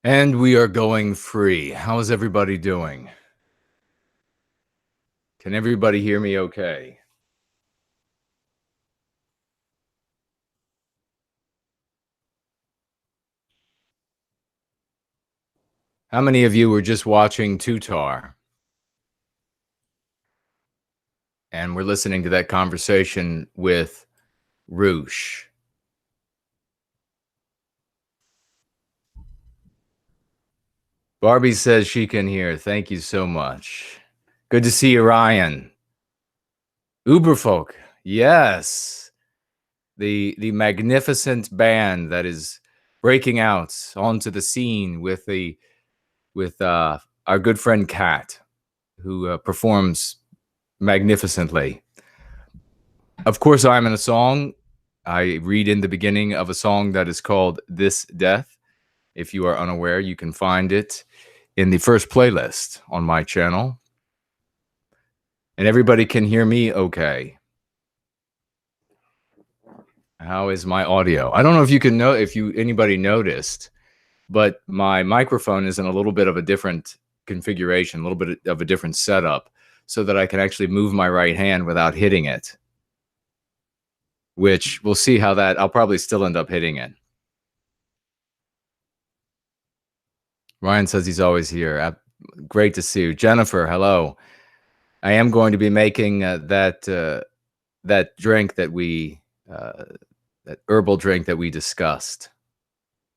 And we are going free. How is everybody doing? Can everybody hear me okay? How many of you were just watching Tutar? And we're listening to that conversation with Roosh. Barbie says she can hear. Thank you so much. Good to see you, Ryan. Uberfolk, yes. The magnificent band that is breaking out onto the scene with our good friend Kat, who performs magnificently. Of course, I'm in a song. I read in the beginning of a song that is called This Death. If you are unaware, you can find it in the first playlist on my channel. And everybody can hear me okay. How is my audio? I don't know if you can know, if anybody noticed, but my microphone is in a little bit of a different configuration, a little bit of a different setup, so that I can actually move my right hand without hitting it. Which we'll see how that, I'll probably still end up hitting it. Ryan says he's always here. Great to see you. Jennifer, hello. I am going to be making that drink that we, that herbal drink that we discussed.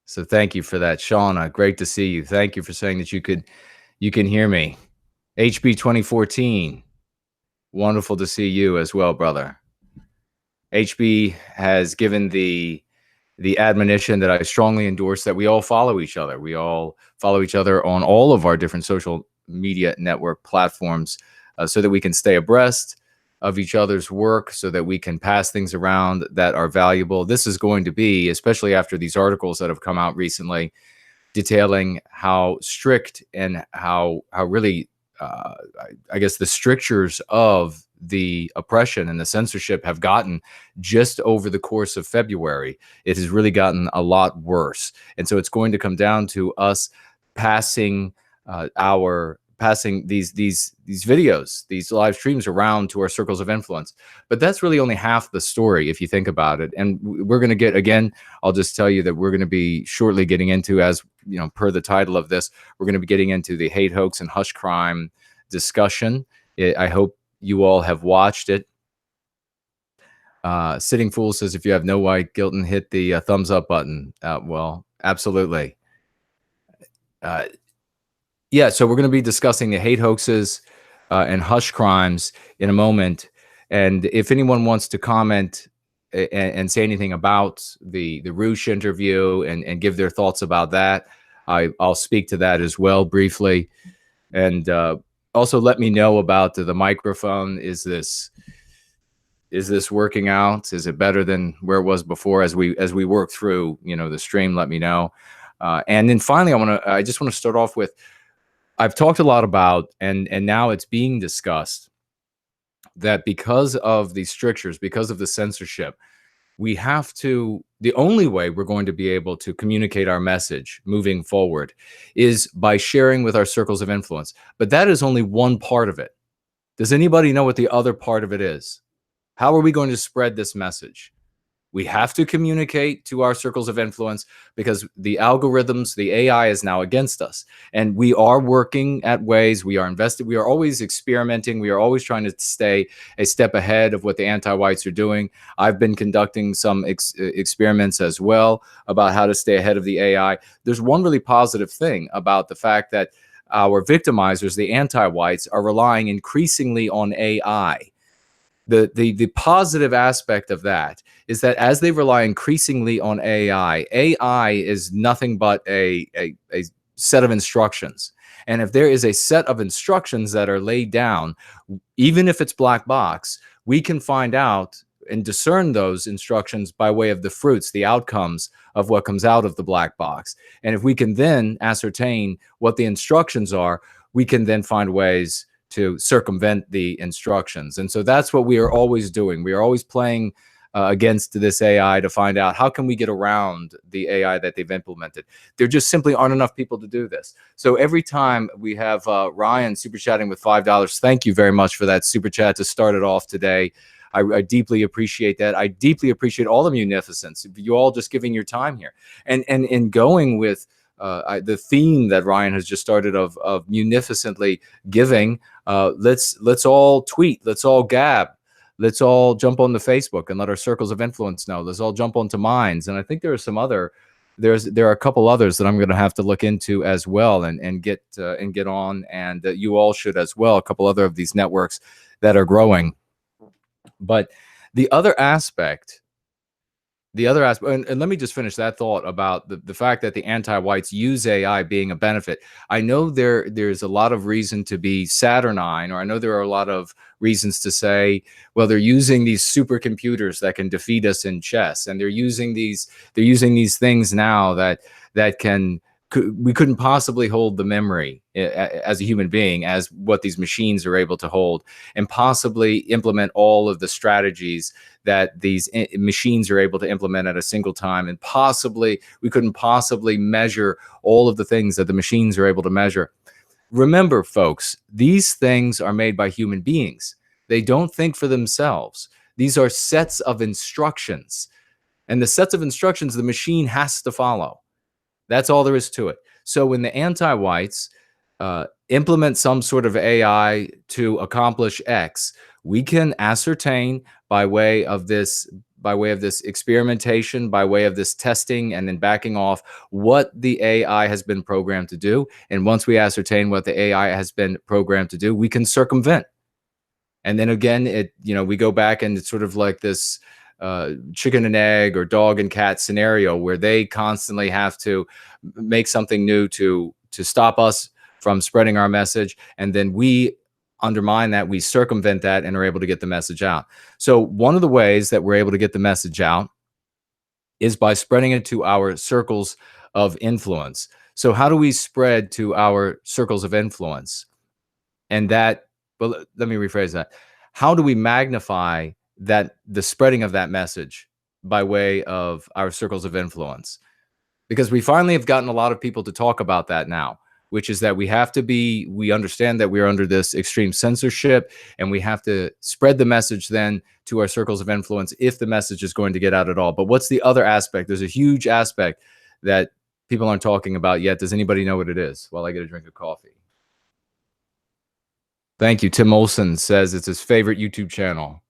So thank you for that. Shauna, great to see you. Thank you for saying that you can hear me. HB 2014, wonderful to see you as well, brother. HB has given the admonition that I strongly endorse, that we all follow each other. We all follow each other on all of our different social media network platforms, so that we can stay abreast of each other's work, so that we can pass things around that are valuable. This is going to be, especially after these articles that have come out recently, detailing how strict and how really, I guess, the strictures of the oppression and the censorship have gotten just over the course of February. It has really gotten a lot worse. And so it's going to come down to us passing these videos, these live streams around to our circles of influence. But that's really only half the story if you think about it. And we're going to get, again, I'll just tell you that we're going to be shortly getting into, as you know, per the title of this, we're going to be getting into the hate, hoax, and hush crime discussion. I hope you all have watched it. Sitting Fool says, if you have no white guilt, and hit the thumbs up button. Well, absolutely. Yeah, so we're going to be discussing the hate, hoaxes, and hush crimes in a moment. And if anyone wants to comment and say anything about the Roosh interview and give their thoughts about that, I'll speak to that as well briefly. And also let me know about the microphone. Is this working out? Is it better than where it was before? As we work through, you know, the stream, let me know. And then finally, I just want to start off with, I've talked a lot about, and now it's being discussed, that because of the strictures, because of the censorship, we have to, the only way we're going to be able to communicate our message moving forward is by sharing with our circles of influence. But that is only one part of it. Does anybody know what the other part of it is? How are we going to spread this message? We have to communicate to our circles of influence, because the algorithms, the AI is now against us. And we are working at ways, we are invested, we are always experimenting, we are always trying to stay a step ahead of what the anti-whites are doing. I've been conducting some experiments as well about how to stay ahead of the AI. There's one really positive thing about the fact that our victimizers, the anti-whites, are relying increasingly on AI. The positive aspect of that is that as they rely increasingly on AI is nothing but a set of instructions. And if there is a set of instructions that are laid down, even if it's black box, we can find out and discern those instructions by way of the fruits, the outcomes of what comes out of the black box. And if we can then ascertain what the instructions are, we can then find ways to circumvent the instructions. And so that's what we are always doing. We are always playing against this AI to find out how can we get around the AI that they've implemented. There just simply aren't enough people to do this. So every time we have Ryan super chatting with $5, thank you very much for that super chat to start it off today. I deeply appreciate that. I deeply appreciate all the munificence. You all just giving your time here, and in going with the theme that Ryan has just started of munificently giving. Let's all tweet. Let's all gab. Let's all jump on the Facebook and let our circles of influence know. Let's all jump onto Minds. And I think there are some other. There are a couple others that I'm going to have to look into as well and get on, and you all should as well. A couple other of these networks that are growing. But the other aspect, and let me just finish that thought about the fact that the anti-whites use AI being a benefit. I know there's a lot of reason to be saturnine, or I know there are a lot of reasons to say, well, they're using these supercomputers that can defeat us in chess, and they're using these things now that we couldn't possibly hold the memory as a human being as what these machines are able to hold, and possibly implement all of the strategies that these machines are able to implement at a single time. And we couldn't possibly measure all of the things that the machines are able to measure. Remember, folks, these things are made by human beings. They don't think for themselves. These are sets of instructions, and the sets of instructions the machine has to follow. That's all there is to it. So when the anti-whites implement some sort of AI to accomplish X, we can ascertain by way of this experimentation, by way of this testing, and then backing off what the AI has been programmed to do. And once we ascertain what the AI has been programmed to do, we can circumvent. And then again, we go back, and it's sort of like this chicken and egg or dog and cat scenario where they constantly have to make something new to stop us from spreading our message, and then we undermine that, we circumvent that, and are able to get the message out. So one of the ways that we're able to get the message out is by spreading it to our circles of influence. So how do we spread to our circles of influence? And that, well, let me rephrase that. How do we magnify that, the spreading of that message by way of our circles of influence? Because we finally have gotten a lot of people to talk about that now, which is that we understand that we're under this extreme censorship, and we have to spread the message then to our circles of influence if the message is going to get out at all. But what's the other aspect? There's a huge aspect that people aren't talking about yet. Does anybody know what it is while I get a drink of coffee? Thank you. Tim Olson says it's his favorite YouTube channel.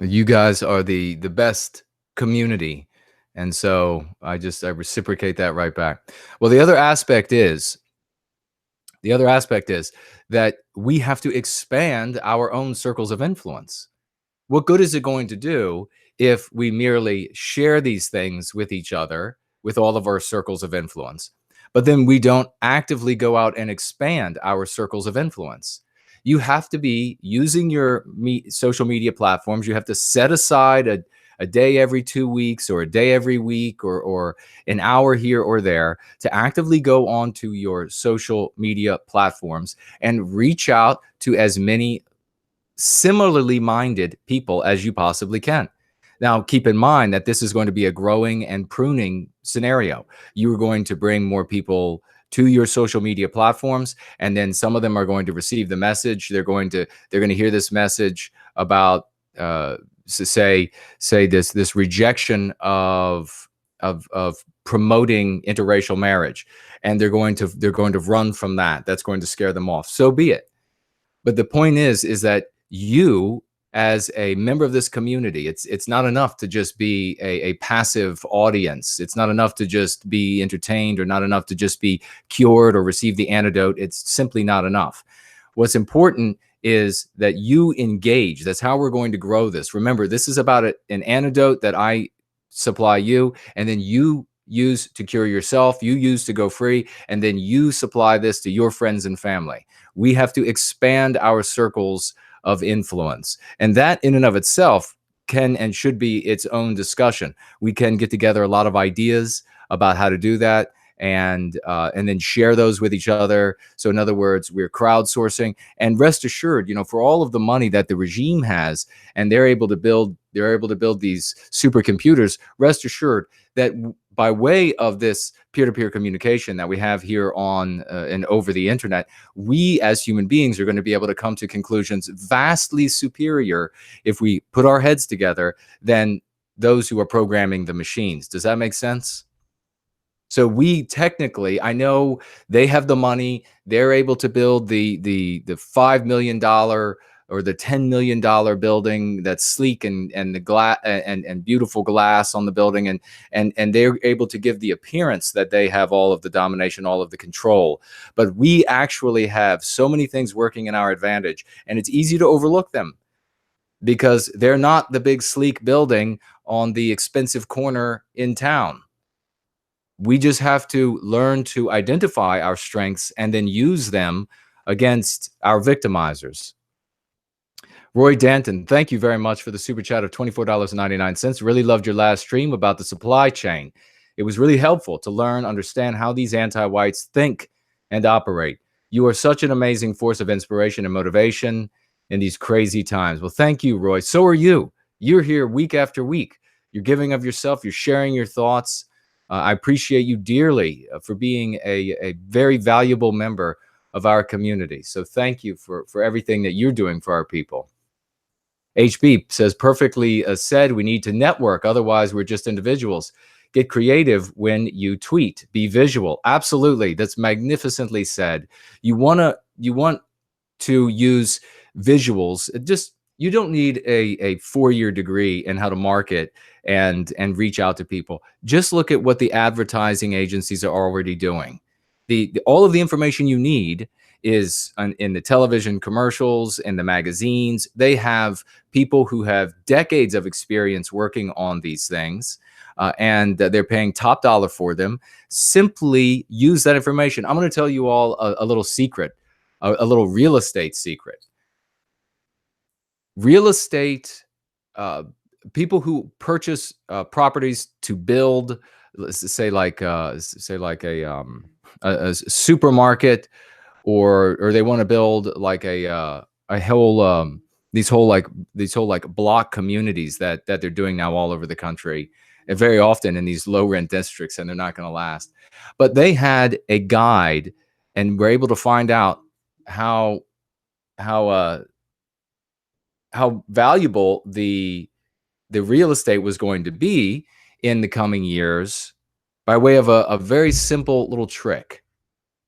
You guys are the best community, and so I reciprocate that right back. Well, the other aspect is that we have to expand our own circles of influence. What good is it going to do if we merely share these things with each other, with all of our circles of influence, but then we don't actively go out and expand our circles of influence? You have to be using your social media platforms. You have to set aside a day every 2 weeks, or a day every week, or an hour here or there to actively go onto your social media platforms and reach out to as many similarly minded people as you possibly can. Now, keep in mind that this is going to be a growing and pruning scenario. You are going to bring more people to your social media platforms, and then some of them are going to receive the message. They're going to hear this message about say this rejection of promoting interracial marriage, and they're going to run from that. That's going to scare them off. So be it. But the point is that you, as a member of this community, it's not enough to just be a passive audience. It's not enough to just be entertained, or not enough to just be cured or receive the antidote. It's simply not enough. What's important is that you engage. That's how we're going to grow this. Remember, this is about an antidote that I supply you, and then you use to cure yourself, you use to go free, and then you supply this to your friends and family. We have to expand our circles of influence. And that in and of itself can and should be its own discussion. We can get together a lot of ideas about how to do that. and then share those with each other. So in other words, we're crowdsourcing, and rest assured, for all of the money that the regime has, and they're able to build these supercomputers, rest assured that by way of this peer-to-peer communication that we have here on and over the internet, we as human beings are going to be able to come to conclusions vastly superior if we put our heads together than those who are programming the machines. Does that make sense? So we technically, I know they have the money, they're able to build the $5 million or the $10 million building that's sleek and the glass and beautiful glass on the building, and they're able to give the appearance that they have all of the domination, all of the control. But we actually have so many things working in our advantage, and it's easy to overlook them because they're not the big sleek building on the expensive corner in town. We just have to learn to identify our strengths and then use them against our victimizers. Roy Danton, thank you very much for the super chat of $24.99. Really loved your last stream about the supply chain. It was really helpful to learn, understand how these anti-whites think and operate. You are such an amazing force of inspiration and motivation in these crazy times. Well, thank you, Roy. So are you. You're here week after week. You're giving of yourself. You're sharing your thoughts. I appreciate you dearly for being a very valuable member of our community. So thank you for everything that you're doing for our people. HB says, perfectly said, we need to network. Otherwise, we're just individuals. Get creative when you tweet. Be visual. Absolutely. That's magnificently said. You want to use visuals. You don't need a 4-year degree in how to market and reach out to people. Just look at what the advertising agencies are already doing. All of the information you need is in the television commercials, in the magazines. They have people who have decades of experience working on these things, and they're paying top dollar for them. Simply use that information. I'm going to tell you all a little secret, a little real estate secret. Real estate, people who purchase properties to build, let's say like a supermarket, or they want to build like a whole these whole block communities that they're doing now all over the country, and very often in these low rent districts, and they're not going to last. But they had a guide and were able to find out how valuable the real estate was going to be in the coming years by way of a very simple little trick.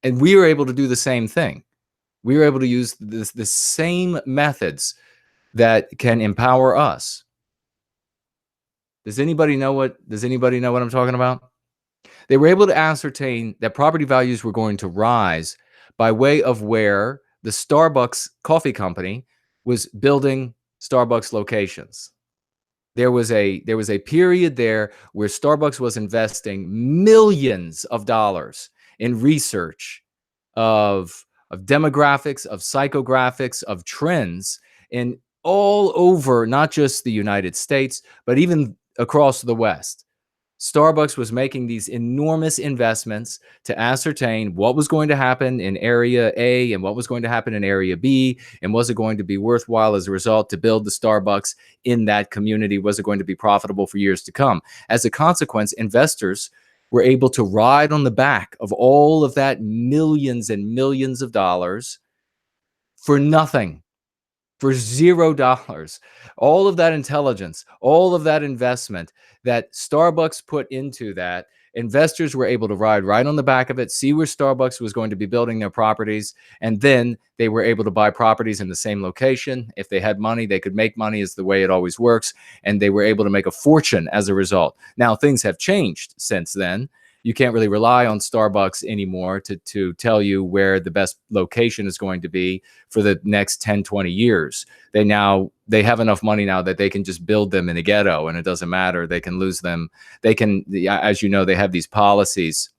And we were able to do the same thing. We were able to use the same methods that can empower us. Does anybody know what I'm talking about? They were able to ascertain that property values were going to rise by way of where the Starbucks coffee company was building Starbucks locations. There was a period there where Starbucks was investing millions of dollars in research of demographics, of psychographics, of trends in all over, not just the United States, but even across the West. Starbucks was making these enormous investments to ascertain what was going to happen in area A and what was going to happen in area B, and was it going to be worthwhile as a result to build the Starbucks in that community? Was it going to be profitable for years to come? As a consequence, investors were able to ride on the back of all of that millions and millions of dollars for nothing. For $0. All of that intelligence, all of that investment that Starbucks put into that, investors were able to ride right on the back of it, see where Starbucks was going to be building their properties, and then they were able to buy properties in the same location. If they had money, they could make money, is the way it always works, and they were able to make a fortune as a result. Now, things have changed since then. You can't really rely on Starbucks anymore to tell you where the best location is going to be for the next 10, 20 years. They have enough money now that they can just build them in the ghetto, and it doesn't matter. They can lose them. They can, as you know, they have these policies.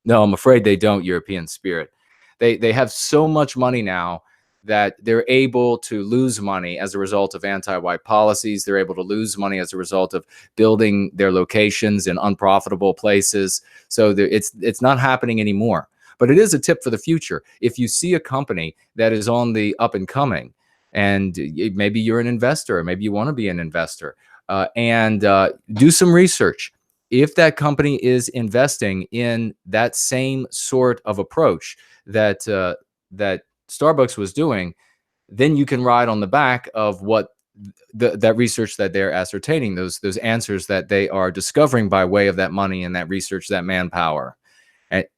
No, I'm afraid they don't, European spirit. They have so much money now that they're able to lose money as a result of anti-white policies. They're able to lose money as a result of building their locations in unprofitable places. So it's not happening anymore. But it is a tip for the future. If you see a company that is on the up and coming, and maybe you're an investor, or maybe you want to be an investor, and do some research. If that company is investing in that same sort of approach that that Starbucks was doing, then you can ride on the back of what that research that they're ascertaining, those answers that they are discovering by way of that money and that research, that manpower,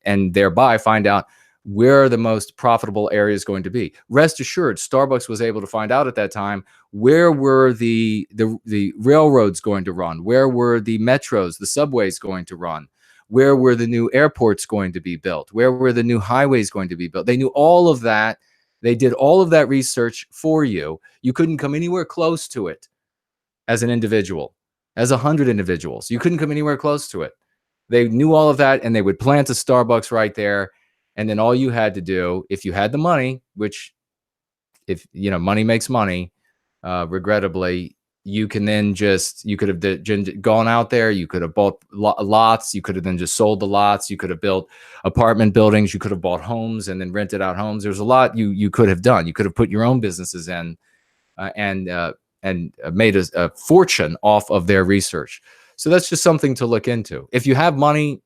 and thereby find out where are the most profitable areas going to be. Rest assured, Starbucks was able to find out at that time where were the railroads going to run, where were the metros, the subways going to run, where were the new airports going to be built, where were the new highways going to be built. They knew all of that. They did all of that research for you. You couldn't come anywhere close to it as an individual, as 100 individuals. You couldn't come anywhere close to it. They knew all of that, and they would plant a Starbucks right there. And then all you had to do, if you had the money, which, if you know, money makes money, regrettably, you can then you could have gone out there, you could have bought lots, you could have then just sold the lots, you could have built apartment buildings, you could have bought homes and then rented out homes. There's a lot you could have done. You could have put your own businesses in, and made a fortune off of their research. So that's just something to look into. If you have money,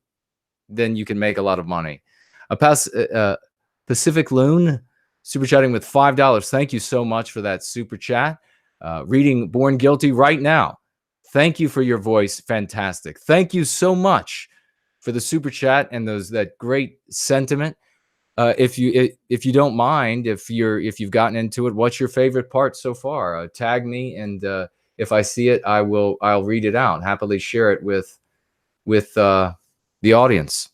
then you can make a lot of money. Pacific Loon super chatting with $5. Thank you so much for that super chat. Reading Born Guilty right now. Thank you for your voice. Fantastic. Thank you so much for the super chat and that great sentiment. If you don't mind, if you've gotten into it, what's your favorite part so far? Tag me, and if I see it, I'll read it out. Happily share it with the audience.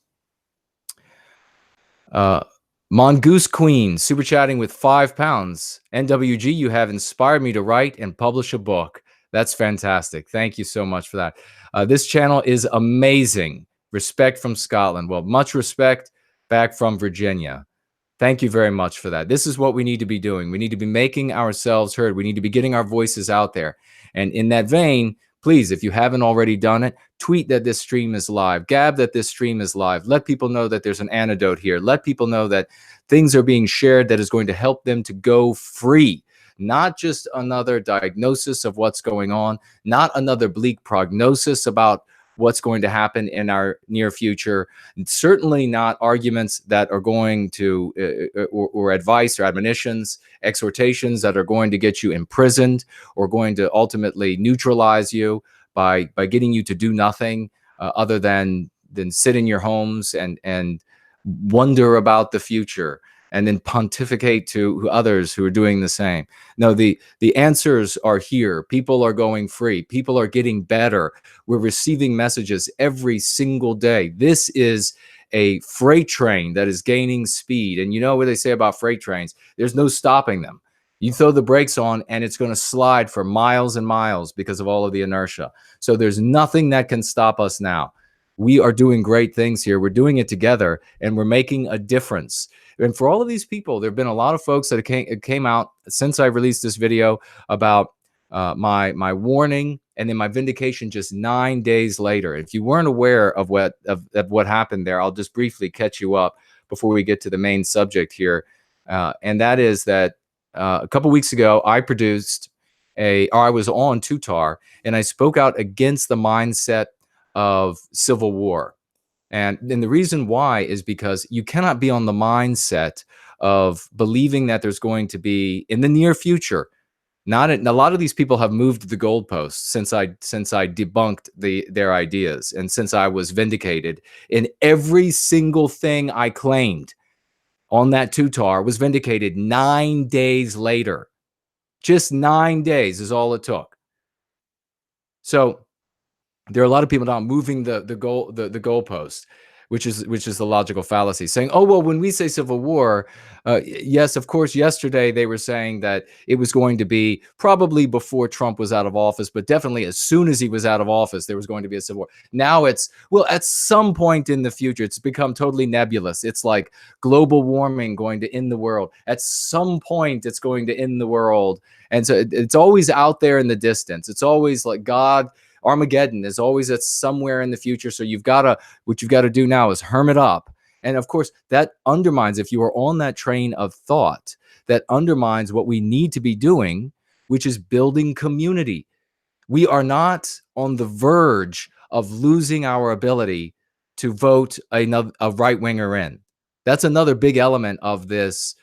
Mongoose Queen super chatting with £5. NWG, you have inspired me to write and publish a book. That's fantastic. Thank you so much for that. This channel is amazing. Respect from Scotland. Well, much respect back from Virginia. Thank you very much for that. This is what we need to be doing. We need to be making ourselves heard. We need to be getting our voices out there. And in that vein, please, if you haven't already done it, tweet that this stream is live. Gab that this stream is live. Let people know that there's an antidote here. Let people know that things are being shared that is going to help them to go free. Not just another diagnosis of what's going on, not another bleak prognosis about what's going to happen in our near future. Certainly not arguments that are going to, or advice or admonitions, exhortations that are going to get you imprisoned or going to ultimately neutralize you by getting you to do nothing other than sit in your homes and wonder about the future and then pontificate to others who are doing the same. No, the answers are here. People are going free. People are getting better. We're receiving messages every single day. This is a freight train that is gaining speed. And you know what they say about freight trains? There's no stopping them. You throw the brakes on and it's going to slide for miles and miles because of all of the inertia. So there's nothing that can stop us now. We are doing great things here. We're doing it together and we're making a difference. And for all of these people, there have been a lot of folks that came out since I released this video about my warning and then my vindication just 9 days later. If you weren't aware of what happened there, I'll just briefly catch you up before we get to the main subject here. And that is that a couple weeks ago, I was on Tutar and I spoke out against the mindset of civil war. And then the reason why is because you cannot be on the mindset of believing that there's going to be in the near future. A lot of these people have moved the goalposts since I debunked their ideas and since I was vindicated. In every single thing I claimed on that Tutar was vindicated 9 days later. Just 9 days is all it took. So there are a lot of people now moving the goalposts. which is the logical fallacy, saying, oh, well, when we say civil war, yes, of course, yesterday they were saying that it was going to be probably before Trump was out of office, but definitely as soon as he was out of office, there was going to be a civil war. Now it's, well, at some point in the future, it's become totally nebulous. It's like global warming going to end the world. At some point, it's going to end the world. And so it's always out there in the distance. It's always like God, Armageddon is always at somewhere in the future. So what you've got to do now is hermit up. And of course, that undermines, if you are on that train of thought, that undermines what we need to be doing, which is building community. We are not on the verge of losing our ability to vote a right winger in. That's another big element of this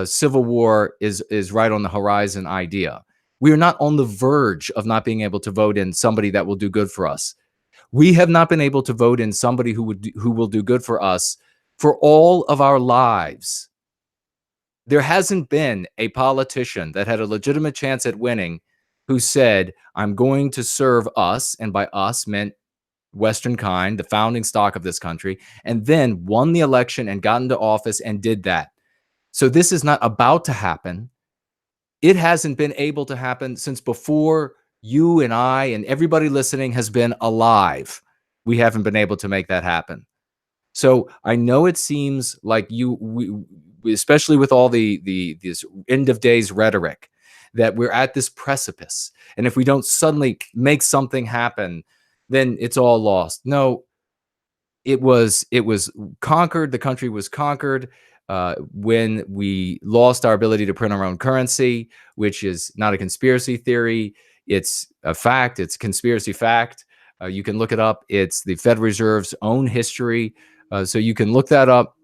civil war is right on the horizon idea. We are not on the verge of not being able to vote in somebody that will do good for us. We have not been able to vote in somebody who will do good for us for all of our lives. There hasn't been a politician that had a legitimate chance at winning who said, I'm going to serve us, and by us meant Western kind, the founding stock of this country, and then won the election and got into office and did that. So this is not about to happen. It hasn't been able to happen since before you and I and everybody listening has been alive. We haven't been able to make that happen. So I know it seems like especially with all this end of days rhetoric, that we're at this precipice. And if we don't suddenly make something happen, then it's all lost. No, it was conquered. The country was conquered when we lost our ability to print our own currency, which is not a conspiracy theory. It's a fact. It's a conspiracy fact. You can look it up. It's the Federal Reserve's own history. So you can look that up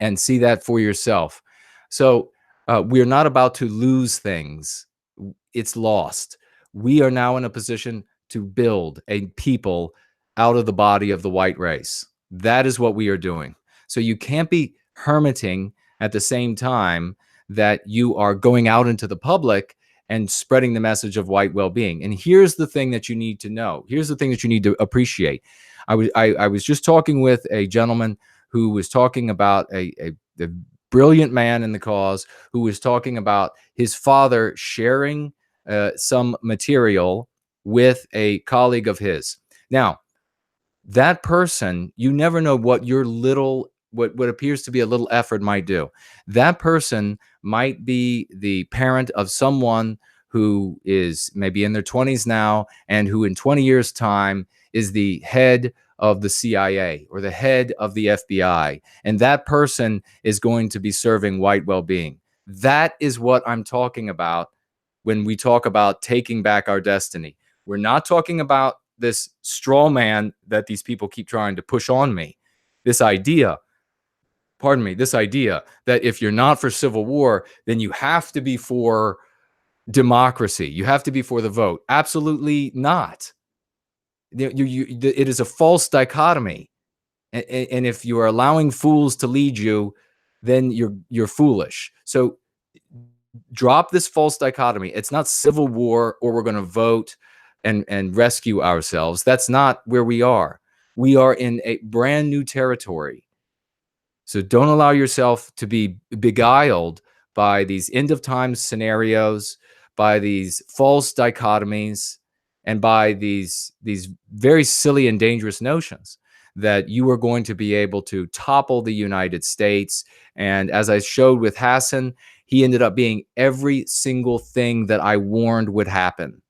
and see that for yourself. So we're not about to lose things. It's lost. We are now in a position to build a people out of the body of the white race. That is what we are doing. So you can't be hermiting at the same time that you are going out into the public and spreading the message of white well-being. And here's the thing that you need to know. Here's the thing that you need to appreciate. I was just talking with a gentleman who was talking about a brilliant man in the cause who was talking about his father sharing some material with a colleague of his. Now, that person, you never know what your what appears to be a little effort might do. That person might be the parent of someone who is maybe in their 20s now and who in 20 years' time is the head of the CIA or the head of the FBI. And that person is going to be serving white well-being. That is what I'm talking about when we talk about taking back our destiny. We're not talking about this straw man that these people keep trying to push on me. This idea that if you're not for civil war, then you have to be for democracy. You have to be for the vote. Absolutely not. It is a false dichotomy. And if you are allowing fools to lead you, then you're foolish. So drop this false dichotomy. It's not civil war or we're going to vote and rescue ourselves. That's not where we are. We are in a brand new territory. So don't allow yourself to be beguiled by these end of time scenarios, by these false dichotomies, and by these very silly and dangerous notions that you are going to be able to topple the United States. And as I showed with Hassan, he ended up being every single thing that I warned would happen.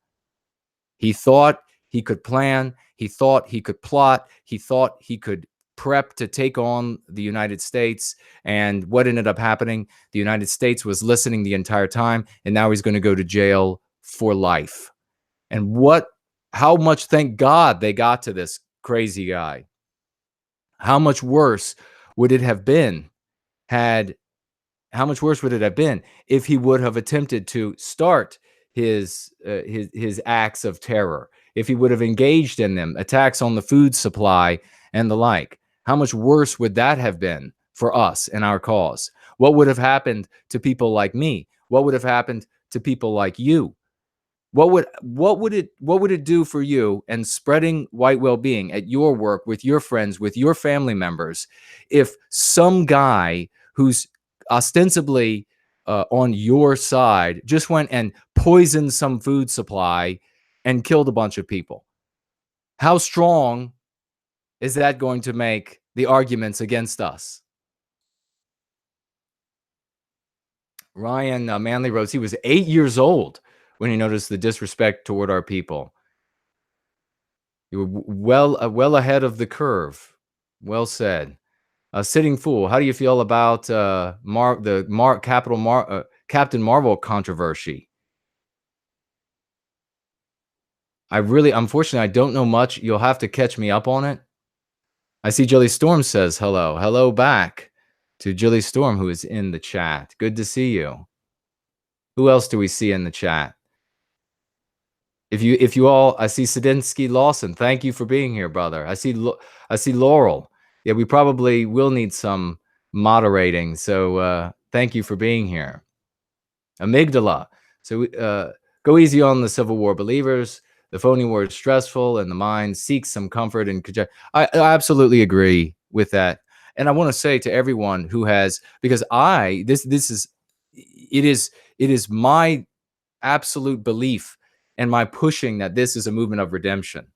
He thought he could plan. He thought he could plot. He thought he could prep to take on the United States. And what ended up happening? The United States was listening the entire time, and now he's going to go to jail for life. And how much, thank God, they got to this crazy guy. How much worse would it have been if he would have attempted to start his acts of terror, if he would have engaged in them, attacks on the food supply and the like? How much worse would that have been for us and our cause? What would have happened to people like me? What would have happened to people like you? What would it do for you and spreading white well-being at your work, with your friends, with your family members, if some guy who's ostensibly on your side just went and poisoned some food supply and killed a bunch of people? How strong is that going to make the arguments against us? Ryan Manley wrote he was 8 years old when he noticed the disrespect toward our people. You were well ahead of the curve. Well said. Sitting Fool, how do you feel about Captain Marvel controversy? Unfortunately, I don't know much. You'll have to catch me up on it. I see Jilly Storm says hello. Hello back to Jilly Storm, who is in the chat. Good to see you. Who else do we see in the chat? If you all, I see Sadinsky Lawson. Thank you for being here, brother. I see Laurel. Yeah, we probably will need some moderating. So thank you for being here. Amygdala. So go easy on the Civil War believers. The phony war is stressful, and the mind seeks some comfort and conjecture. I absolutely agree with that. And I want to say to everyone who has, because it is my absolute belief and my pushing that this is a movement of redemption.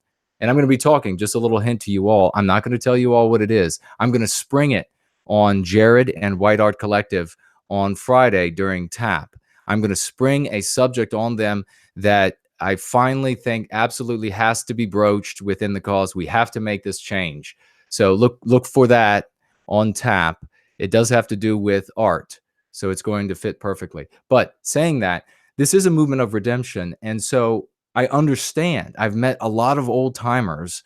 And I'm going to be talking, just a little hint to you all. I'm not going to tell you all what it is. I'm going to spring it on Jared and White Art Collective on Friday during TAP. I'm going to spring a subject on them that I finally think absolutely has to be broached within the cause. We have to make this change. So look for that on TAP. It does have to do with art, so it's going to fit perfectly. But saying that, this is a movement of redemption. And so I understand. I've met a lot of old timers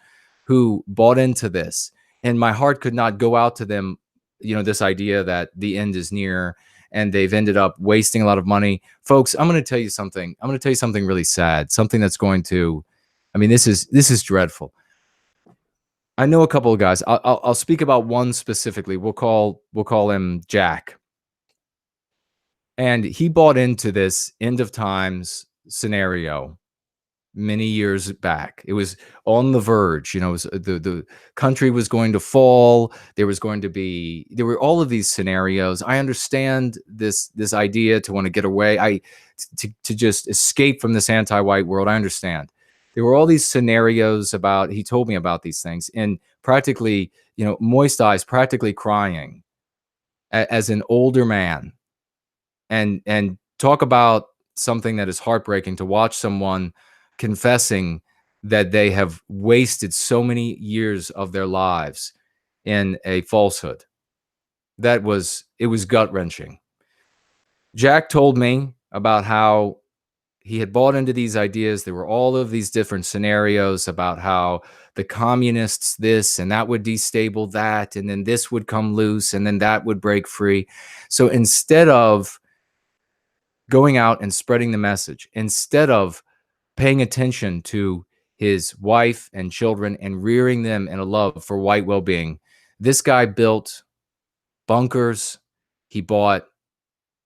who bought into this, and my heart could not go out to them, this idea that the end is near, and they've ended up wasting a lot of money. Folks, I'm going to tell you something. I'm going to tell you something really sad, something that's going to, this is dreadful. I know a couple of guys. I'll speak about one specifically. We'll call him Jack. And he bought into this end of times scenario many years back. It was on the verge. It was, the country was going to fall. There were all of these scenarios. I understand this idea to want to get away, to just escape from this anti-white world. I understand. There were all these scenarios he told me about these things, and practically, moist eyes, practically crying as an older man. And talk about something that is heartbreaking, to watch someone confessing that they have wasted so many years of their lives in a falsehood. It was gut-wrenching. Jack told me about how he had bought into these ideas. There were all of these different scenarios about how the communists this and that would destabilize that, and then this would come loose, and then that would break free. So instead of going out and spreading the message, instead of paying attention to his wife and children and rearing them in a love for white well-being, this guy built bunkers. He bought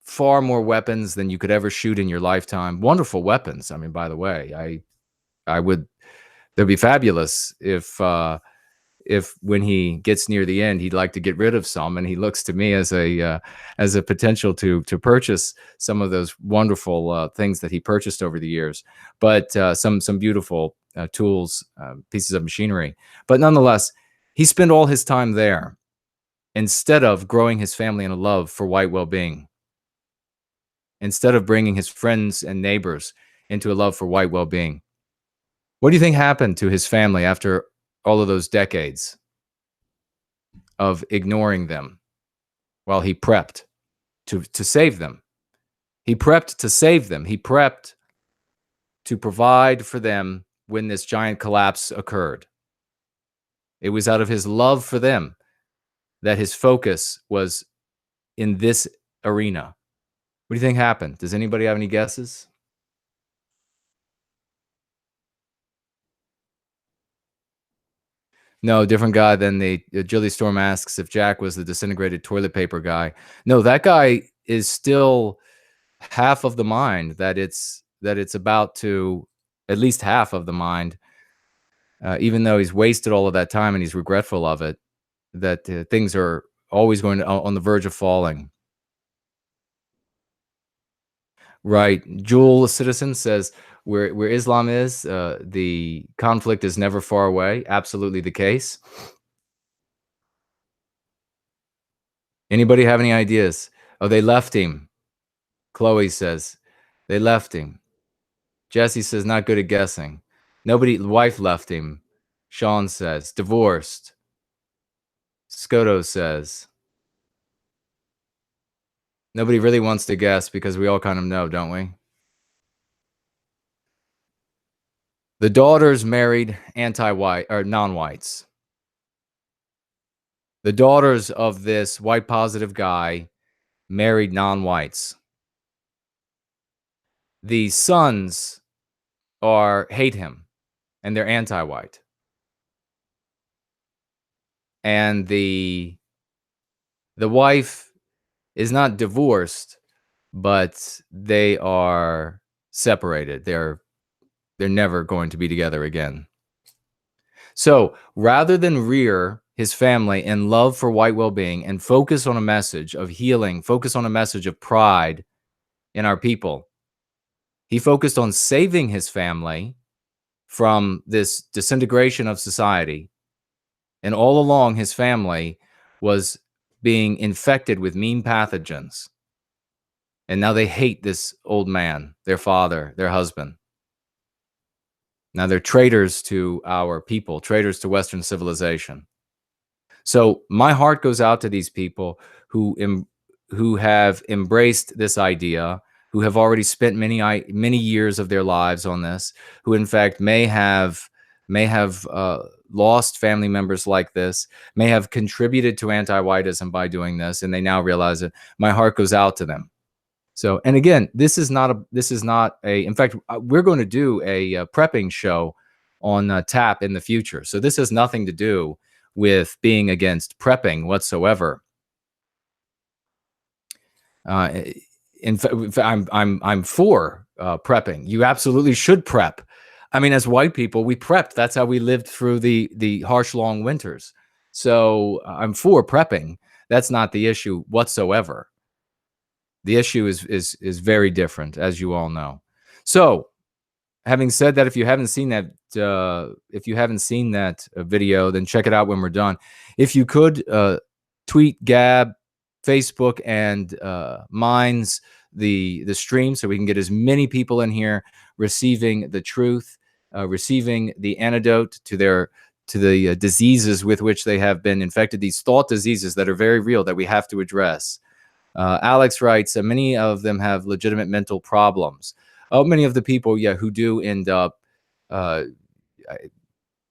far more weapons than you could ever shoot in your lifetime. Wonderful weapons. By the way, they'd be fabulous if when he gets near the end, he'd like to get rid of some, and he looks to me as a potential to purchase some of those wonderful things that he purchased over the years. But some beautiful tools, pieces of machinery. But nonetheless, he spent all his time there instead of growing his family in a love for white well-being, instead of bringing his friends and neighbors into a love for white well-being. What do you think happened to his family after all of those decades of ignoring them while he prepped to save them? He prepped to save them. He prepped to provide for them when this giant collapse occurred. It was out of his love for them that his focus was in this arena. What do you think happened? Does anybody have any guesses? No, different guy than Jilly Storm asks if Jack was the disintegrated toilet paper guy. No, that guy is still half of the mind that it's that it's about to, at least half of the mind, even though he's wasted all of that time and he's regretful of it, that things are always going to, on the verge of falling. Right. Jewel Citizen says, where Islam is, the conflict is never far away. Absolutely the case. Anybody have any ideas? Oh, they left him. Chloe says, they left him. Jesse says, not good at guessing. Nobody, wife left him. Sean says, divorced. Skoto says, nobody really wants to guess because we all kind of know, don't we? The daughters married anti-white or non-whites. The daughters of this white positive guy married non-whites. The sons hate him and they're anti-white. And the wife is not divorced, but they are separated. They're never going to be together again. So rather than rear his family in love for white well-being and focus on a message of healing, focus on a message of pride in our people, he focused on saving his family from this disintegration of society. And all along, his family was being infected with mean pathogens. And now they hate this old man, their father, their husband. Now they're traitors to our people, traitors to Western civilization. So my heart goes out to these people who have embraced this idea, who have already spent many years of their lives on this, who in fact may have lost family members like this, may have contributed to anti-whiteism by doing this, and they now realize it. My heart goes out to them. So, and again, this is not a. In fact, we're going to do a prepping show on TAP in the future. So this has nothing to do with being against prepping whatsoever. In fact, I'm for prepping. You absolutely should prep. I mean, as white people, we prepped. That's how we lived through the harsh, long winters. So I'm for prepping. That's not the issue whatsoever. The issue is very different, as you all know. So, having said that, if you haven't seen that, video, then check it out when we're done. If you could tweet, Gab, Facebook, and Minds the stream, so we can get as many people in here receiving the truth, receiving the antidote to the diseases with which they have been infected. These thought diseases that are very real that we have to address. Alex writes, many of them have legitimate mental problems. Many of the people, who do end up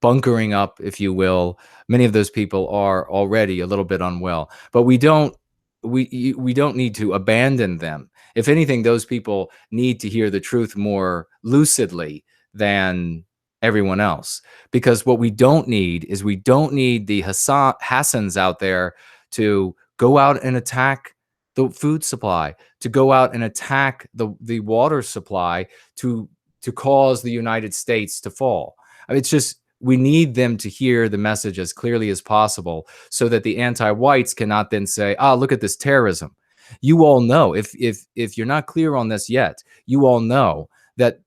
bunkering up, if you will, many of those people are already a little bit unwell. But we don't need to abandon them. If anything, those people need to hear the truth more lucidly than everyone else. Because what we don't need is we don't need the Hassans out there to go out and attack the food supply, to go out and attack the water supply, to cause the United States to fall. I mean, it's just, we need them to hear the message as clearly as possible so that the anti-whites cannot then say, look at this terrorism. You all know, if you're not clear on this yet, you all know that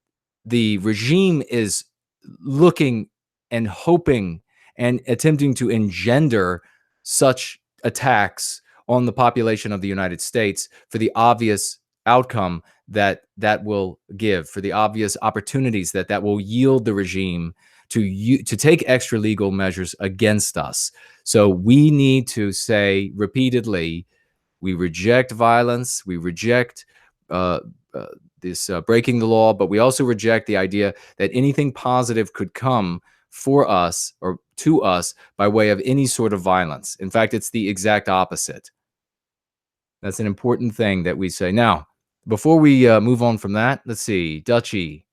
the regime is looking and hoping and attempting to engender such attacks on the population of the United States for the obvious outcome that will give, for the obvious opportunities that will yield the regime to take extra legal measures against us. So we need to say repeatedly, we reject violence, we reject this breaking the law, but we also reject the idea that anything positive could come for us or to us by way of any sort of violence. In fact, it's the exact opposite. That's an important thing that we say. Now, before we move on from that, let's see. Dutchy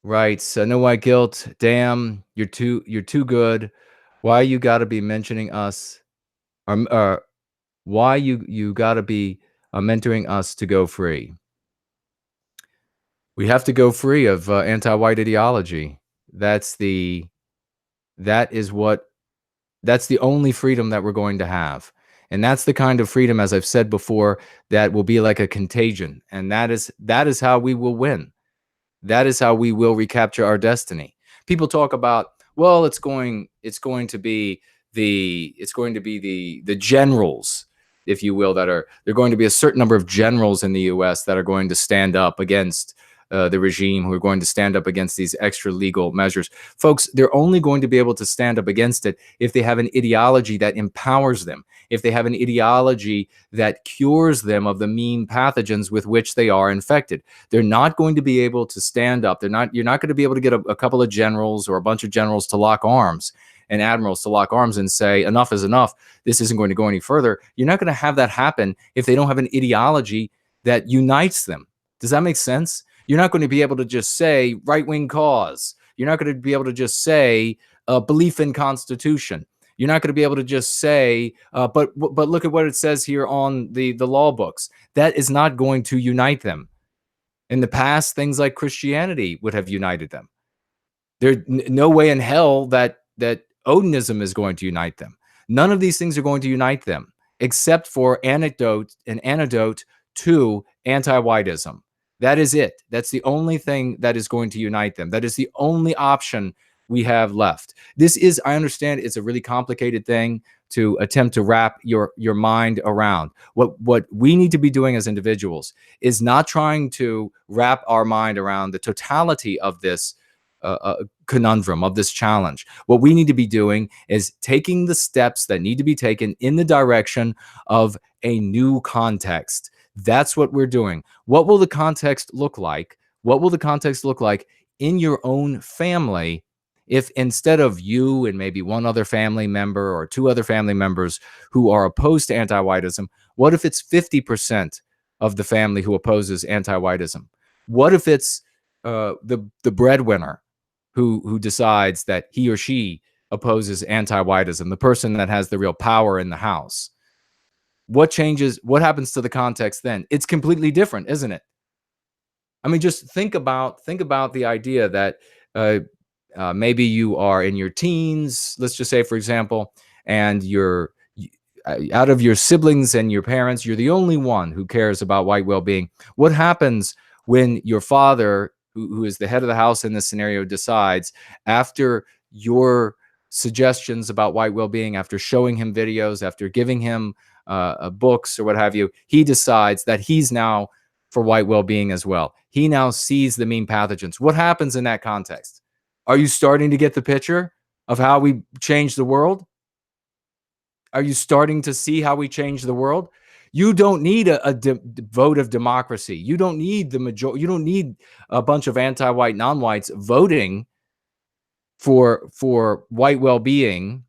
writes, no white guilt. Damn, you're too good. Why you got to be mentioning us? Why you got to be mentoring us to go free? We have to go free of anti-white ideology. That's that is what that's the only freedom that we're going to have. And that's the kind of freedom, as I've said before, that will be like a contagion. And that is how we will win. That is how we will recapture our destiny. People talk about, well, it's going to be the generals, if you will, they're going to be a certain number of generals in the US that are going to stand up against the regime, who are going to stand up against these extra legal measures. Folks, they're only going to be able to stand up against it if they have an ideology that empowers them, if they have an ideology that cures them of the mean pathogens with which they are infected. They're not going to be able to stand up. You're not going to be able to get a couple of generals or a bunch of generals to lock arms and admirals to lock arms and say, enough is enough. This isn't going to go any further. You're not going to have that happen if they don't have an ideology that unites them. Does that make sense? You're not going to be able to just say right-wing cause. You're not going to be able to just say belief in Constitution. You're not going to be able to just say, but look at what it says here on the law books. That is not going to unite them. In the past, things like Christianity would have united them. There's no way in hell that Odinism is going to unite them. None of these things are going to unite them, except for an antidote to anti-whiteism. That is it. That's the only thing that is going to unite them. That is the only option we have left. This is, I understand, it's a really complicated thing to attempt to wrap your mind around. What we need to be doing as individuals is not trying to wrap our mind around the totality of this conundrum, of this challenge. What we need to be doing is taking the steps that need to be taken in the direction of a new context. That's what we're doing. What will the context look like? What will the context look like in your own family if, instead of you and maybe one other family member or two other family members who are opposed to anti-whiteism, what if it's 50% of the family who opposes anti-whiteism? What if it's the breadwinner who decides that he or she opposes anti-whiteism, the person that has the real power in the house? What changes? What happens to the context then? It's completely different, isn't it? I mean, just think about the idea that maybe you are in your teens, let's just say, for example, and out of your siblings and your parents, you're the only one who cares about white well-being. What happens when your father, who is the head of the house in this scenario, decides, after your suggestions about white well-being, after showing him videos, after giving him books or what have you, he decides that he's now for white well-being as well. He now sees the mean pathogens. What happens in that context? Are you starting to get the picture of how we change the world? Are you starting to see how we change the world? You don't need a vote of democracy. You don't need the majority. You don't need a bunch of anti-white non-whites voting for white well-being,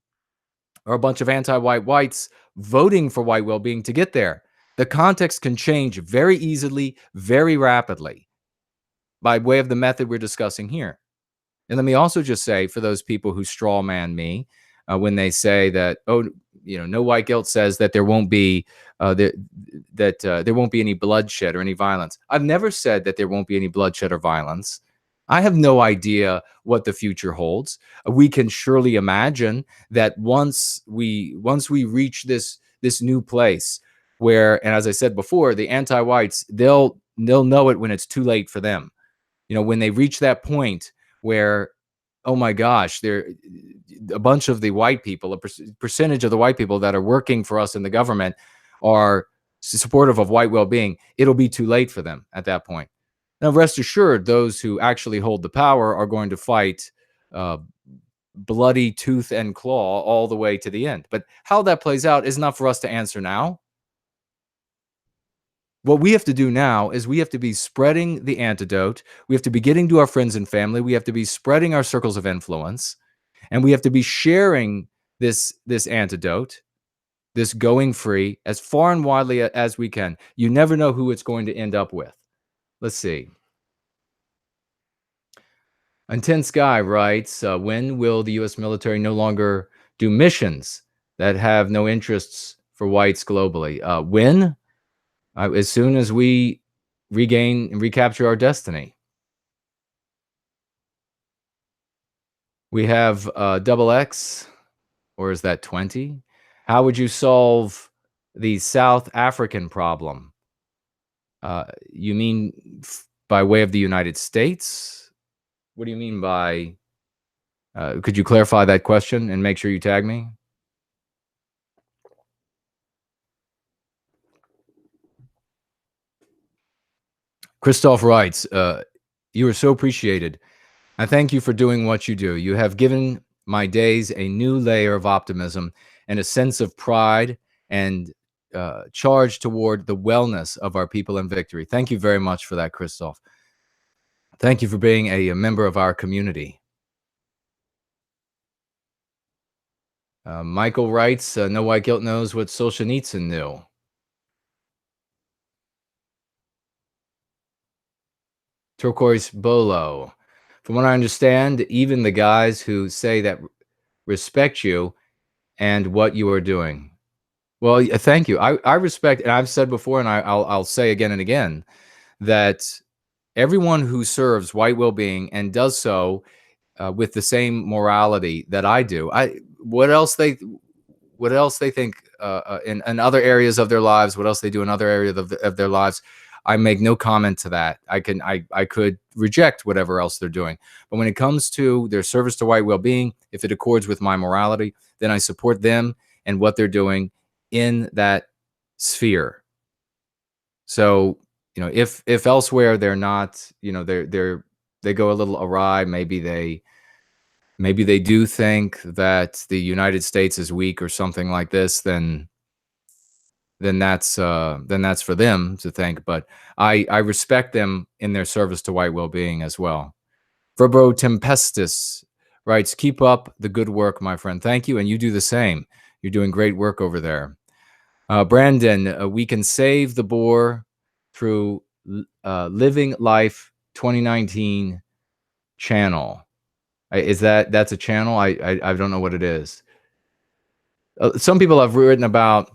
or a bunch of anti-white whites voting for white well-being to get there. The context can change very easily, very rapidly, by way of the method we're discussing here. And let me also just say, for those people who straw man me when they say that, oh, no white guilt says that there won't be there won't be any bloodshed or any violence. I've never said that there won't be any bloodshed or violence. I have no idea what the future holds. We can surely imagine that once we reach this new place where, and as I said before, the anti-whites, they'll know it when it's too late for them. When they reach that point where, oh my gosh, a bunch of the white people, a percentage of the white people that are working for us in the government are supportive of white well-being, it'll be too late for them at that point. Now, rest assured, those who actually hold the power are going to fight bloody tooth and claw all the way to the end. But how that plays out is not for us to answer now. What we have to do now is we have to be spreading the antidote. We have to be getting to our friends and family. We have to be spreading our circles of influence. And we have to be sharing this antidote, this going free, as far and widely as we can. You never know who it's going to end up with. Let's see. Intense Guy writes, when will the U.S. military no longer do missions that have no interests for whites globally? When? As soon as we regain and recapture our destiny. We have double X, or is that 20? How would you solve the South African problem? You mean by way of the United States? What do you mean by, could you clarify that question and make sure you tag me? Christoph writes, you are so appreciated. I thank you for doing what you do. You have given my days a new layer of optimism and a sense of pride and charge toward the wellness of our people and victory. Thank you very much for that, Christoph. Thank you for being a member of our community. Michael writes, no white guilt knows what Solzhenitsyn knew. Turquoise Bolo. From what I understand, even the guys who say that respect you and what you are doing. Well, thank you. I respect, and I've said before, and I'll say again and again, that everyone who serves white well-being and does so with the same morality that I do, what else they think in other areas of their lives, what else they do in other areas of their lives, I make no comment to that. I could reject whatever else they're doing, but when it comes to their service to white well-being, if it accords with my morality, then I support them and what they're doing in that sphere. So, you know, if elsewhere they're not, you know, they go a little awry, maybe they do think that the United States is weak or something like this, then that's for them to think. But I respect them in their service to white well-being as well. Verbo Tempestus writes, keep up the good work, my friend. Thank you, and you do the same. You're doing great work over there. Brandon, we can save the boar through Living Life 2019 channel. Is that's a channel? I don't know what it is. Some people have written about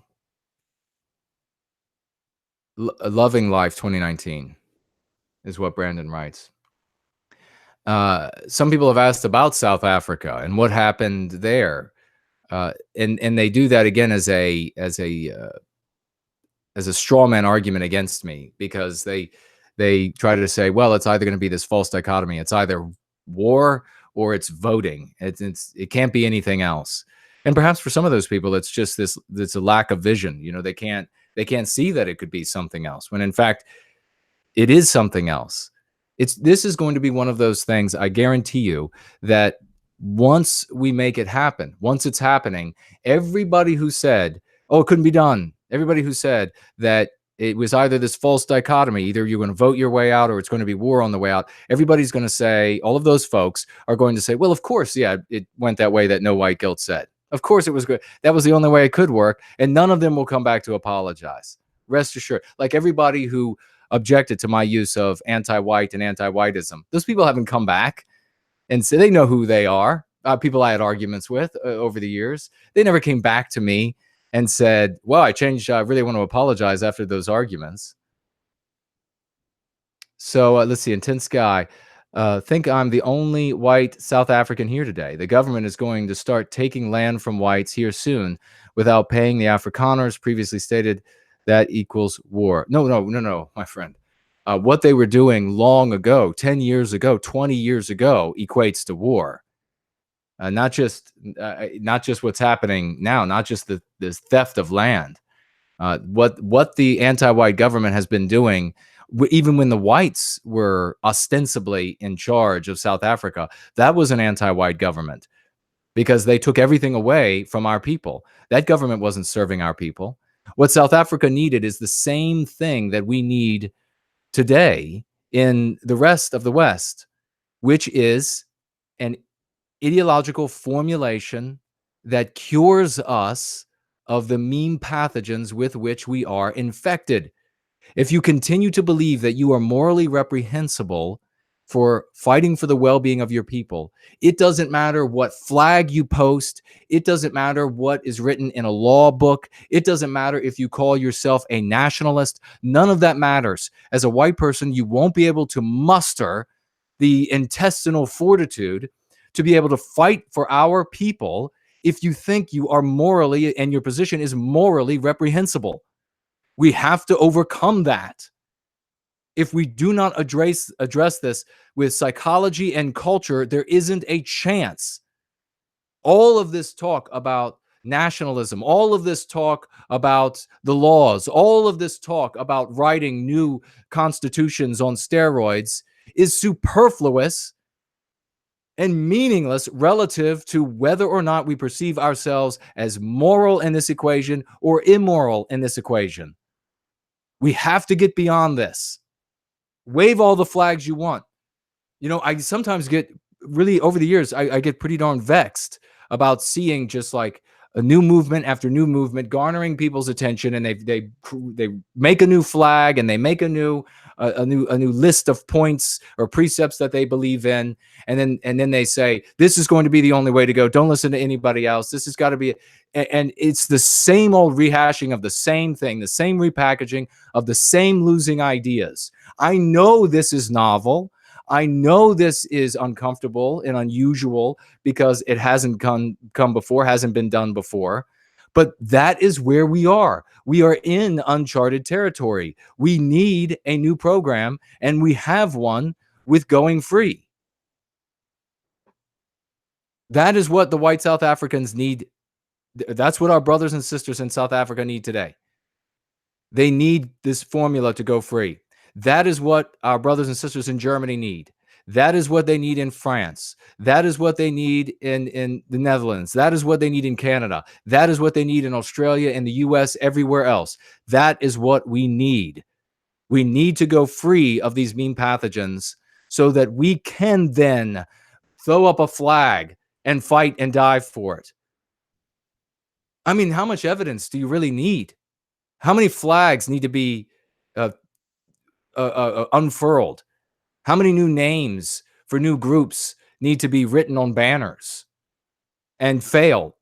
Loving Life 2019 is what Brandon writes. Some people have asked about South Africa and what happened there. And they do that again as a straw man argument against me, because they try to say, well, it's either going to be this false dichotomy. It's either war or it's voting. It can't be anything else. And perhaps for some of those people, it's just it's a lack of vision. You know, they can't see that it could be something else, when in fact it is something else. This is going to be one of those things, I guarantee you, that once we make it happen, once it's happening, everybody who said, oh, it couldn't be done, everybody who said that it was either this false dichotomy, either you're going to vote your way out or it's going to be war on the way out, everybody's going to say, all of those folks are going to say, well, of course, yeah, it went that way that no white guilt said. Of course it was good. That was the only way it could work. And none of them will come back to apologize. Rest assured. Like everybody who objected to my use of anti-white and anti-whiteism, those people haven't come back and say they know who they are. People I had arguments with over the years, they never came back to me and said, well, I changed. I really want to apologize after those arguments. So let's see. Intense Guy. Think I'm the only white South African here today. The government is going to start taking land from whites here soon without paying the Afrikaners. Previously stated that equals war. No, my friend. What they were doing long ago, 10 years ago, 20 years ago, equates to war. Not just what's happening now, not just this theft of land. What the anti-white government has been doing, even when the whites were ostensibly in charge of South Africa, that was an anti-white government, because they took everything away from our people. That government wasn't serving our people. What South Africa needed is the same thing that we need today in the rest of the West, which is an ideological formulation that cures us of the mean pathogens with which we are infected. If you continue to believe that you are morally reprehensible for fighting for the well-being of your people, it doesn't matter what flag you post. It doesn't matter what is written in a law book. It doesn't matter if you call yourself a nationalist. None of that matters. As a white person, you won't be able to muster the intestinal fortitude to be able to fight for our people if you think you are morally and your position is morally reprehensible. We have to overcome that. If we do not address this with psychology and culture, there isn't a chance. All of this talk about nationalism, all of this talk about the laws, all of this talk about writing new constitutions on steroids is superfluous and meaningless relative to whether or not we perceive ourselves as moral in this equation or immoral in this equation. We have to get beyond this. Wave all the flags you want. You know, I sometimes get really, over the years, I get pretty darn vexed about seeing just like a new movement after new movement garnering people's attention, and they make a new flag and they make a new list of points or precepts that they believe in, and then they say this is going to be the only way to go. Don't listen to anybody else. This has got to be, and it's the same old rehashing of the same thing, the same repackaging of the same losing ideas. I know this is novel. I know this is uncomfortable and unusual because it hasn't come before, hasn't been done before. But that is where we are. We are in uncharted territory. We need a new program, and we have one with Going Free. That is what the white South Africans need. That's what our brothers and sisters in South Africa need today. They need this formula to go free. That is what our brothers and sisters in Germany need. That is what they need in France. That is what they need in the Netherlands. That is what they need in Canada. That is what they need in Australia, in the US, everywhere else. That is what we need. We need to go free of these mean pathogens so that we can then throw up a flag and fight and die for it. I mean, how much evidence do you really need? How many flags need to be unfurled? How many new names for new groups need to be written on banners and fail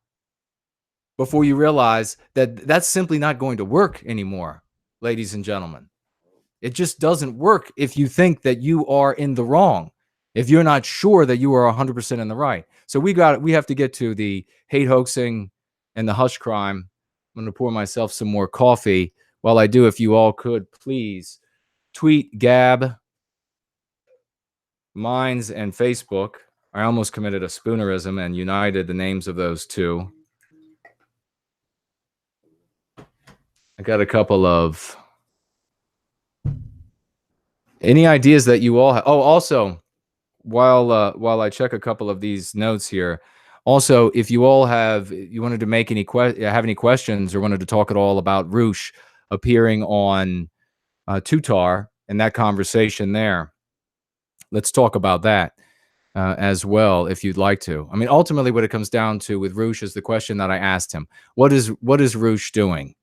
before you realize that that's simply not going to work anymore, ladies and gentlemen? It just doesn't work if you think that you are in the wrong, if you're not sure that you are 100% in the right. So we have to get to the hate hoaxing and the hush crime. I'm going to pour myself some more coffee. While I do, if you all could please tweet Gab, Minds, and Facebook. I almost committed a spoonerism and united the names of those two. I got a couple of any ideas that you all have. Oh, also, while I check a couple of these notes here, also, if you all you wanted to make have any questions or wanted to talk at all about Roosh appearing on Tutar and that conversation there, let's talk about that as well, if you'd like to. I mean, ultimately, what it comes down to with Roosh is the question that I asked him: what is Roosh doing?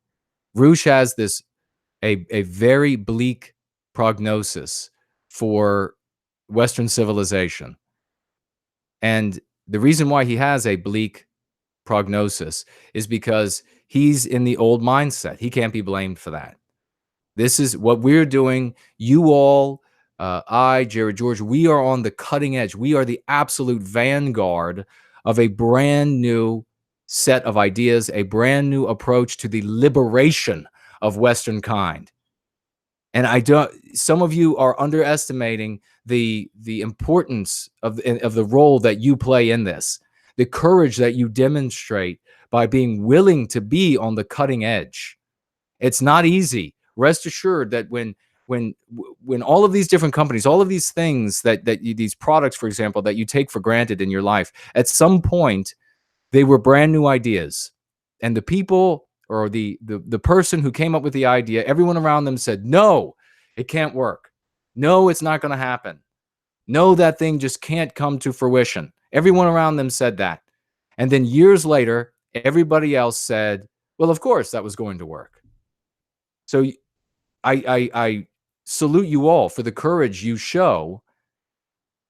Roosh has a very bleak prognosis for Western civilization, and the reason why he has a bleak prognosis is because he's in the old mindset. He can't be blamed for that. This is what we're doing. You all, I, Jared George, we are on the cutting edge. We are the absolute vanguard of a brand new set of ideas, a brand new approach to the liberation of Western kind. And some of you are underestimating the importance of the role that you play in this, the courage that you demonstrate by being willing to be on the cutting edge. It's not easy. Rest assured that when all of these different companies, all of these things these products, for example, that you take for granted in your life, at some point they were brand new ideas, and the people or the person who came up with the idea, everyone around them said, no, it can't work. No, it's not going to happen. No, that thing just can't come to fruition. Everyone around them said that. And then years later, everybody else said, well, of course that was going to work. So I salute you all for the courage you show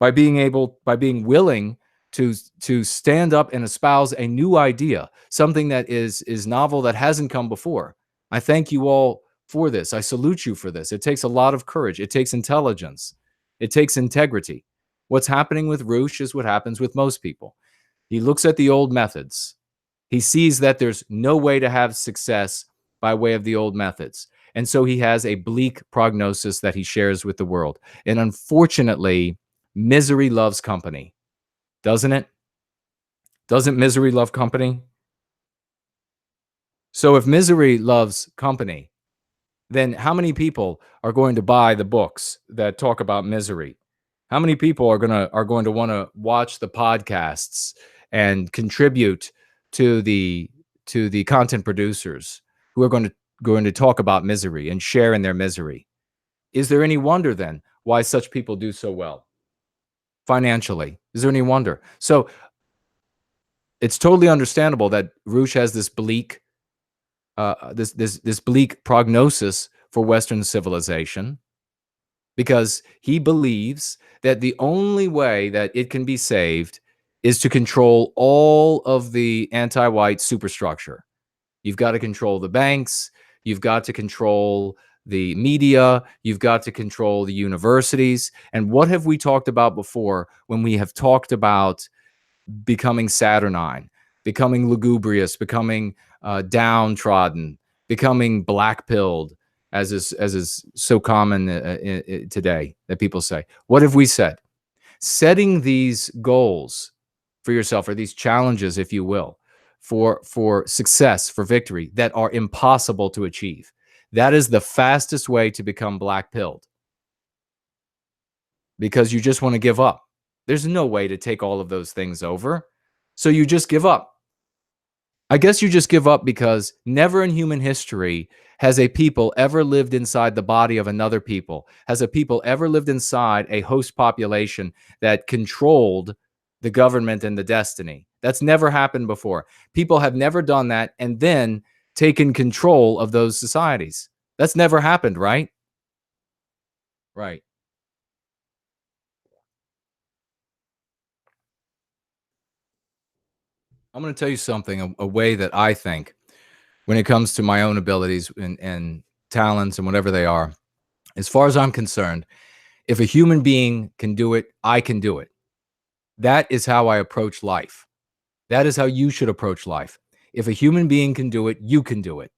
by being willing to stand up and espouse a new idea, something that is novel, that hasn't come before. I thank you all for this. I salute you for this. It takes a lot of courage. It takes intelligence. It takes integrity. What's happening with Roosh is what happens with most people. He looks at the old methods. He sees that there's no way to have success by way of the old methods. And so he has a bleak prognosis that he shares with the world. And unfortunately, misery loves company, doesn't it? Doesn't misery love company? So if misery loves company, then how many people are going to buy the books that talk about misery? How many people are going to want to watch the podcasts and contribute to the content producers who are going to talk about misery and share in their misery? Is there any wonder then why such people do so well financially? Is there any wonder? So it's totally understandable that Roosh has this bleak this bleak prognosis for Western civilization, because he believes that the only way that it can be saved is to control all of the anti-white superstructure. You've got to control the banks, you've got to control the media, you've got to control the universities. And what have we talked about before when we have talked about becoming saturnine, becoming lugubrious, becoming downtrodden, becoming black-pilled, as is so common today that people say? What have we said? Setting these goals for yourself, or these challenges, if you will, for success, for victory, that are impossible to achieve. That is the fastest way to become black-pilled, because you just want to give up. There's no way to take all of those things over. So you just give up. I guess you just give up because never in human history has a people ever lived inside the body of another people, has a people ever lived inside a host population that controlled the government and the destiny. That's never happened before. People have never done that and then taken control of those societies. That's never happened, right? Right. I'm going to tell you something, a way that I think when it comes to my own abilities and talents and whatever they are. As far as I'm concerned, if a human being can do it, I can do it. That is how I approach life. That is how you should approach life. If a human being can do it, you can do it.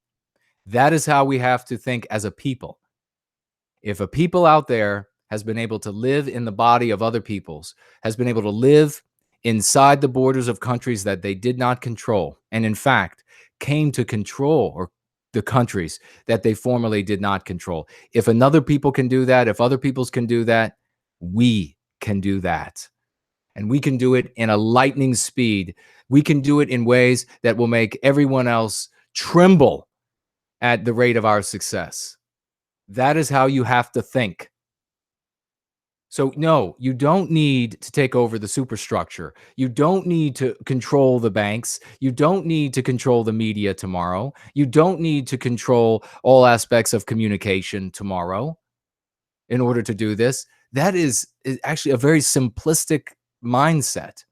That is how we have to think as a people. If a people out there has been able to live in the body of other peoples, has been able to live inside the borders of countries that they did not control, and in fact came to control, or the countries that they formerly did not control. If another people can do that, if other peoples can do that, we can do that. And we can do it in a lightning speed. We can do it in ways that will make everyone else tremble at the rate of our success. That is how you have to think. So, no, you don't need to take over the superstructure. You don't need to control the banks. You don't need to control the media tomorrow. You don't need to control all aspects of communication tomorrow in order to do this. That is actually a very simplistic mindset.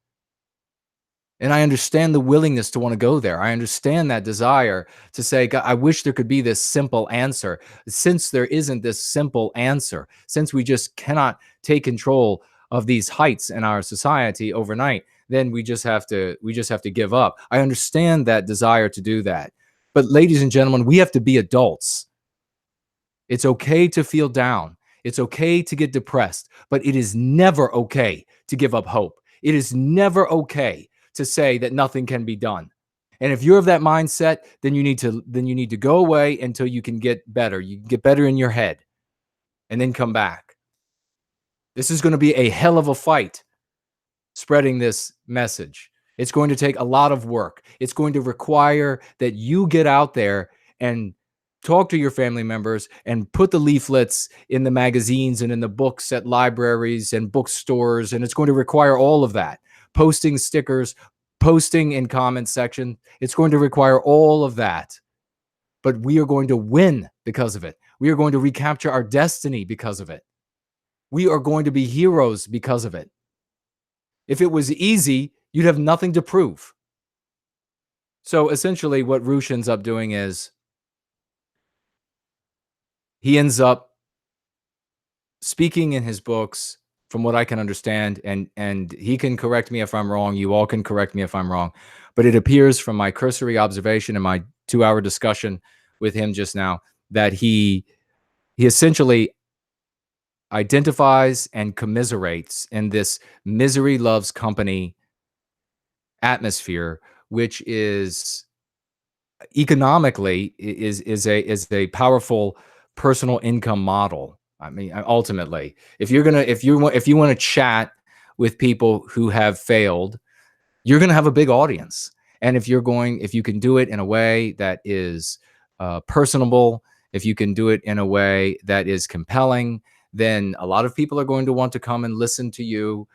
And I understand the willingness to want to go there. I understand that desire to say, God, I wish there could be this simple answer. Since there isn't this simple answer, since we just cannot take control of these heights in our society overnight, then we just have to give up. I understand that desire to do that. But ladies and gentlemen, we have to be adults. It's okay to feel down. It's okay to get depressed, but it is never okay to give up hope. It is never okay to say that nothing can be done. And if you're of that mindset, then you need to go away until you can get better. You can get better in your head and then come back. This is going to be a hell of a fight spreading this message. It's going to take a lot of work. It's going to require that you get out there and talk to your family members and put the leaflets in the magazines and in the books at libraries and bookstores. And it's going to require all of that. Posting stickers, posting in comment section. It's going to require all of that. But we are going to win because of it. We are going to recapture our destiny because of it. We are going to be heroes because of it. If it was easy, you'd have nothing to prove. So essentially, what Roosh ends up doing is he ends up speaking in his books from what I can understand, and he can correct me if I'm wrong. You all can correct me if I'm wrong. But it appears from my cursory observation and my 2-hour discussion with him just now that he essentially identifies and commiserates in this misery loves company atmosphere, which is economically is a powerful personal income model. I mean, ultimately, if you want to chat with people who have failed, you're going to have a big audience. And if you can do it in a way that is personable, if you can do it in a way that is compelling, then a lot of people are going to want to come and listen to you,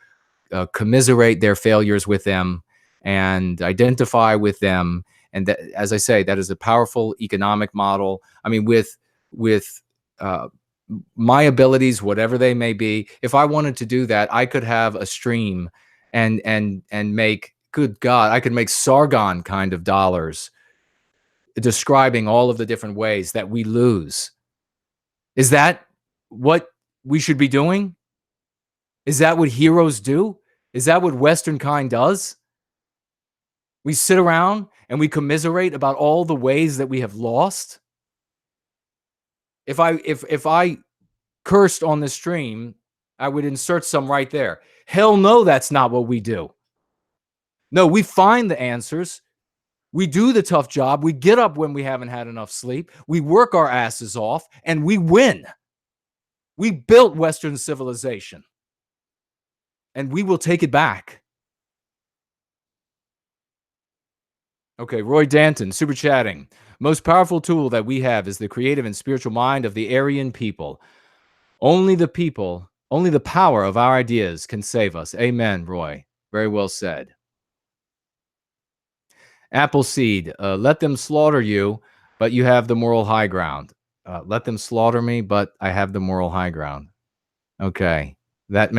commiserate their failures with them, and identify with them. And that, as I say, that is a powerful economic model. I mean, with uh, my abilities, whatever they may be, if I wanted to do that, I could have a stream and make, good God, I could make Sargon kind of dollars describing all of the different ways that we lose. Is that what we should be doing? Is that what heroes do? Is that what Western kind does? We sit around and we commiserate about all the ways that we have lost. If I cursed on the stream, I would insert some right there. Hell no, that's not what we do. No, we find the answers. We do the tough job. We get up when we haven't had enough sleep. We work our asses off and we win. We built Western civilization and we will take it back. Okay, Roy Danton, super chatting. Most powerful tool that we have is the creative and spiritual mind of the Aryan people. Only the power of our ideas can save us. Amen, Roy. Very well said. Appleseed, let them slaughter you, but you have the moral high ground. Let them slaughter me, but I have the moral high ground. Okay, that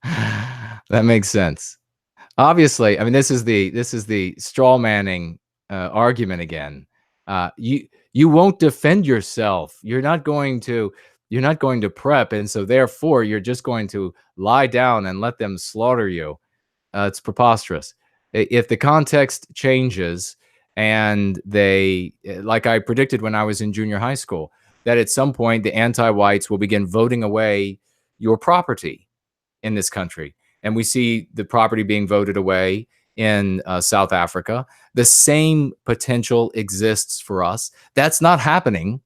that makes sense. Obviously, I mean, this is the straw manning argument again. You won't defend yourself. You're not going to prep, and so therefore you're just going to lie down and let them slaughter you. It's preposterous. If the context changes and they, like I predicted when I was in junior high school, that at some point the anti-whites will begin voting away your property in this country. And we see the property being voted away in South Africa. The same potential exists for us. That's not happening.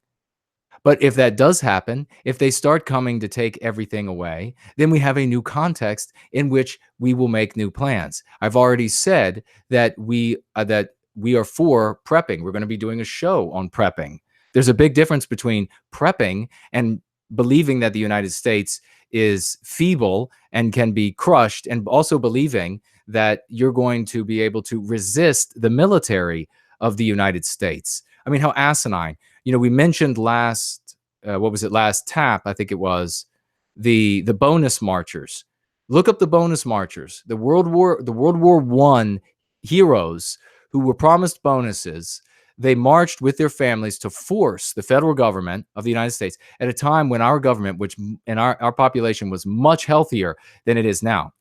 But if that does happen, if they start coming to take everything away, then we have a new context in which we will make new plans. I've already said that we are for prepping. We're going to be doing a show on prepping. There's a big difference between prepping and believing that the United States is feeble and can be crushed, and also believing that you're going to be able to resist the military of the United States. I mean, how asinine. We mentioned last tap, I think it was, the bonus marchers. Look up the bonus marchers, the World War I heroes who were promised bonuses. They marched with their families to force the federal government of the United States at a time when our government, and our population was much healthier than it is now.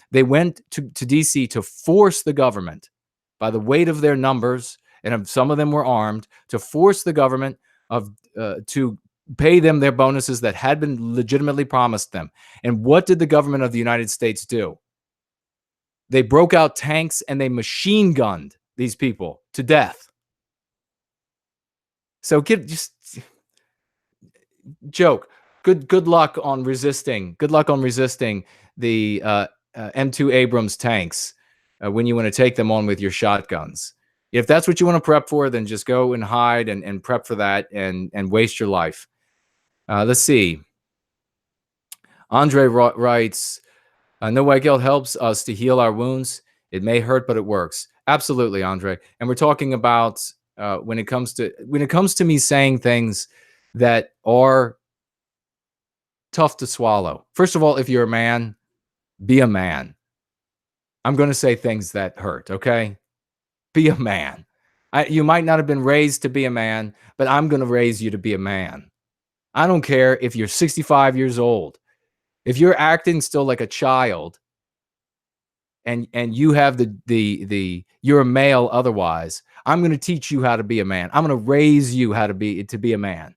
They went to D.C. to force the government by the weight of their numbers, and some of them were armed, to force the government to pay them their bonuses that had been legitimately promised them. And what did the government of the United States do? They broke out tanks and they machine gunned these people to death. So joke. Good luck on resisting. Good luck on resisting the M2 Abrams tanks when you want to take them on with your shotguns. If that's what you want to prep for, then just go and hide and prep for that and waste your life. Let's see. Andre writes, no white guilt helps us to heal our wounds. It may hurt, but it works. Absolutely, Andre. And we're talking about when it comes to me saying things that are tough to swallow. First of all, if you're a man, be a man. I'm going to say things that hurt, okay? Be a man. You might not have been raised to be a man, but I'm going to raise you to be a man. I don't care if you're 65 years old. If you're acting still like a child, and you have you're a male otherwise, I'm going to teach you how to be a man. I'm going to raise you how to be a man.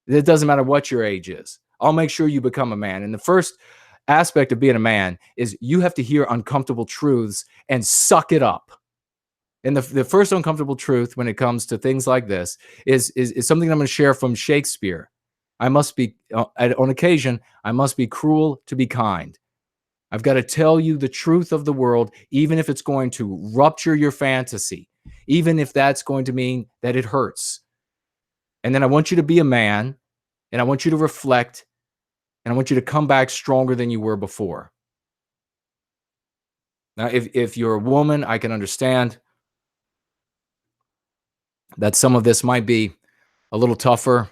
It doesn't matter what your age is. I'll make sure you become a man. And the first aspect of being a man is you have to hear uncomfortable truths and suck it up. And the first uncomfortable truth when it comes to things like this is something I'm going to share from Shakespeare. I must be, on occasion, I must be cruel to be kind. I've got to tell you the truth of the world, even if it's going to rupture your fantasy, even if that's going to mean that it hurts. And then I want you to be a man, and I want you to reflect, and I want you to come back stronger than you were before. Now, if you're a woman, I can understand that some of this might be a little tougher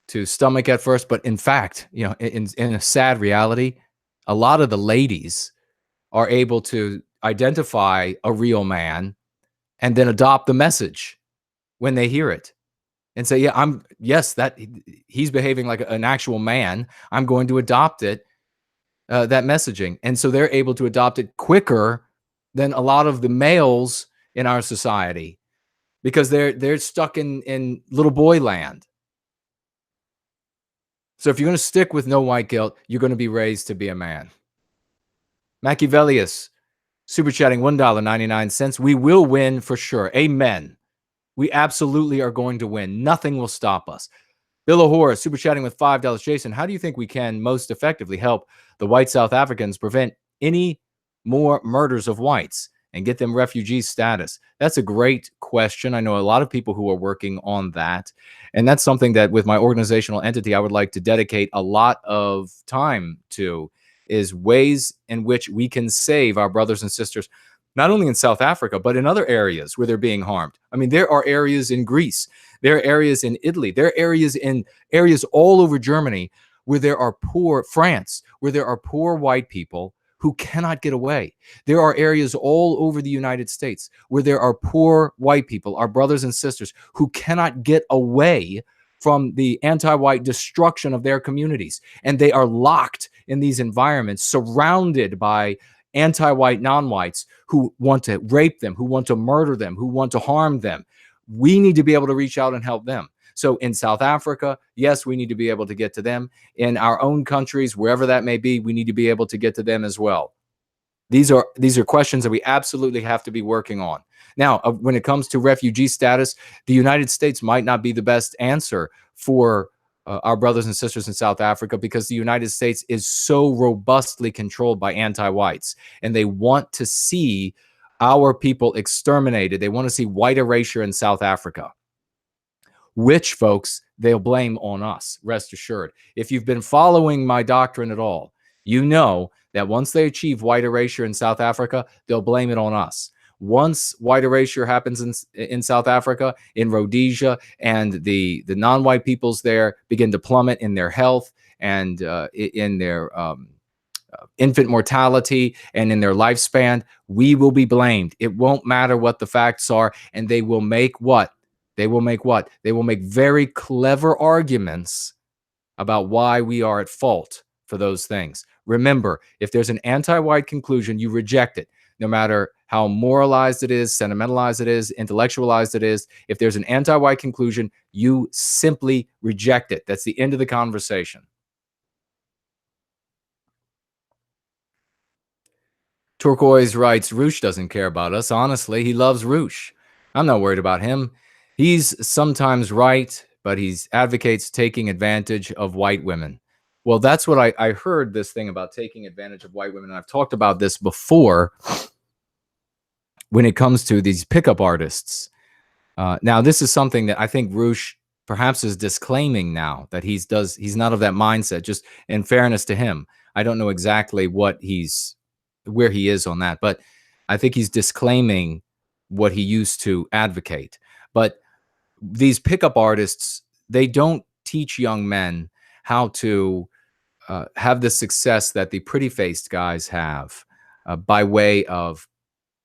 to stomach at first, but in fact, in a sad reality, a lot of the ladies are able to identify a real man and then adopt the message when they hear it and say, that he's behaving like an actual man. I'm going to adopt it, that messaging. And so they're able to adopt it quicker than a lot of the males in our society because they're stuck in little boy land. So if you're going to stick with no white guilt, you're going to be raised to be a man. Machiavellius, super chatting $1.99. We will win for sure. Amen. We absolutely are going to win. Nothing will stop us. Bill O'Hora, super chatting with $5. Jason, how do you think we can most effectively help the white South Africans prevent any more murders of whites and get them refugee status? That's a great question. I know a lot of people who are working on that. And that's something that with my organizational entity, I would like to dedicate a lot of time to, is ways in which we can save our brothers and sisters, not only in South Africa, but in other areas where they're being harmed. I mean, there are areas in Greece, there are areas in Italy, there are areas all over Germany where there are France, where there are poor white people who cannot get away. There are areas all over the United States where there are poor white people, our brothers and sisters, who cannot get away from the anti-white destruction of their communities. And they are locked in these environments, surrounded by anti-white non-whites who want to rape them, who want to murder them, who want to harm them. We need to be able to reach out and help them. So in South Africa, yes, we need to be able to get to them. In our own countries, wherever that may be, we need to be able to get to them as well. These are questions that we absolutely have to be working on. Now, when it comes to refugee status, the United States might not be the best answer for our brothers and sisters in South Africa, because the United States is so robustly controlled by anti-whites, and they want to see our people exterminated. They want to see white erasure in South Africa, which, folks, they'll blame on us, rest assured. If you've been following my doctrine at all, you know that once they achieve white erasure in South Africa, they'll blame it on us. Once white erasure happens in South Africa, in Rhodesia, and the non-white peoples there begin to plummet in their health and in their infant mortality and in their lifespan, we will be blamed. It won't matter what the facts are, and they will make what? They will make what? They will make very clever arguments about why we are at fault for those things. Remember, if there's an anti-white conclusion, you reject it. No matter how moralized it is, sentimentalized it is, intellectualized it is, if there's an anti-white conclusion, you simply reject it. That's the end of the conversation. Turquoise writes, Roosh doesn't care about us. Honestly, he loves Roosh. I'm not worried about him. He's sometimes right, but he advocates taking advantage of white women. Well, that's what I heard, this thing about taking advantage of white women. And I've talked about this before when it comes to these pickup artists. Now, this is something that I think Roosh perhaps is disclaiming now, that he's not of that mindset. Just in fairness to him, I don't know exactly where he is on that, but I think he's disclaiming what he used to advocate. But these pickup artists, they don't teach young men how to have the success that the pretty-faced guys have by way of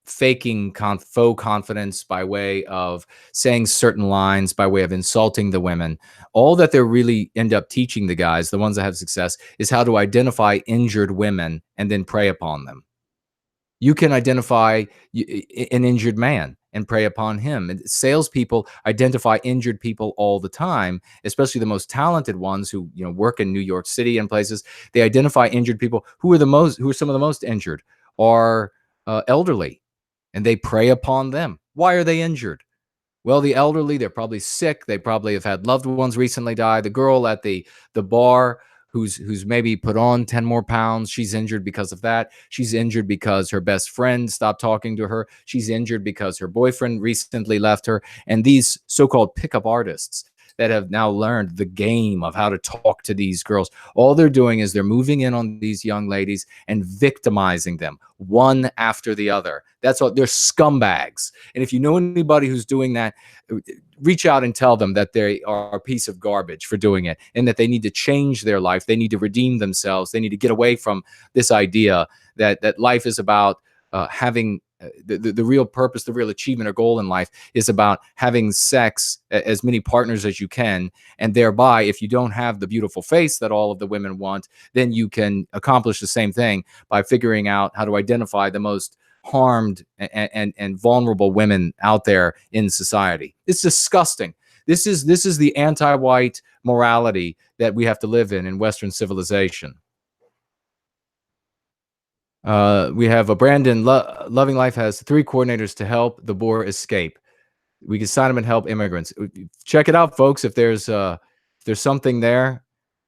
faking faux confidence by way of saying certain lines, by way of insulting the women. All that they really end up teaching the guys, the ones that have success, is how to identify injured women and then prey upon them. You can identify an injured man and prey upon him. And salespeople identify injured people all the time, especially the most talented ones who work in New York City and places. They identify injured people. Who are some of the most injured? Are elderly, and they prey upon them. Why are they injured? Well, the elderly, they're probably sick. They probably have had loved ones recently die. The girl at the bar who's maybe put on 10 more pounds, she's injured because of that. She's injured because her best friend stopped talking to her. She's injured because her boyfriend recently left her. And these so-called pickup artists that have now learned the game of how to talk to these girls, all they're doing is they're moving in on these young ladies and victimizing them one after the other. That's all. They're scumbags. And if you know anybody who's doing that, reach out and tell them that they are a piece of garbage for doing it, and that they need to change their life. They need to redeem themselves. They need to get away from this idea that life is about having the real purpose, the real achievement or goal in life is about having sex, as many partners as you can. And thereby, if you don't have the beautiful face that all of the women want, then you can accomplish the same thing by figuring out how to identify the most harmed and vulnerable women out there in society. It's disgusting. This is the anti-white morality that we have to live in Western civilization. We have a Brandon. Loving Life has 3 coordinators to help the Boer escape. We can sign them and help immigrants. Check it out, folks. If there's something there,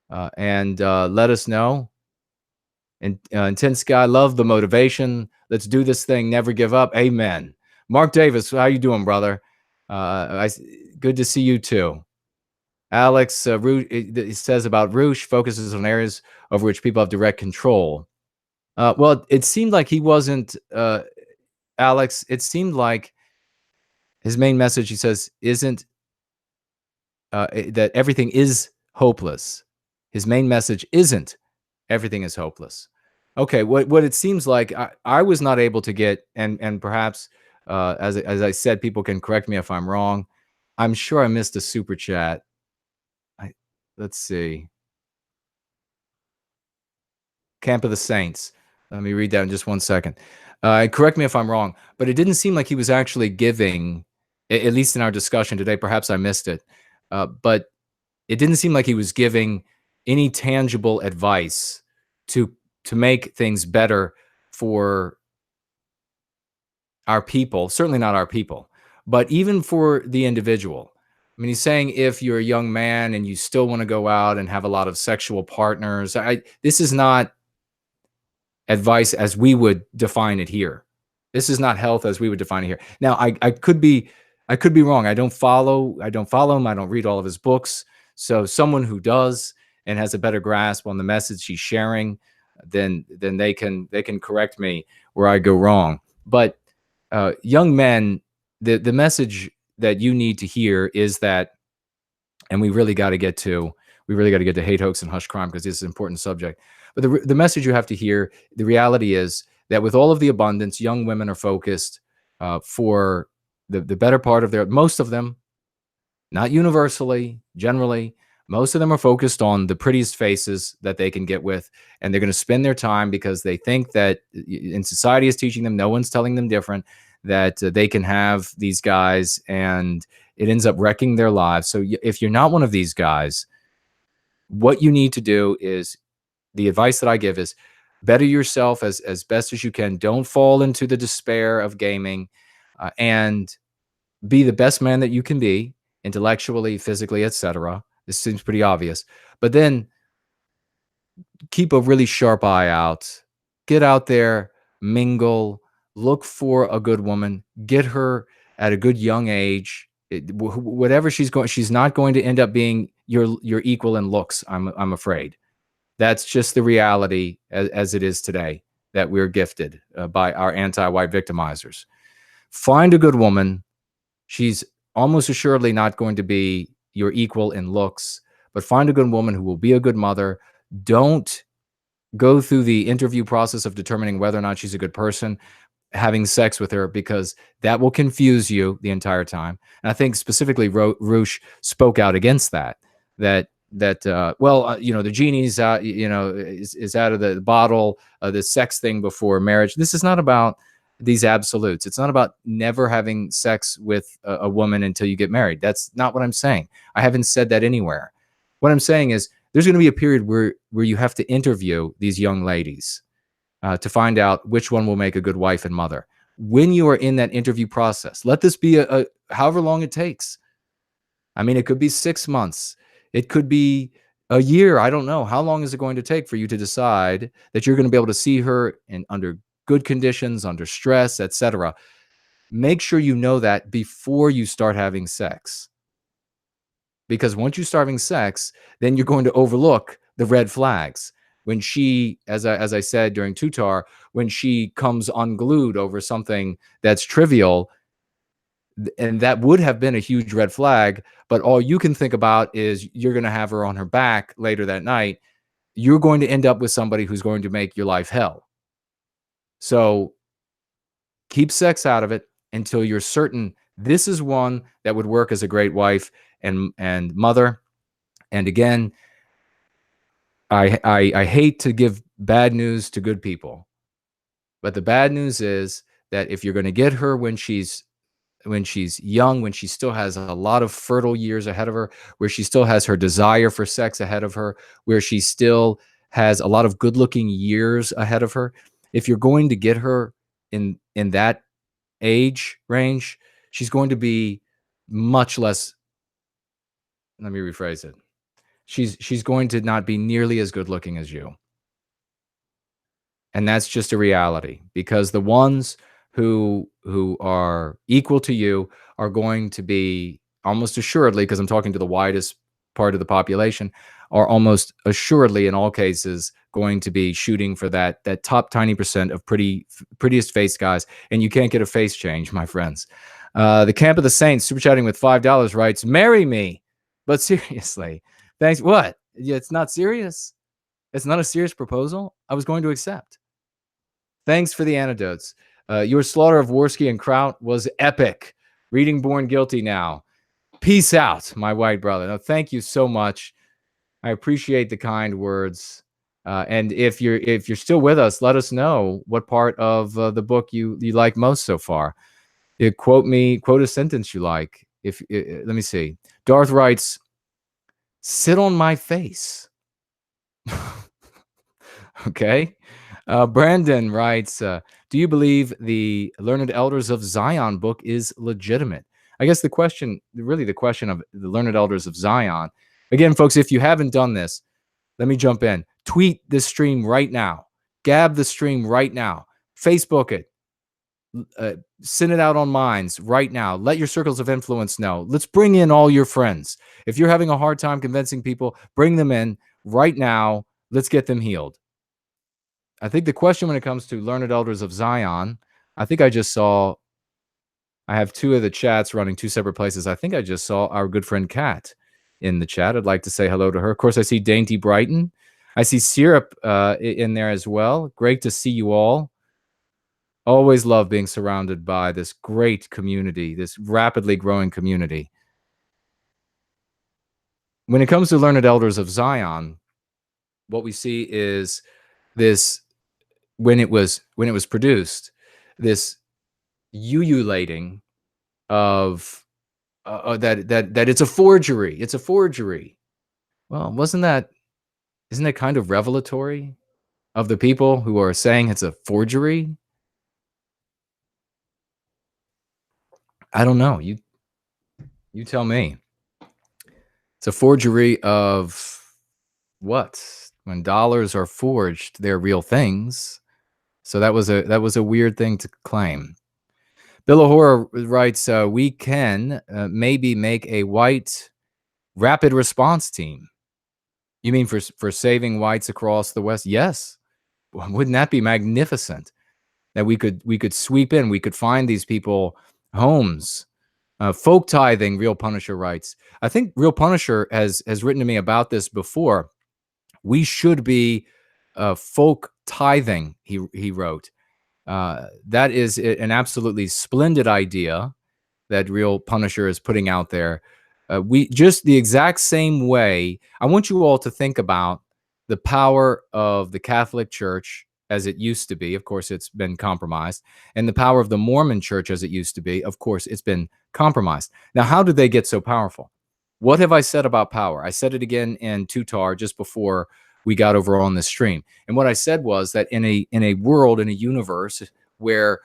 and let us know. And Intense Guy, love the motivation. Let's do this thing. Never give up. Amen. Mark Davis, how you doing, brother? Good to see you too. Alex, it says about Roosh focuses on areas over which people have direct control. Well, it seemed like he wasn't, Alex. It seemed like his main message, he says, isn't that everything is hopeless. His main message isn't everything is hopeless. Okay, what it seems like, I was not able to get, and perhaps as I said, people can correct me if I'm wrong. I'm sure I missed a super chat. Let's see. Camp of the Saints. Let me read that in just one second. Correct me if I'm wrong, but it didn't seem like he was actually giving, at least in our discussion today. Perhaps I missed it, but it didn't seem like he was giving any tangible advice to make things better for our people. Certainly not our people, but even for the individual. I mean, he's saying if you're a young man and you still want to go out and have a lot of sexual partners, this is not advice as we would define it here. This is not health as we would define it here. Now, I could be wrong. I don't follow him. I don't read all of his books. So someone who does and has a better grasp on the message he's sharing, then they can correct me where I go wrong. But young men, the message that you need to hear is that, and we really got to get to hate, hoax, and hush crime, because it's an important subject. But the message you have to hear, the reality is that with all of the abundance, young women are focused for the better part of most of them, not universally, generally, most of them are focused on the prettiest faces that they can get with, and they're going to spend their time because they think that, and society is teaching them, no one's telling them different, that they can have these guys, and it ends up wrecking their lives. So if you're not one of these guys, what you need to do is, the advice that I give is, better yourself as best as you can. Don't fall into the despair of gaming, and be the best man that you can be, intellectually, physically, etc. This seems pretty obvious. But then keep a really sharp eye out. Get out there, mingle, look for a good woman, get her at a good young age. Whatever she's not going to end up being your equal in looks, I'm afraid. That's just the reality as it is today, that we're gifted by our anti-white victimizers. Find a good woman. She's almost assuredly not going to be your equal in looks, but find a good woman who will be a good mother. Don't go through the interview process of determining whether or not she's a good person. having sex with her, because that will confuse you the entire time. And I think specifically Roosh spoke out against that. The genie's out, is out of the bottle. The sex thing before marriage. This is not about these absolutes. It's not about never having sex with a woman until you get married. That's not what I'm saying. I haven't said that anywhere. What I'm saying is there's going to be a period where you have to interview these young ladies to find out which one will make a good wife and mother. When you are in that interview process, let this be a however long it takes. I mean, it could be 6 months. It could be a year. I don't know. How long is it going to take for you to decide that you're going to be able to see her in under good conditions, under stress, etc.? Make sure you know that before you start having sex. Because once you start having sex, then you're going to overlook the red flags. When she, as I said during Tutar, when she comes unglued over something that's trivial, and that would have been a huge red flag, but all you can think about is you're going to have her on her back later that night, you're going to end up with somebody who's going to make your life hell. So keep sex out of it until you're certain this is one that would work as a great wife and mother. And again, I hate to give bad news to good people, but the bad news is that if you're going to get her when she's young, when she still has a lot of fertile years ahead of her, where she still has her desire for sex ahead of her, where she still has a lot of good-looking years ahead of her, if you're going to get her in that age range, she's going to be much less. Let me rephrase it. She's going to not be nearly as good looking as you. And that's just a reality, because the ones who are equal to you are going to be almost assuredly, because I'm talking to the widest part of the population, are almost assuredly in all cases going to be shooting for that top tiny percent of prettiest face guys. And you can't get a face change, my friends. The Camp of the Saints, super chatting with $5, writes, "Marry me." But seriously, thanks. What? Yeah, it's not serious. It's not a serious proposal. I was going to accept. Thanks for the anecdotes. Your slaughter of Worski and Kraut was epic. Reading Born Guilty now. Peace out, my white brother. No, thank you so much. I appreciate the kind words. And if you're still with us, let us know what part of the book you like most so far. Quote a sentence you like. Let me see. Darth writes, "Sit on my face." Okay. Brandon writes, "Do you believe the Learned Elders of Zion book is legitimate?" I guess the question of the Learned Elders of Zion. Again, folks, if you haven't done this, let me jump in. Tweet this stream right now. Gab the stream right now. Facebook it. Send it out on Minds right now. Let your circles of influence know. Let's bring in all your friends. If you're having a hard time convincing people, bring them in right now. Let's get them healed. I think the question when it comes to Learned Elders of Zion, I have two of the chats running two separate places. I think I just saw our good friend Kat in the chat. I'd like to say hello to her. Of course, I see Dainty Brighton. I see Syrup in there as well. Great to see you all. Always love being surrounded by this great community, this rapidly growing community. When it comes to Learned Elders of Zion, what we see is this, when it was produced, this ululating of that it's a forgery. It's a forgery. Well, isn't that kind of revelatory of the people who are saying it's a forgery? I don't know. You tell me. It's a forgery of what? When dollars are forged, they're real things. So that was a weird thing to claim. Bill O'Hora writes, "We can maybe make a white rapid response team." You mean for saving whites across the West? Yes. Wouldn't that be magnificent? That we could sweep in, we could find these people homes. Folk tithing, Real Punisher writes. I think Real Punisher has written to me about this before. We should be folk tithing, he wrote. That is an absolutely splendid idea that Real Punisher is putting out there. We just the exact same way. I want you all to think about the power of the Catholic Church as it used to be. Of course, it's been compromised, and the power of the Mormon Church as it used to be. Of course, it's been compromised. Now, how did they get so powerful? What have I said about power? I said it again in Tutar just before we got over on this stream. And what I said was that in a world, in a universe where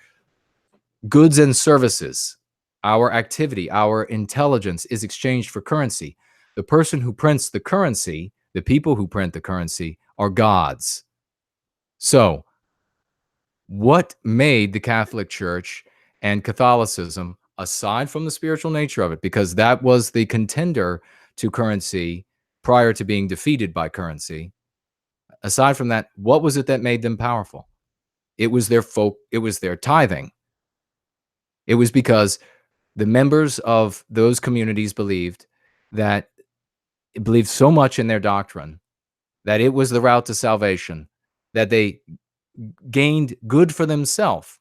goods and services, our activity, our intelligence is exchanged for currency, the person who prints the currency, the people who print the currency are gods. So, what made the Catholic Church and Catholicism, aside from the spiritual nature of it, because that was the contender to currency prior to being defeated by currency, aside from that, what was it that made them powerful? It was their tithing. It was because the members of those communities believed so much in their doctrine that it was the route to salvation, that they gained good for themselves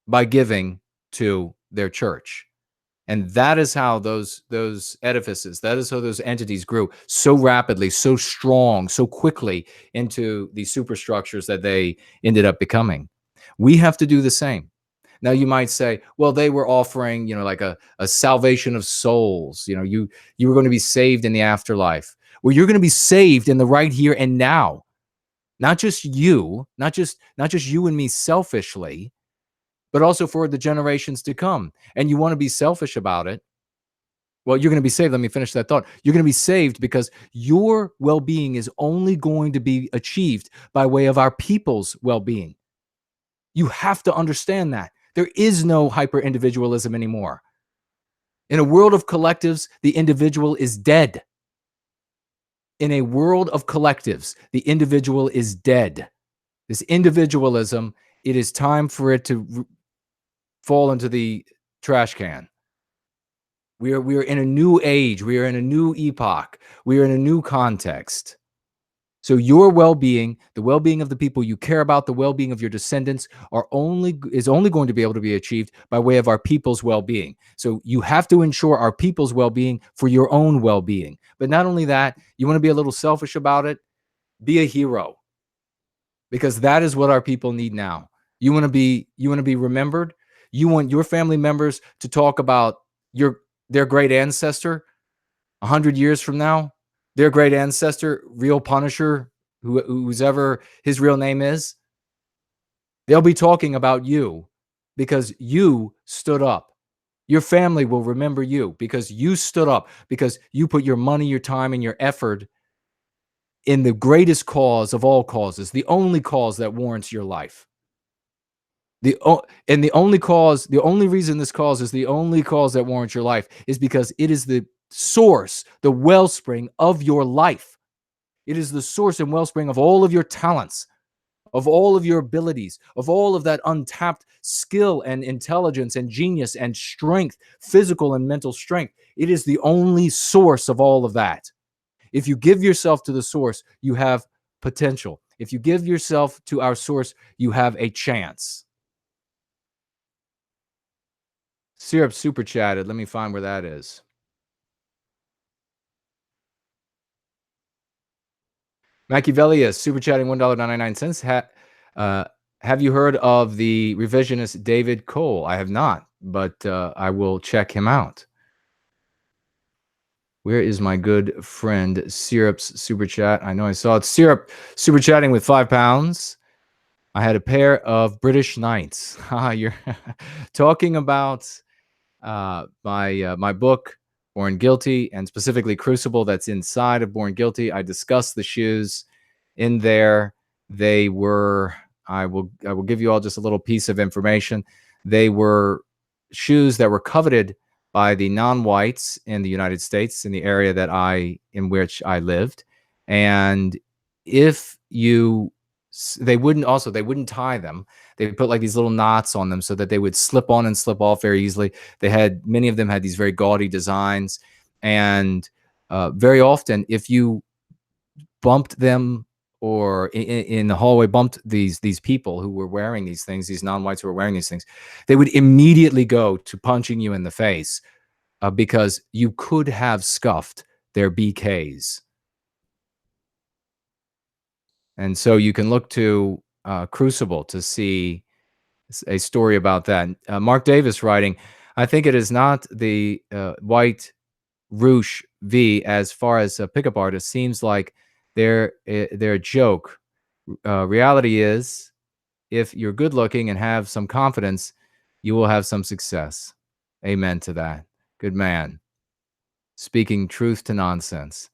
by giving to their church. And that is how those edifices, that is how those entities grew so rapidly, so strong, so quickly into the superstructures that they ended up becoming. We have to do the same. Now you might say, well, they were offering, like a salvation of souls. You were going to be saved in the afterlife. Well, you're going to be saved in the right here and now. Not just you, not just you and me selfishly, but also for the generations to come. And you want to be selfish about it. Well, you're going to be saved. Let me finish that thought. You're going to be saved because your well-being is only going to be achieved by way of our people's well-being. You have to understand that. There is no hyper-individualism anymore. In a world of collectives, the individual is dead. In a world of collectives, the individual is dead. This individualism, it is time for it to fall into the trash can. We are in a new age. We are in a new epoch. We are in a new context. So your well-being, the well-being of the people you care about, the well-being of your descendants is only going to be able to be achieved by way of our people's well-being. So you have to ensure our people's well-being for your own well-being. But not only that, you want to be a little selfish about it, be a hero. Because that is what our people need now. You want to be remembered. You want your family members to talk about their great ancestor 100 years from now, their great ancestor, Real Punisher, who's ever his real name is. They'll be talking about you because you stood up. Your family will remember you because you stood up, because you put your money, your time, and your effort in the greatest cause of all causes, the only cause that warrants your life. The only reason this cause is the only cause that warrants your life is because it is the source, the wellspring of your life. It is the source and wellspring of all of your talents, of all of your abilities, of all of that untapped skill and intelligence and genius and strength, physical and mental strength. It is the only source of all of that. If you give yourself to the source, you have potential. If you give yourself to our source, you have a chance. Syrup super chatted. Let me find where that is. Machiavelli super chatting $1.99. Have you heard of the revisionist David Cole? I have not, but I will check him out. Where is my good friend Syrup's super chat? I know I saw it. Syrup super chatting with £5. I had a pair of British Knights. You're talking about my book, Born Guilty, and specifically Crucible, that's inside of Born Guilty. I discussed the shoes in there. They were, I will give you all just a little piece of information. They were shoes that were coveted by the non-whites in the United States, in the area in which I lived. And if you, they wouldn't tie them. They put like these little knots on them so that they would slip on and slip off very easily. Many of them had these very gaudy designs. And very often, if you bumped them or in the hallway bumped these people who were wearing these things, these non-whites who were wearing these things, they would immediately go to punching you in the face because you could have scuffed their BKs. And so you can look to Crucible to see a story about that. Mark Davis writing, I think it is not the white Roosh V as far as pickup artists. Seems like they're a joke. Reality is, if you're good looking and have some confidence, you will have some success. Amen to that. Good man. Speaking truth to nonsense.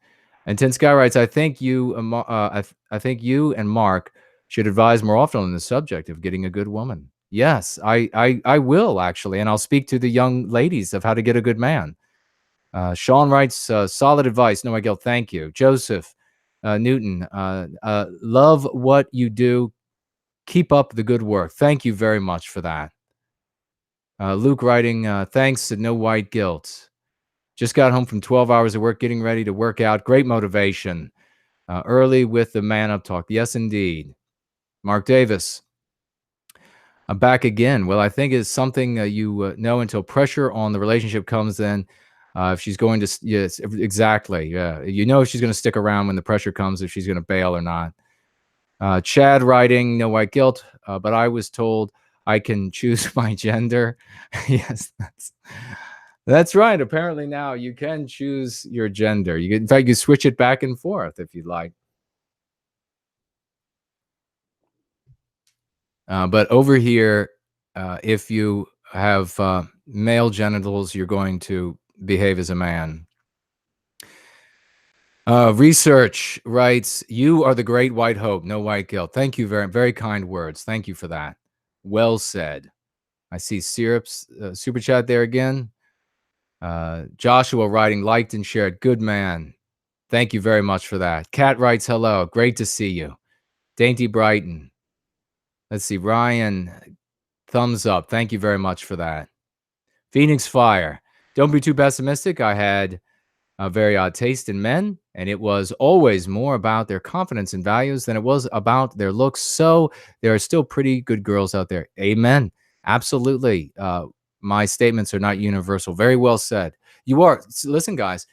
And Tin Sky writes, I think you and Mark should advise more often on the subject of getting a good woman. Yes, I will actually, and I'll speak to the young ladies of how to get a good man. Sean writes, solid advice. No, Miguel, thank you. Joseph Newton, love what you do. Keep up the good work. Thank you very much for that. Luke writing, thanks to No White Guilt. Just got home from 12 hours of work, getting ready to work out. Great motivation. Early with the man up talk. Yes, indeed. Mark Davis. I'm back again. Well, I think it's something you know until pressure on the relationship comes in. If she's going to, yes, exactly. Yeah. You know if she's going to stick around when the pressure comes, if she's going to bail or not. Chad writing, no white guilt, but I was told I can choose my gender. Yes, that's right. Apparently now you can choose your gender. You can, in fact, you switch it back and forth if you'd like. But over here, if you have male genitals, you're going to behave as a man. Research writes, you are the great white hope, no white guilt. Thank you, very, very kind words. Thank you for that. Well said. I see Syrup's super chat there again. Joshua writing, liked and shared. Good man. Thank you very much for that. Kat writes, hello. Great to see you. Dainty Brighton. Let's see. Ryan, thumbs up. Thank you very much for that. Phoenix Fire. Don't be too pessimistic. I had a very odd taste in men, and it was always more about their confidence and values than it was about their looks. So there are still pretty good girls out there. Amen. Absolutely. My statements are not universal. Very well said. You are. Listen, guys,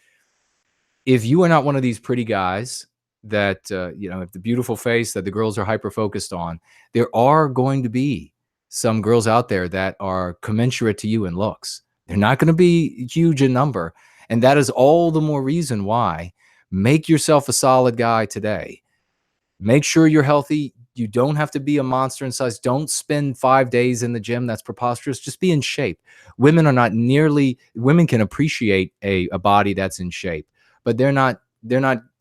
if you are not one of these pretty guys that, have the beautiful face that the girls are hyper focused on, there are going to be some girls out there that are commensurate to you in looks. They're not going to be huge in number. And that is all the more reason why make yourself a solid guy today. Make sure you're healthy. You don't have to be a monster in size. Don't spend 5 days in the gym. That's preposterous. Just be in shape. Women can appreciate a body that's in shape, but they're not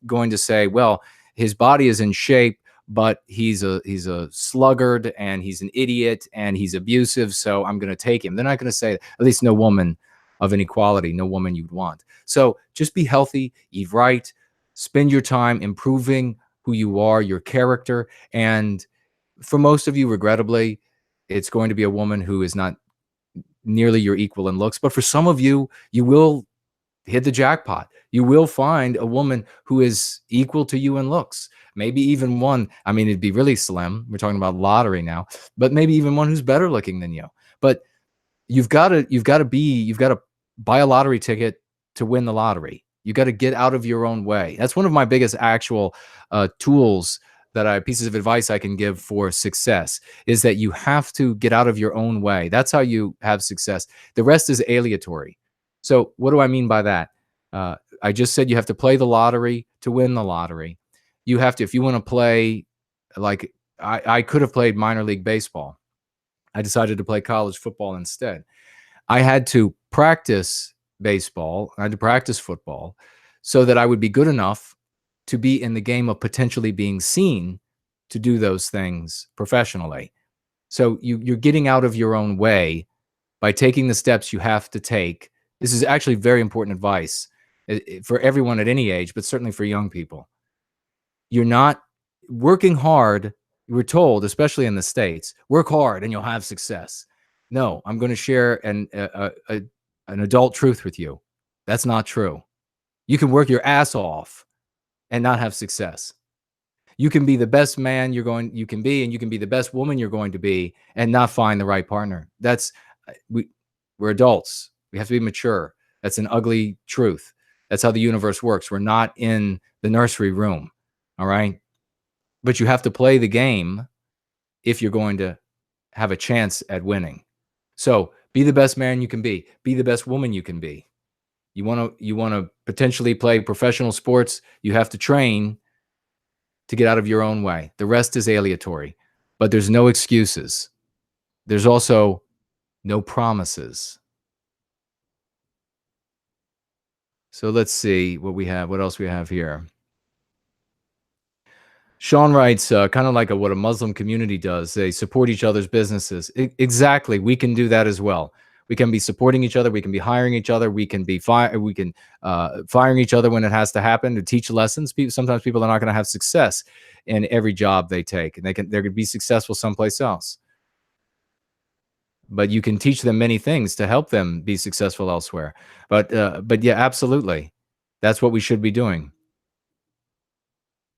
going to say, well, his body is in shape, but he's a sluggard and he's an idiot and he's abusive, so I'm going to take him. They're not going to say, at least no woman of any quality, no woman you'd want. So just be healthy, eat right, spend your time improving who you are, your character. And for most of you, regrettably, it's going to be a woman who is not nearly your equal in looks. But for some of you, you will hit the jackpot. You will find a woman who is equal to you in looks. Maybe even one, I mean, it'd be really slim. We're talking about lottery now, but maybe even one who's better looking than you. But you've got to buy a lottery ticket to win the lottery. You got to get out of your own way. That's one of my biggest actual tools pieces of advice I can give for success is that you have to get out of your own way. That's how you have success. The rest is aleatory. So what do I mean by that? I just said you have to play the lottery to win the lottery. You have to, if you want to play, like I could have played minor league baseball. I decided to play college football instead. I had to practice baseball. I had to practice football so that I would be good enough to be in the game of potentially being seen to do those things professionally. So you're getting out of your own way by taking the steps you have to take. This is actually very important advice for everyone at any age, but certainly for young people. You're not working hard. We're told, especially in the States, work hard and you'll have success. No, I'm going to share an adult truth with you. That's not true. You can work your ass off and not have success. You can be the best man you can be, and you can be the best woman you're going to be, and not find the right partner. That's we're adults. We have to be mature. That's an ugly truth. That's how the universe works. We're not in the nursery room. All right. But you have to play the game if you're going to have a chance at winning. So be the best man you can be. Be the best woman you can be. You want to potentially play professional sports. You have to train to get out of your own way. The rest is aleatory, but there's no excuses. There's also no promises. So let's see what we have. What else we have here? Sean writes, kind of like what a Muslim community does. They support each other's businesses. Exactly. We can do that as well. We can be supporting each other. We can be hiring each other. We can be firing each other when it has to happen to teach lessons. Sometimes people are not going to have success in every job they take, and they're going to be successful someplace else. But you can teach them many things to help them be successful elsewhere. But yeah, absolutely, that's what we should be doing.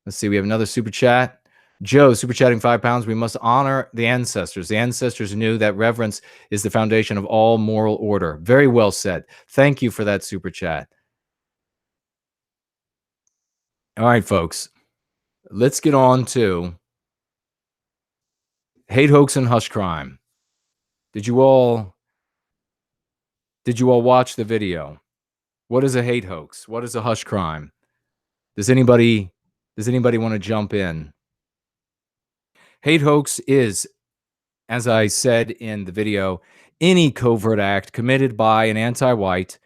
Let's see. We have another super chat. Joe, super chatting £5. We must honor the ancestors. The ancestors knew that reverence is the foundation of all moral order. Very well said. Thank you for that super chat. All right, folks. Let's get on to hate, hoax, and hush crime. Did you all watch the video? What is a hate hoax? What is a hush crime? Does anybody want to jump in? Hate hoax is, as I said in the video, any covert act committed by an anti-white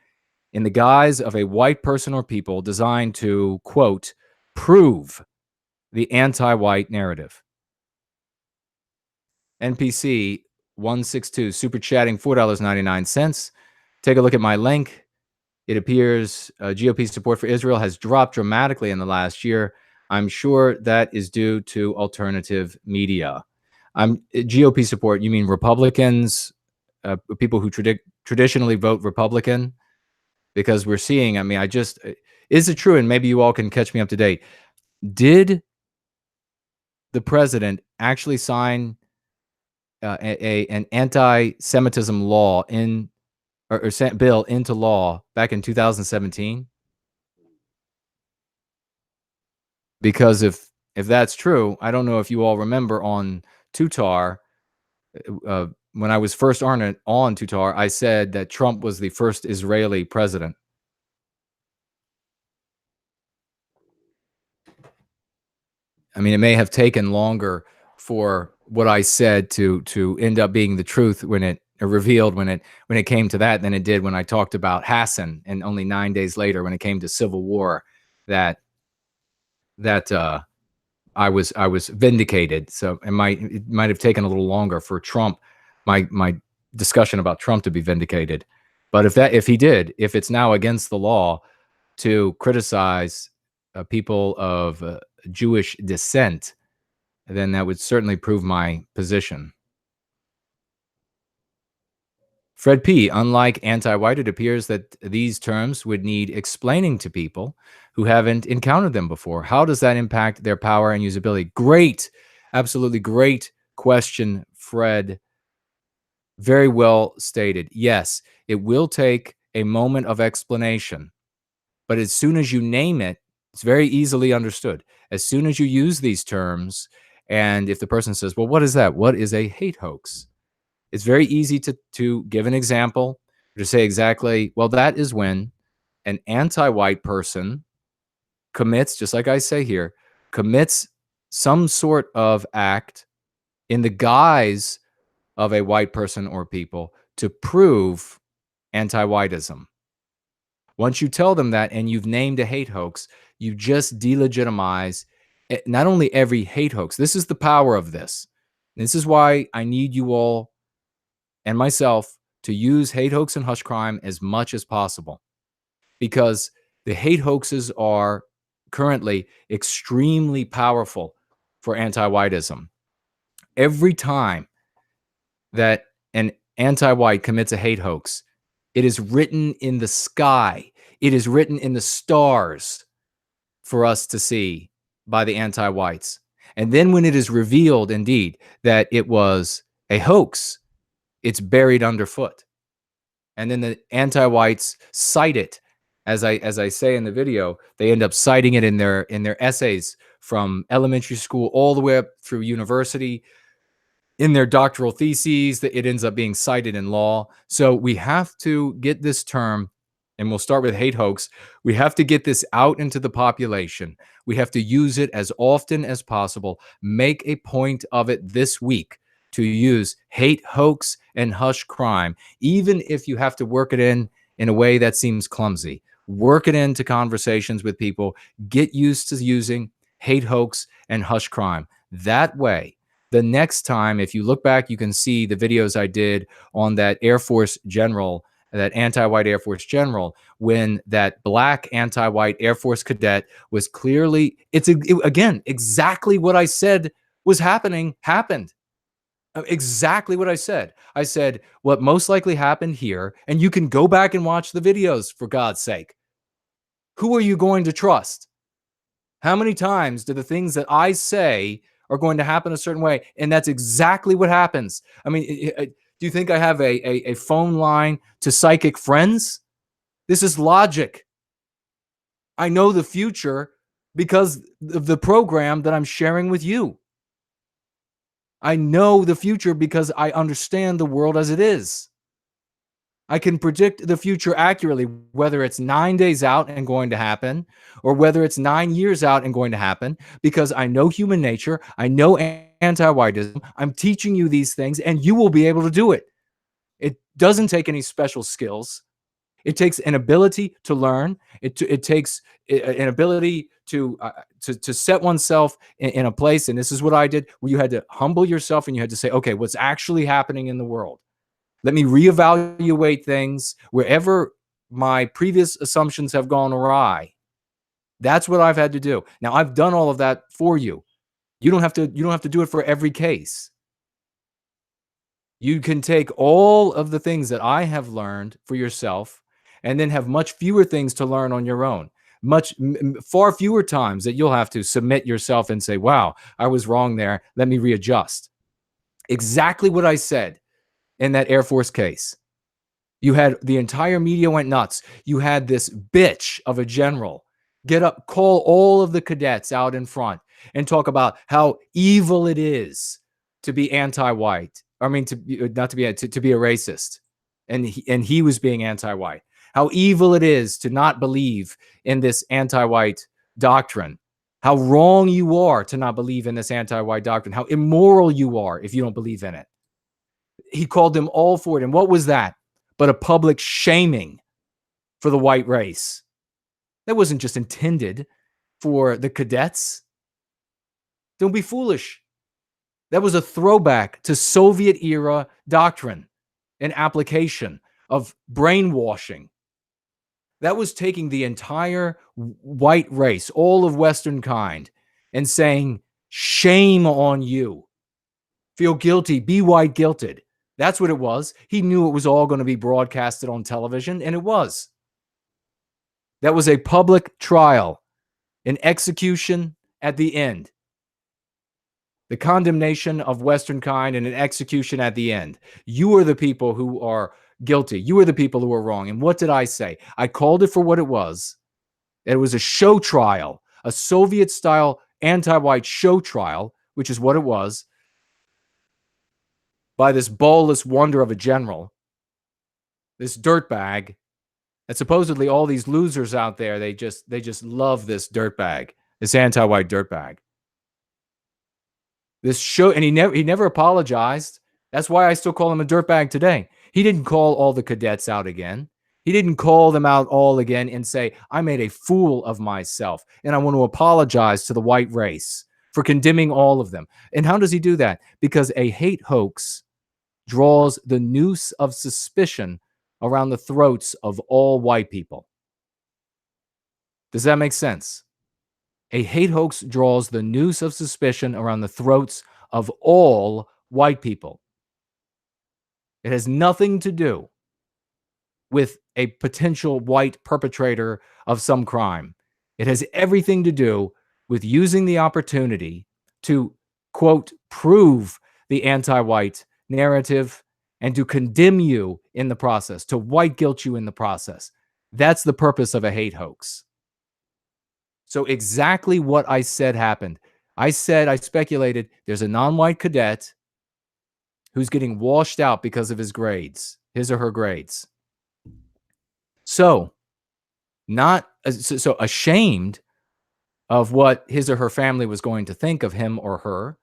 in the guise of a white person or people designed to, quote, prove the anti-white narrative. NPC 162 super chatting $4.99. Take a look at my link. It appears GOP support for Israel has dropped dramatically in the last year. I'm sure that is due to alternative media. GOP support, you mean Republicans, people who traditionally vote Republican? Because we're seeing, is it true, and maybe you all can catch me up to date, did the president actually sign an anti-Semitism law or bill into law back in 2017? Because if that's true, I don't know if you all remember on Tutar, when I was first on Tutar, I said that Trump was the first Israeli president. I mean, it may have taken longer for what I said to end up being the truth when it revealed when it came to that than it did when I talked about Hassan, and only 9 days later when it came to civil war that I was vindicated. So it might have taken a little longer for Trump, my discussion about Trump, to be vindicated. But if it's now against the law to criticize people of Jewish descent, then that would certainly prove my position. Fred P., unlike anti-white, it appears that these terms would need explaining to people who haven't encountered them before. How does that impact their power and usability? Great, absolutely great question, Fred. Very well stated. Yes, it will take a moment of explanation, but as soon as you name it, it's very easily understood. As soon as you use these terms, and if the person says, well, what is that? What is a hate hoax? It's very easy to give an example, to say exactly, well, that is when an anti-white person commits, just like I say here, commits some sort of act in the guise of a white person or people to prove anti-whiteism. Once you tell them that and you've named a hate hoax, you just delegitimize not only every hate hoax. This is the power of this. This is why I need you all and myself to use hate hoax and hush crime as much as possible, because the hate hoaxes are currently extremely powerful for anti-whiteism. Every time that an anti-white commits a hate hoax, it is written in the sky. It is written in the stars for us to see by the anti-whites. And then when it is revealed indeed that it was a hoax, it's buried underfoot. And then the anti-whites cite it, as I say in the video. They end up citing it in their essays from elementary school all the way up through university, in their doctoral theses, that it ends up being cited in law. So we have to get this term, and we'll start with hate hoax. We have to get this out into the population. We have to use it as often as possible. Make a point of it this week to use hate hoax and hush crime, even if you have to work it in a way that seems clumsy. Work it into conversations with people. Get used to using hate hoax and hush crime. That way, the next time, if you look back, you can see the videos I did on that Air Force general, that anti-white Air Force general, when that black anti-white Air Force cadet was clearly, again, exactly what I said was happening, happened. Exactly what I said. I said, what most likely happened here, and you can go back and watch the videos, for God's sake. Who are you going to trust? How many times do the things that I say are going to happen a certain way? And that's exactly what happens. I mean, do you think I have a phone line to psychic friends? This is logic. I know the future because of the program that I'm sharing with you. I know the future because I understand the world as it is. I can predict the future accurately, whether it's 9 days out and going to happen, or whether it's 9 years out and going to happen, because I know human nature. I know anti-whiteism. I'm teaching you these things, and you will be able to do it. It doesn't take any special skills. It takes an ability to learn. It takes an ability to set oneself in a place, and this is what I did, where you had to humble yourself and you had to say, okay, what's actually happening in the world? Let me reevaluate things wherever my previous assumptions have gone awry. That's what I've had to do. Now, I've done all of that for you. You don't have to do it for every case. You can take all of the things that I have learned for yourself and then have much fewer things to learn on your own. Far fewer times that you'll have to submit yourself and say, wow, I was wrong there. Let me readjust. Exactly what I said in that Air Force case. You had the entire media went nuts. You had this bitch of a general get up, call all of the cadets out in front and talk about how evil it is to be anti-white. I mean, to be a racist. And he was being anti-white. How evil it is to not believe in this anti-white doctrine. How wrong you are to not believe in this anti-white doctrine. How immoral you are if you don't believe in it. He called them all for it. And what was that but a public shaming for the white race? That wasn't just intended for the cadets. Don't be foolish. That was a throwback to Soviet era doctrine and application of brainwashing. That was taking the entire white race, all of Western kind, and saying, shame on you. Feel guilty, be white guilted. That's what it was. He knew it was all going to be broadcasted on television, and it was. That was a public trial, an execution at the end. The condemnation of Western kind and an execution at the end. You are the people who are guilty. You are the people who are wrong. And what did I say? I called it for what it was. It was a show trial, a Soviet-style anti-white show trial, which is what it was, by this ballless wonder of a general, this dirtbag. And supposedly all these losers out there, they just love this dirtbag, this anti-white dirtbag. This show, and he never apologized. That's why I still call him a dirtbag today. He didn't call all the cadets out again. He didn't call them out all again and say, I made a fool of myself, and I want to apologize to the white race for condemning all of them. And how does he do that? Because a hate hoax draws the noose of suspicion around the throats of all white people. Does that make sense? A hate hoax draws the noose of suspicion around the throats of all white people. It has nothing to do with a potential white perpetrator of some crime. It has everything to do with using the opportunity to, quote, prove the anti-white narrative and to condemn you in the process, to white guilt you in the process. That's the purpose of a hate hoax. So exactly what I said happened. I speculated there's a non-white cadet who's getting washed out because of his grades, his or her grades. So so ashamed of what his or her family was going to think of him or her,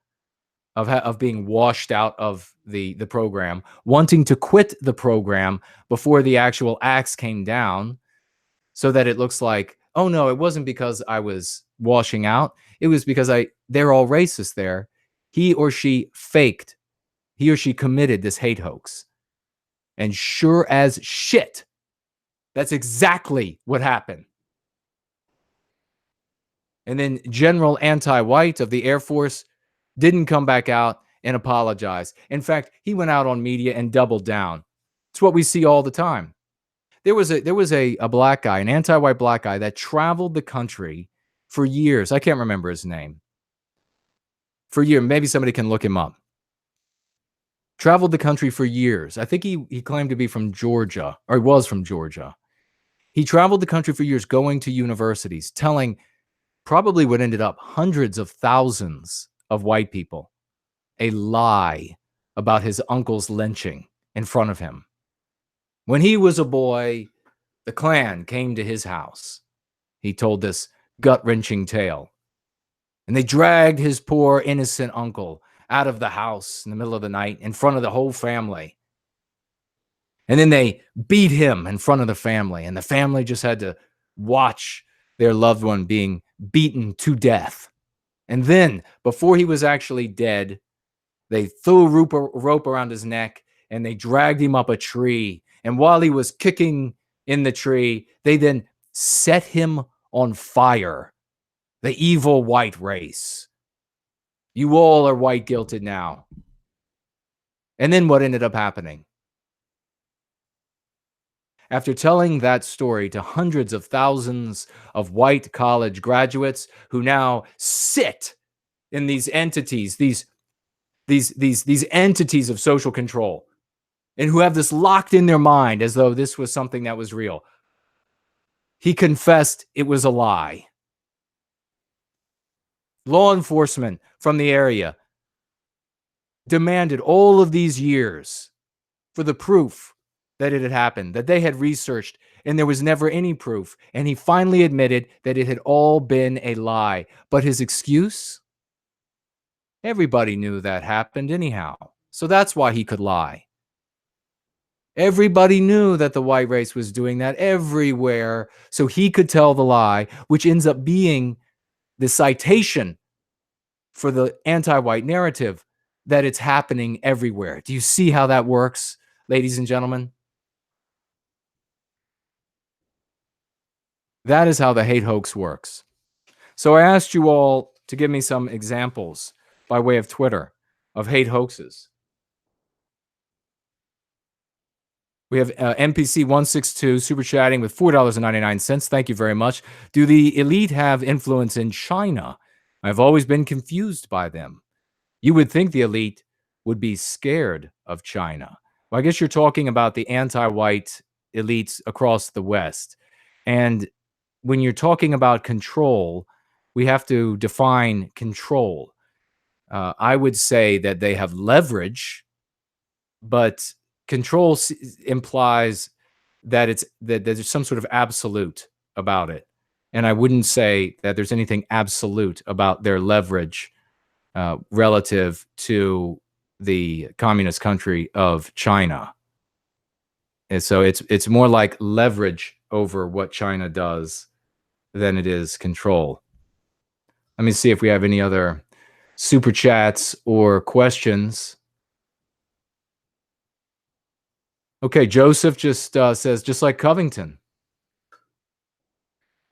of being washed out of the program, wanting to quit the program before the actual axe came down, so that it looks like, oh no, it wasn't because I was washing out. It was because they're all racist there. He or she committed this hate hoax. And sure as shit, that's exactly what happened. And then General Anti-White of the Air Force didn't come back out and apologize. In fact, he went out on media and doubled down. It's what we see all the time. There was a black guy, an anti-white black guy that traveled the country for years. I can't remember his name. For years, maybe somebody can look him up. Traveled the country for years. I think he claimed to be from Georgia, or he was from Georgia. He traveled the country for years, going to universities, telling probably what ended up hundreds of thousands of white people a lie about his uncle's lynching in front of him. When he was a boy, the Klan came to his house. He told this gut-wrenching tale. And they dragged his poor, innocent uncle out of the house in the middle of the night in front of the whole family. And then they beat him in front of the family. And the family just had to watch their loved one being beaten to death. And then, before he was actually dead, they threw a rope around his neck and they dragged him up a tree. And while he was kicking in the tree, they then set him on fire. The evil white race. You all are white guilted now. And then what ended up happening? After telling that story to hundreds of thousands of white college graduates who now sit in these entities, these entities of social control, and who have this locked in their mind as though this was something that was real, he confessed it was a lie. Law enforcement from the area demanded all of these years for the proof that it had happened, that they had researched, and there was never any proof. And he finally admitted that it had all been a lie. But his excuse? Everybody knew that happened anyhow. So that's why he could lie. Everybody knew that the white race was doing that everywhere. So he could tell the lie, which ends up being the citation for the anti-white narrative, that it's happening everywhere. Do you see how that works, ladies and gentlemen? That is how the hate hoax works. So I asked you all to give me some examples by way of Twitter of hate hoaxes. We have NPC162 super chatting with $4.99. Thank you very much. Do the elite have influence in China? I've always been confused by them. You would think the elite would be scared of China. Well, I guess you're talking about the anti-white elites across the West. And when you're talking about control, we have to define control. I would say that they have leverage, but control implies that there's some sort of absolute about it. And I wouldn't say that there's anything absolute about their leverage relative to the communist country of China. And so it's more like leverage over what China does than it is control. Let me see if we have any other super chats or questions. Okay, Joseph just says, just like Covington.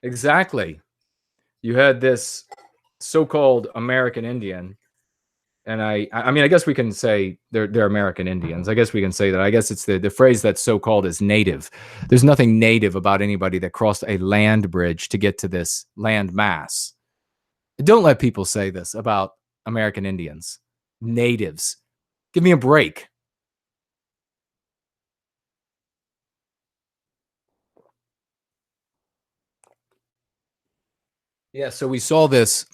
Exactly. You had this so-called American Indian, and I mean, I guess we can say they're American Indians. I guess we can say that. I guess it's the phrase that's so-called is native. There's nothing native about anybody that crossed a land bridge to get to this land mass. Don't let people say this about American Indians, natives. Give me a break. Yeah, so we saw this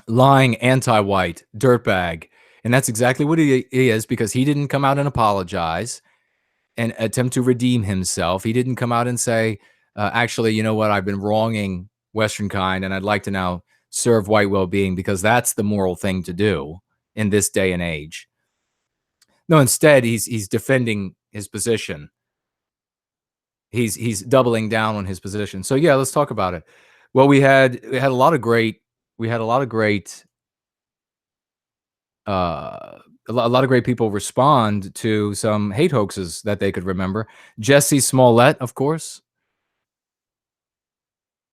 lying anti-white dirtbag, and that's exactly what he is, because he didn't come out and apologize and attempt to redeem himself. He didn't come out and say, actually, you know what, I've been wronging Western kind, and I'd like to now serve white well-being, because that's the moral thing to do in this day and age. No, instead, he's defending his position. He's doubling down on his position. So yeah, let's talk about it. Well, we had a lot of great we had a lot of great a lot of great people respond to some hate hoaxes that they could remember. Jesse Smollett, of course,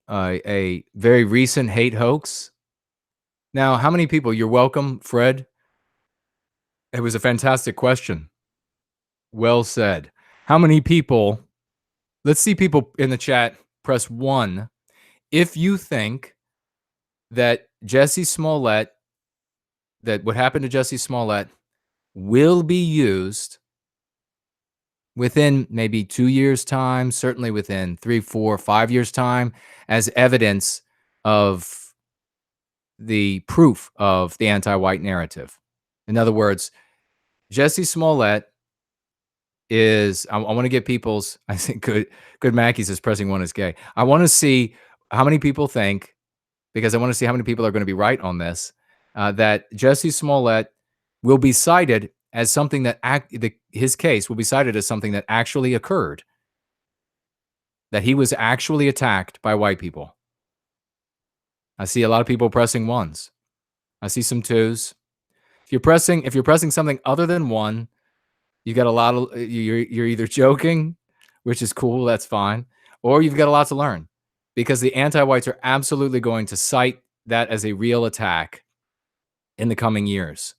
a very recent hate hoax. Now, how many people? You're welcome, Fred. It was a fantastic question. Well said. How many people? Let's see people in the chat press 1 if you think that Jesse Smollett, that what happened to Jesse Smollett will be used within maybe 2 years' time, certainly within 3, 4, 5 years' time, as evidence of the proof of the anti-white narrative. In other words, Jesse Smollett is, I want to get people's, I think good Mackie says pressing 1 is gay. I want to see how many people think, because I want to see how many people are going to be right on this, that Jesse Smollett will be cited as something that his case will be cited as something that actually occurred, that he was actually attacked by white people. I see a lot of people pressing 1s. I see some 2s. If you're pressing something other than 1, you got a lot of you're either joking, which is cool, that's fine, or you've got a lot to learn, because the anti-whites are absolutely going to cite that as a real attack in the coming years.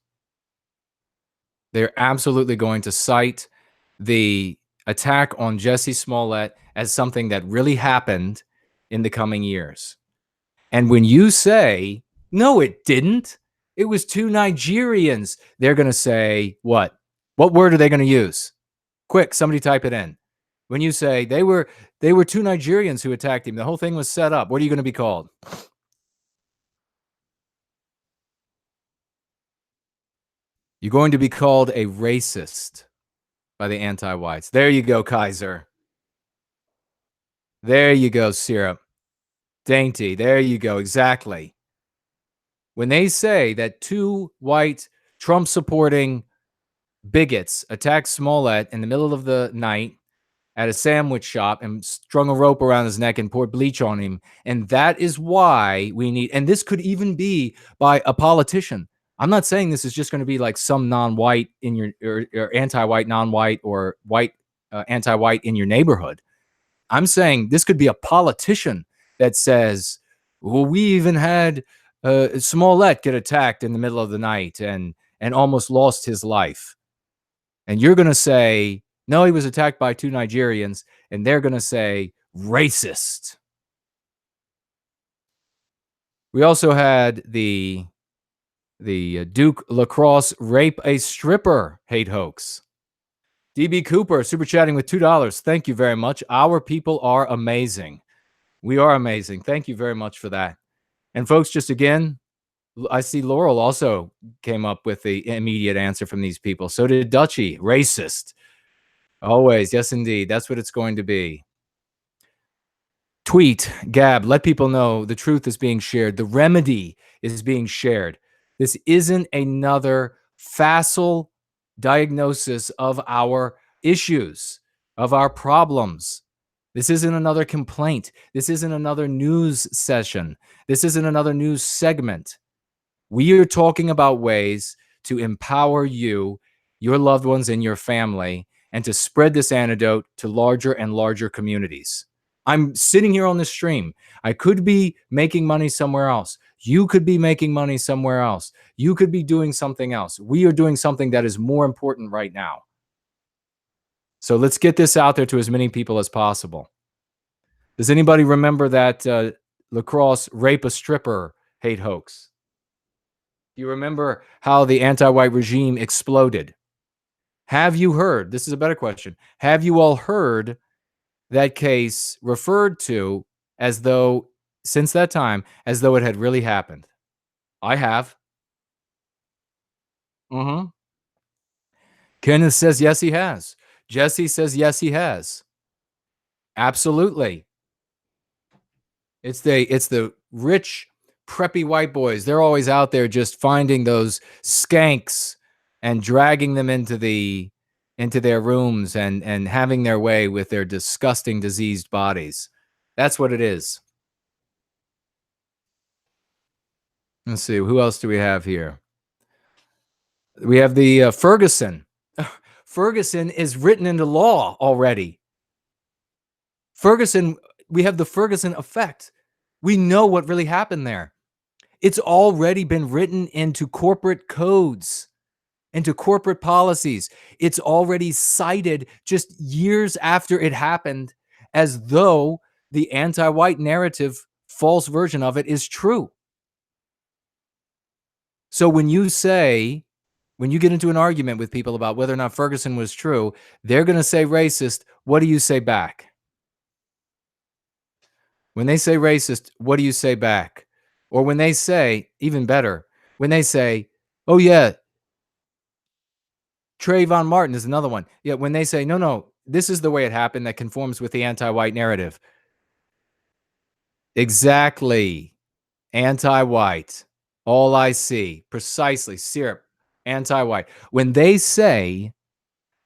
They're absolutely going to cite the attack on Jesse Smollett as something that really happened in the coming years. And when you say, no, it didn't, it was 2 Nigerians, they're going to say, what? What word are they going to use? Quick, somebody type it in. When you say they were 2 Nigerians who attacked him, the whole thing was set up, what are you going to be called? You're going to be called a racist by the anti-whites. There you go, Kaiser. There you go, Syrup. Dainty. There you go. Exactly. When they say that 2 white Trump supporting bigots attacked Smollett in the middle of the night at a sandwich shop and strung a rope around his neck and poured bleach on him, and that is why we need, and this could even be by a politician. I'm not saying this is just going to be like some non-white in your, or anti-white non-white, or white anti-white in your neighborhood. I'm saying this could be a politician that says, well, we even had Smollett get attacked in the middle of the night and almost lost his life. And you're going to say, no, he was attacked by 2 Nigerians, and they're going to say racist. We also had the Duke Lacrosse rape a stripper hate hoax. DB Cooper super chatting with $2. Thank you very much. Our people are amazing. We are amazing. Thank you very much for that. And folks, just again, I see Laurel also came up with the immediate answer from these people. So did Dutchie, racist. Always, yes, indeed. That's what it's going to be. Tweet, Gab, let people know the truth is being shared. The remedy is being shared. This isn't another facile diagnosis of our issues, of our problems. This isn't another complaint. This isn't another news session. This isn't another news segment. We are talking about ways to empower you, your loved ones, and your family, and to spread this antidote to larger and larger communities. I'm sitting here on this stream. I could be making money somewhere else. You could be making money somewhere else. You could be doing something else. We are doing something that is more important right now. So let's get this out there to as many people as possible. Does anybody remember that Lacrosse rape a stripper hate hoax? You remember how the anti-white regime exploded? Have you heard? This is a better question. Have you all heard that case referred to as though, since that time, as though it had really happened? I have. Mm-hmm. Kenneth says yes, he has. Jesse says yes, he has. Absolutely. It's the rich, preppy white boys. They're always out there just finding those skanks and dragging them into their rooms and having their way with their disgusting, diseased bodies. That's what it is. Let's see, who else do we have here? We have the Ferguson. Ferguson is written into law already. Ferguson, we have the Ferguson effect. We know what really happened there. It's already been written into corporate codes, into corporate policies. It's already cited just years after it happened as though the anti-white narrative, false version of it, is true. So when you get into an argument with people about whether or not Ferguson was true, they're going to say racist. What do you say back? When they say racist, what do you say back? Or when they say, even better, when they say, oh yeah, Trayvon Martin is another one. Yeah, when they say, no, no, this is the way it happened that conforms with the anti-white narrative. Exactly. Anti-white. All I see. Precisely. Syrup. Anti-white. When they say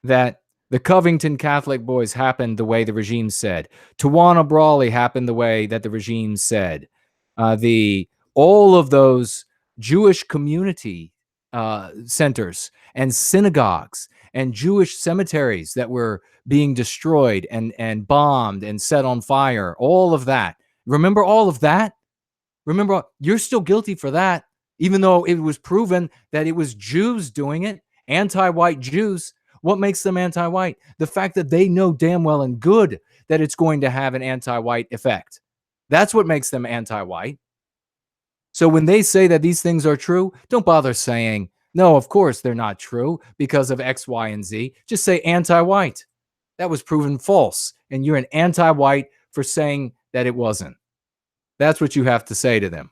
that the Covington Catholic boys happened the way the regime said, Tawana Brawley happened the way that the regime said, all of those Jewish community centers and synagogues and Jewish cemeteries that were being destroyed and bombed and set on fire, all of that. Remember all of that? Remember, you're still guilty for that, even though it was proven that it was Jews doing it, anti-white Jews. What makes them anti-white? The fact that they know damn well and good that it's going to have an anti-white effect. That's what makes them anti-white. So when they say that these things are true, don't bother saying, no, of course they're not true because of X, Y, and Z. Just say anti-white. That was proven false. And you're an anti-white for saying that it wasn't. That's what you have to say to them.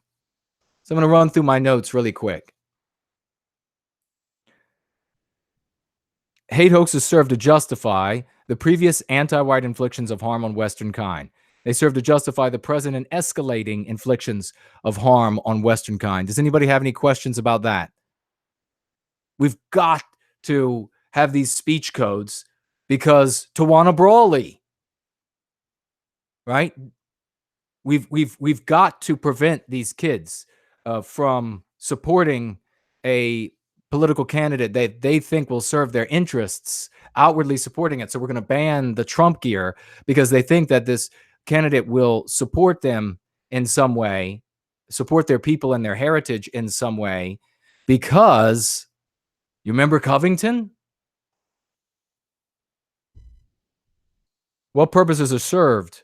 So I'm going to run through my notes really quick. Hate hoaxes serve to justify the previous anti-white inflictions of harm on Western kind. They serve to justify the present and escalating inflictions of harm on Western kind. Does anybody have any questions about that? We've got to have these speech codes because Tawana Brawley, right? We've got to prevent these kids from supporting a political candidate that they think will serve their interests, outwardly supporting it. So we're going to ban the Trump gear because they think that this candidate will support them in some way, support their people and their heritage in some way, because you remember Covington? What purposes are served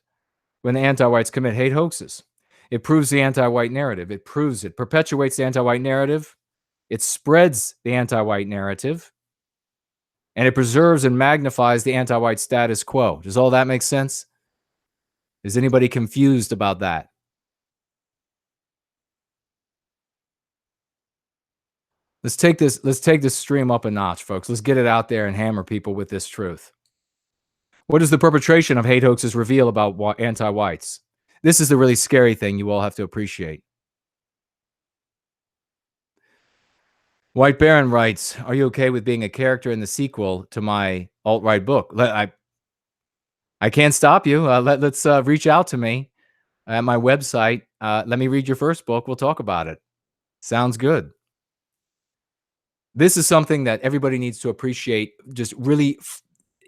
when the anti-whites commit hate hoaxes? It proves the anti-white narrative. It proves it, perpetuates the anti-white narrative. It spreads the anti-white narrative. And it preserves and magnifies the anti-white status quo. Does all that make sense? Is anybody confused about that? Let's take this stream up a notch, folks. Let's get it out there and hammer people with this truth. What does the perpetration of hate hoaxes reveal about anti-whites? This is the really scary thing you all have to appreciate. White Baron writes, are you okay with being a character in the sequel to my alt-right book? I can't stop you. Let's reach out to me at my website. Let me read your first book. We'll talk about it. Sounds good. This is something that everybody needs to appreciate just really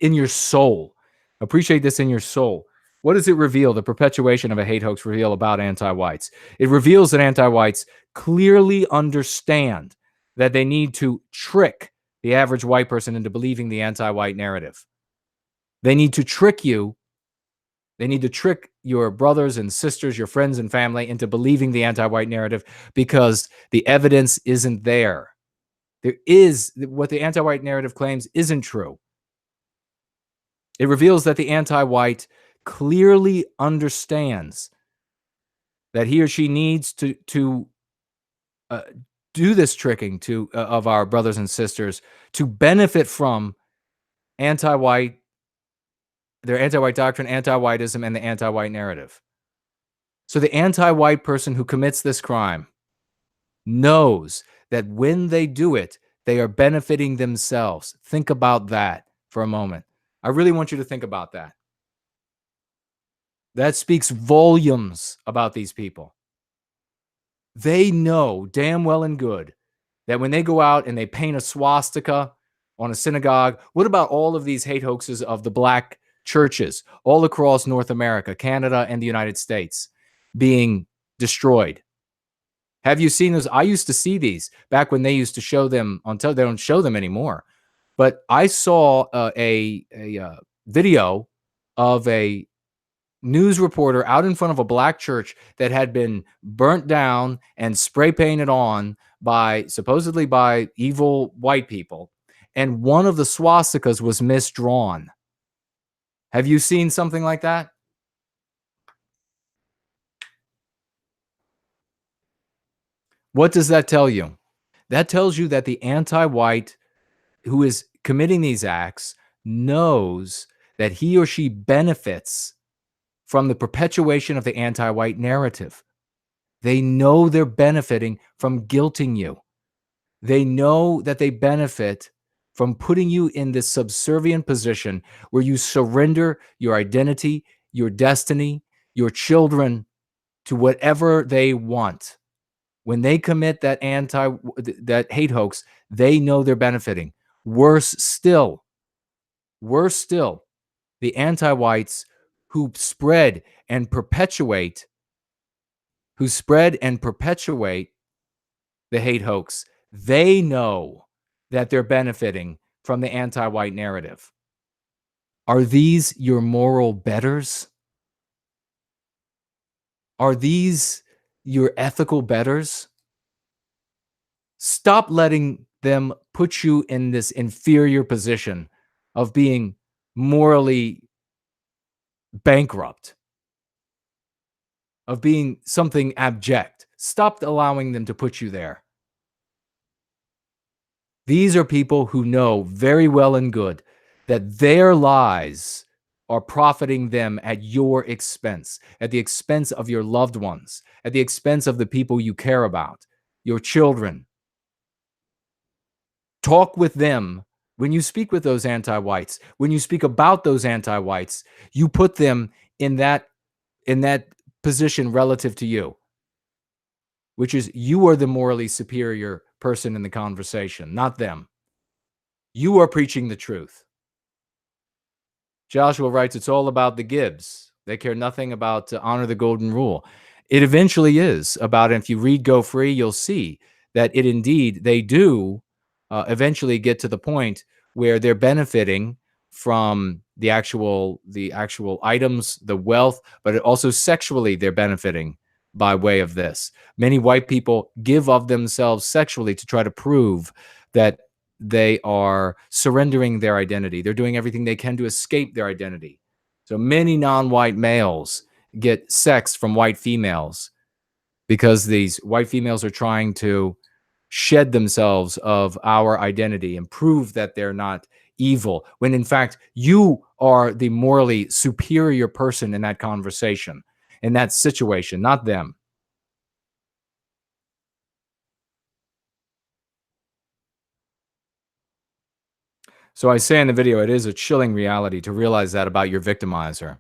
in your soul. Appreciate this in your soul. What does it reveal? The perpetuation of a hate hoax reveal about anti-whites. It reveals that anti-whites clearly understand that they need to trick the average white person into believing the anti-white narrative. They need to trick you. They need to trick your brothers and sisters, your friends and family into believing the anti-white narrative because the evidence isn't there. There is what the anti-white narrative claims isn't true. It reveals that the anti-white clearly understands that he or she needs to do this tricking of our brothers and sisters to benefit from anti-white, their anti-white doctrine, anti-whiteism, and the anti-white narrative. So the anti-white person who commits this crime knows that when they do it, they are benefiting themselves. Think about that for a moment. I really want you to think about that. That speaks volumes about these people. They know damn well and good that when they go out and they paint a swastika on a synagogue, what about all of these hate hoaxes of the black churches all across North America, Canada, and the United States being destroyed? Have you seen those? I used to see these back when they used to show them on television. They don't show them anymore. But I saw a video of a news reporter out in front of a black church that had been burnt down and spray painted on supposedly by evil white people. And one of the swastikas was misdrawn. Have you seen something like that? What does that tell you? That tells you that the anti-white who is committing these acts knows that he or she benefits from the perpetuation of the anti-white narrative. They know they're benefiting from guilting you. They know that they benefit from putting you in this subservient position where you surrender your identity, your destiny, your children to whatever they want. When they commit that hate hoax, they know they're benefiting. Worse still, the anti-whites who spread and perpetuate the hate hoax, they know that they're benefiting from the anti-white narrative. Are these your moral betters? Are these your ethical betters? Stop letting them put you in this inferior position of being morally bankrupt, of being something abject. Stop allowing them to put you there. These are people who know very well and good that their lies are profiting them at your expense, at the expense of your loved ones, at the expense of the people you care about, your children. Talk with them. When you speak with those anti-whites, when you speak about those anti-whites, you put them in that position relative to you, which is you are the morally superior person in the conversation, not them. You are preaching the truth. Joshua writes, it's all about the Gibbs. They care nothing about to honor the golden rule. It eventually is about, and if you read Go Free, you'll see that it indeed, they do eventually get to the point where they're benefiting from the actual items, the wealth, but also sexually they're benefiting by way of this. Many white people give of themselves sexually to try to prove that they are surrendering their identity. They're doing everything they can to escape their identity. So many non-white males get sex from white females because these white females are trying to shed themselves of our identity and prove that they're not evil, when in fact you are the morally superior person in that conversation, in that situation, not them. So I say in the video, it is a chilling reality to realize that about your victimizer.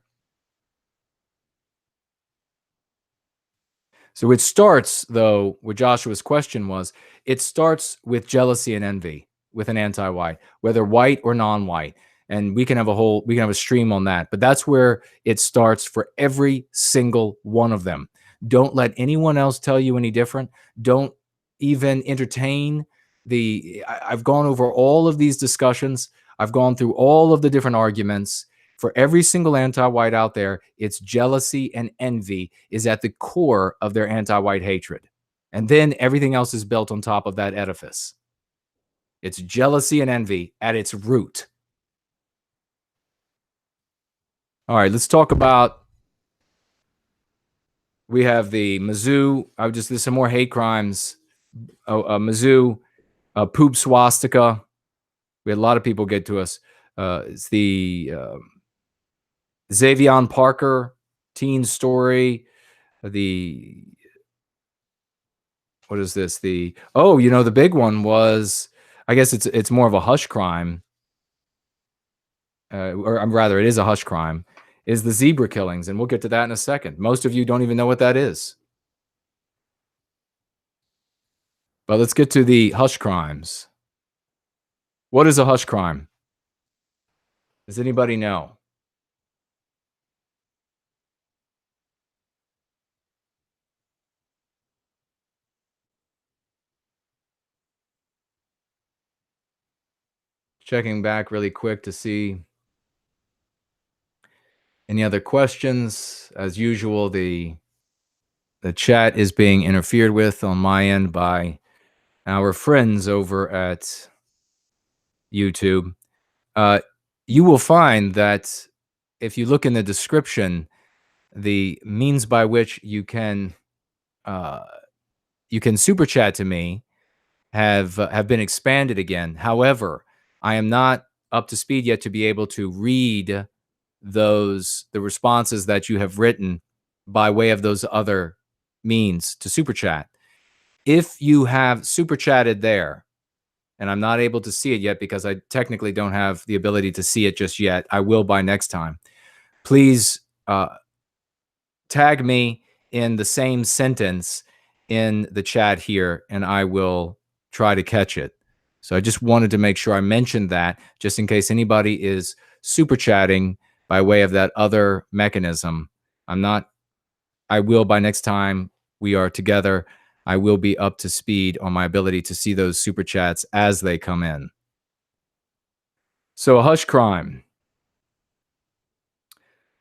So it starts, though, what Joshua's question was, it starts with jealousy and envy with an anti-white, whether white or non-white. And we can have a stream on that. But that's where it starts for every single one of them. Don't let anyone else tell you any different. Don't even entertain I've gone over all of these discussions. I've gone through all of the different arguments For every single anti-white out there, it's jealousy and envy is at the core of their anti-white hatred. And then everything else is built on top of that edifice. It's jealousy and envy at its root. All right, let's talk about. We have the Mizzou. There's some more hate crimes. Mizzou, poop swastika. We had a lot of people get to us. It's the Xavion Parker teen story. The what is this? The big one was, I guess it's more of a hush crime, or rather, it is a hush crime. Is the zebra killings, and we'll get to that in a second. Most of you don't even know what that is. But let's get to the hush crimes. What is a hush crime? Does anybody know? Checking back really quick to see any other questions. As usual, the chat is being interfered with on my end by our friends over at YouTube. You will find that if you look in the description, the means by which you can super chat to me have been expanded again. However, I am not up to speed yet to be able to read the responses that you have written by way of those other means to super chat. If you have super chatted there, and I'm not able to see it yet because I technically don't have the ability to see it just yet, I will by next time. Please tag me in the same sentence in the chat here, and I will try to catch it. So I just wanted to make sure I mentioned that, just in case anybody is super chatting by way of that other mechanism. I will, by next time we are together, I will be up to speed on my ability to see those super chats as they come in. So a hush crime.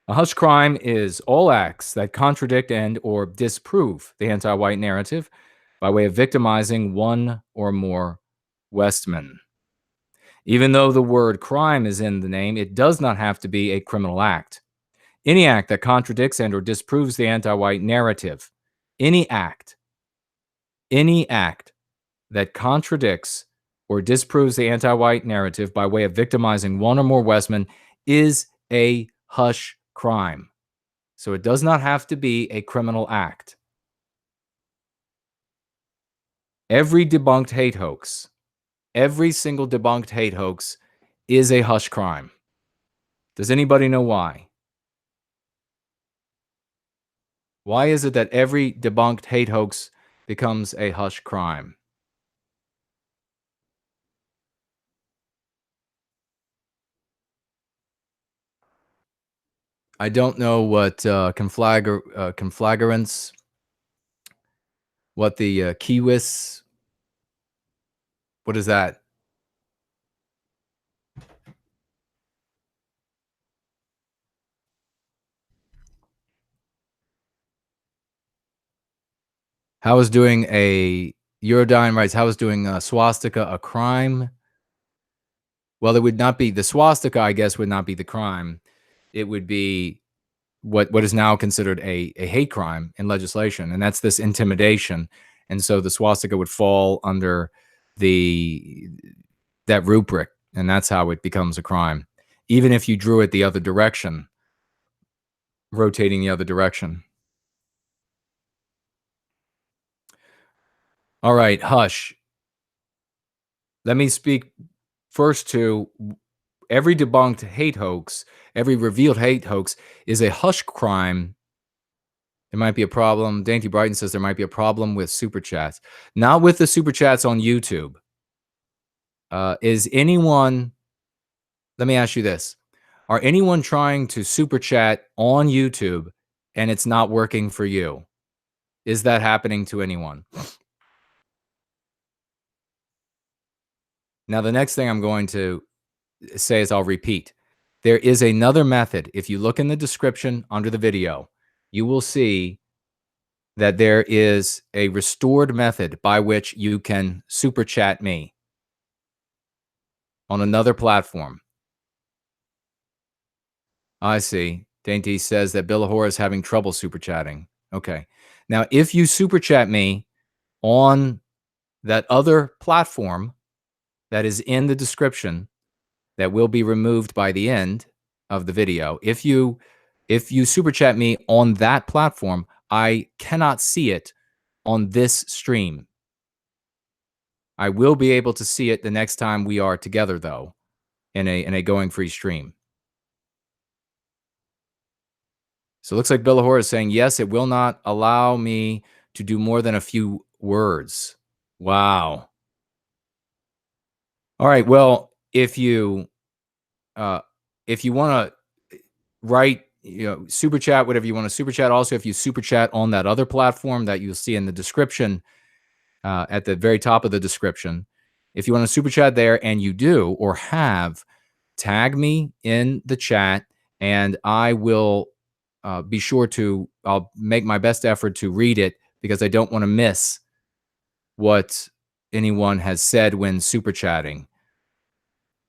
A hush crime is all acts that contradict and or disprove the anti-white narrative by way of victimizing one or more Westmen. Even though the word crime is in the name, it does not have to be a criminal act. Any act that contradicts and or disproves the anti-white narrative, any act that contradicts or disproves the anti-white narrative by way of victimizing one or more Westmen is a hush crime. So it does not have to be a criminal act. Every debunked hate hoax, every single debunked hate hoax is a hush crime. Does anybody know why? Why is it that every debunked hate hoax becomes a hush crime? I don't know what conflagrants, what the kiwis, what is that? How is doing a Eurodyne writes, how is doing a swastika a crime? Well, it would not be the swastika, I guess, would not be the crime. It would be what is now considered a hate crime in legislation, and that's this intimidation. And so the swastika would fall under that rubric, and that's how it becomes a crime. Even if you drew it the other direction, rotating the other direction. All right, hush. Let me speak first to every debunked hate hoax, every revealed hate hoax is a hush crime. There might be a problem. Dainty Brighton says there might be a problem with super chats. Not with the super chats on YouTube. Is anyone, let me ask you this. Are anyone trying to super chat on YouTube and it's not working for you? Is that happening to anyone? Now, the next thing I'm going to say is I'll repeat. There is another method. If you look in the description under the video, you will see that there is a restored method by which you can super chat me on another platform. I see. Dainty says that Billahora is having trouble super chatting. Okay. Now, if you super chat me on that other platform that is in the description, that will be removed by the end of the video. If you super chat me on that platform, I cannot see it on this stream. I will be able to see it the next time we are together, though, in a going free stream. So it looks like Billahora is saying, yes, it will not allow me to do more than a few words. Wow. All right. Well, if you want to write, super chat, whatever you want to super chat. Also, if you super chat on that other platform that you'll see in the description, at the very top of the description, if you want to super chat there and you do or have, tag me in the chat and I will be sure to, I'll make my best effort to read it because I don't want to miss what anyone has said when super chatting.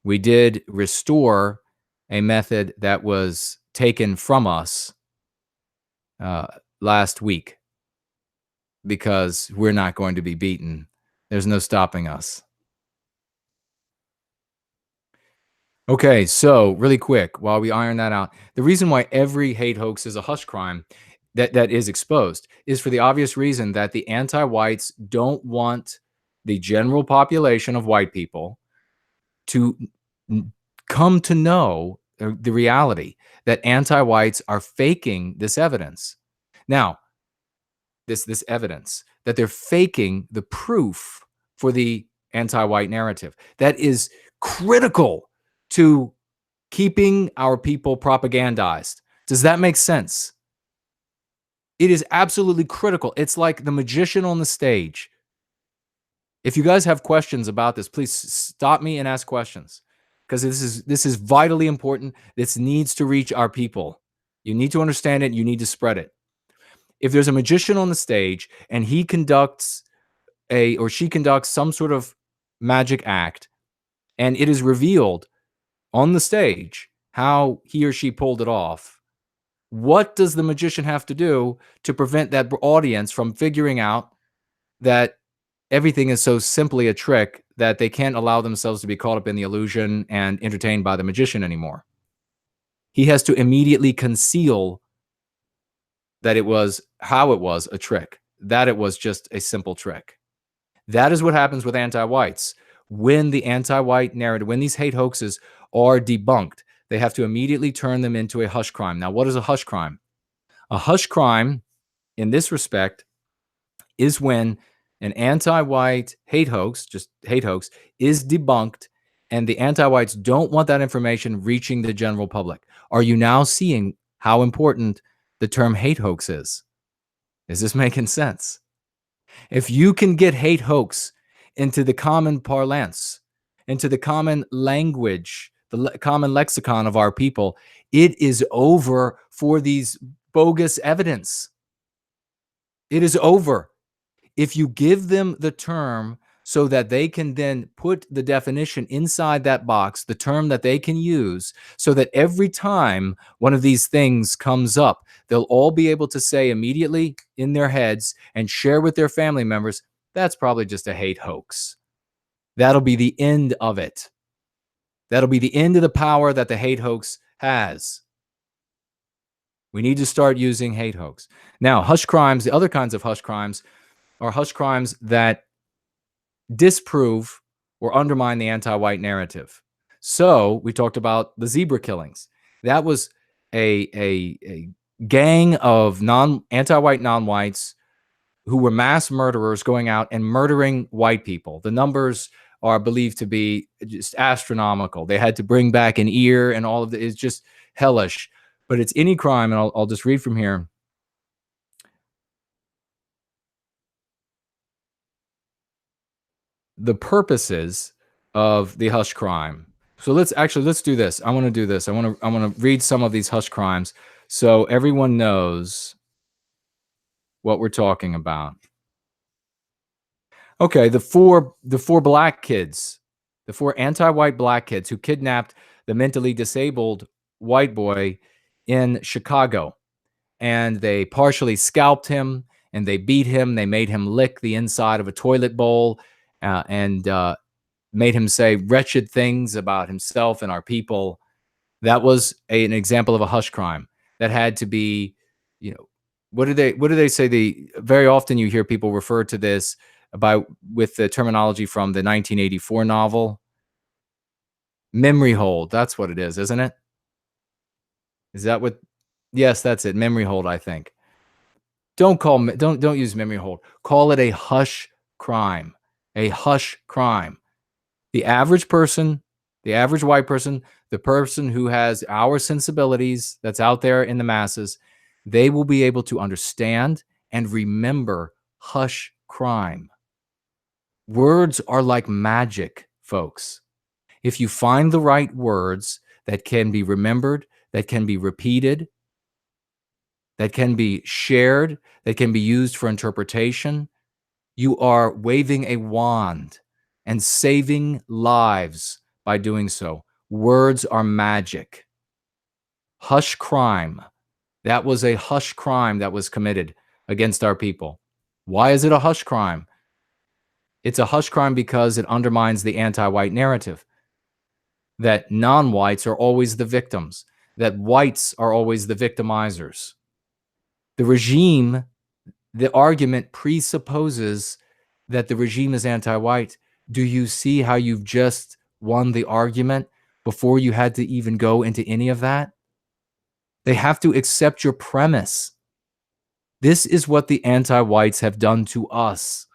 We did restore a method that was taken from us last week because we're not going to be beaten. There's no stopping us. Okay, so really quick, while we iron that out, the reason why every hate hoax is a hush crime that is exposed is for the obvious reason that the anti-whites don't want the general population of white people to come to know the reality that anti-whites are faking this evidence. Now, this evidence that they're faking the proof for the anti-white narrative that is critical to keeping our people propagandized. Does that make sense? It is absolutely critical. It's like the magician on the stage. If you guys have questions about this, please stop me and ask questions because this is vitally important. This needs to reach our people. You need to understand it. You need to spread it. If there's a magician on the stage and he conducts or she conducts some sort of magic act and it is revealed on the stage how he or she pulled it off, what does the magician have to do to prevent that audience from figuring out that everything is so simply a trick that they can't allow themselves to be caught up in the illusion and entertained by the magician anymore? He has to immediately conceal that it was how it was a trick, that it was just a simple trick. That is what happens with anti-whites. When the anti-white narrative, when these hate hoaxes are debunked, they have to immediately turn them into a hush crime. Now, what is a hush crime? A hush crime, in this respect, is when an anti-white hate hoax, just hate hoax, is debunked and the anti-whites don't want that information reaching the general public. Are you now seeing how important the term hate hoax is? Is this making sense? If you can get hate hoax into the common parlance, into the common language, the common lexicon of our people, it is over for these bogus evidence. It is over. If you give them the term so that they can then put the definition inside that box, the term that they can use, so that every time one of these things comes up, they'll all be able to say immediately in their heads and share with their family members, that's probably just a hate hoax. That'll be the end of it. That'll be the end of the power that the hate hoax has. We need to start using hate hoax. Now, hush crimes, the other kinds of hush crimes are hush crimes that disprove or undermine the anti-white narrative. So we talked about the zebra killings. That was a gang of anti-white non-whites who were mass murderers going out and murdering white people. The numbers are believed to be just astronomical. They had to bring back an ear and all of it. It's just hellish. But it's any crime, and I'll just read from here. The purposes of the hush crime. So let's do this. I want to do this. I want to read some of these hush crimes so everyone knows what we're talking about. Okay, the four black kids, the four anti-white black kids who kidnapped the mentally disabled white boy in Chicago, and they partially scalped him, and they beat him. They made him lick the inside of a toilet bowl, and made him say wretched things about himself and our people. That was an example of a hush crime that had to be, you know, what do they say? Very often you hear people refer to this with the terminology from the 1984 novel, memory hold. That's what it is, isn't it? Is that what? Yes, that's it. Memory hold, I think. Don't use memory hold. Call it a hush crime. A hush crime. The average person, the average white person, the person who has our sensibilities that's out there in the masses, they will be able to understand and remember hush crime. Words are like magic, folks. If you find the right words that can be remembered, that can be repeated, that can be shared, that can be used for interpretation, you are waving a wand and saving lives by doing so. Words are magic. Hush crime. That was a hush crime that was committed against our people. Why is it a hush crime? It's a hush crime because it undermines the anti-white narrative that non-whites are always the victims, that whites are always the victimizers. The regime, the argument presupposes that the regime is anti-white. Do you see how you've just won the argument before you had to even go into any of that? They have to accept your premise. This is what the anti-whites have done to us.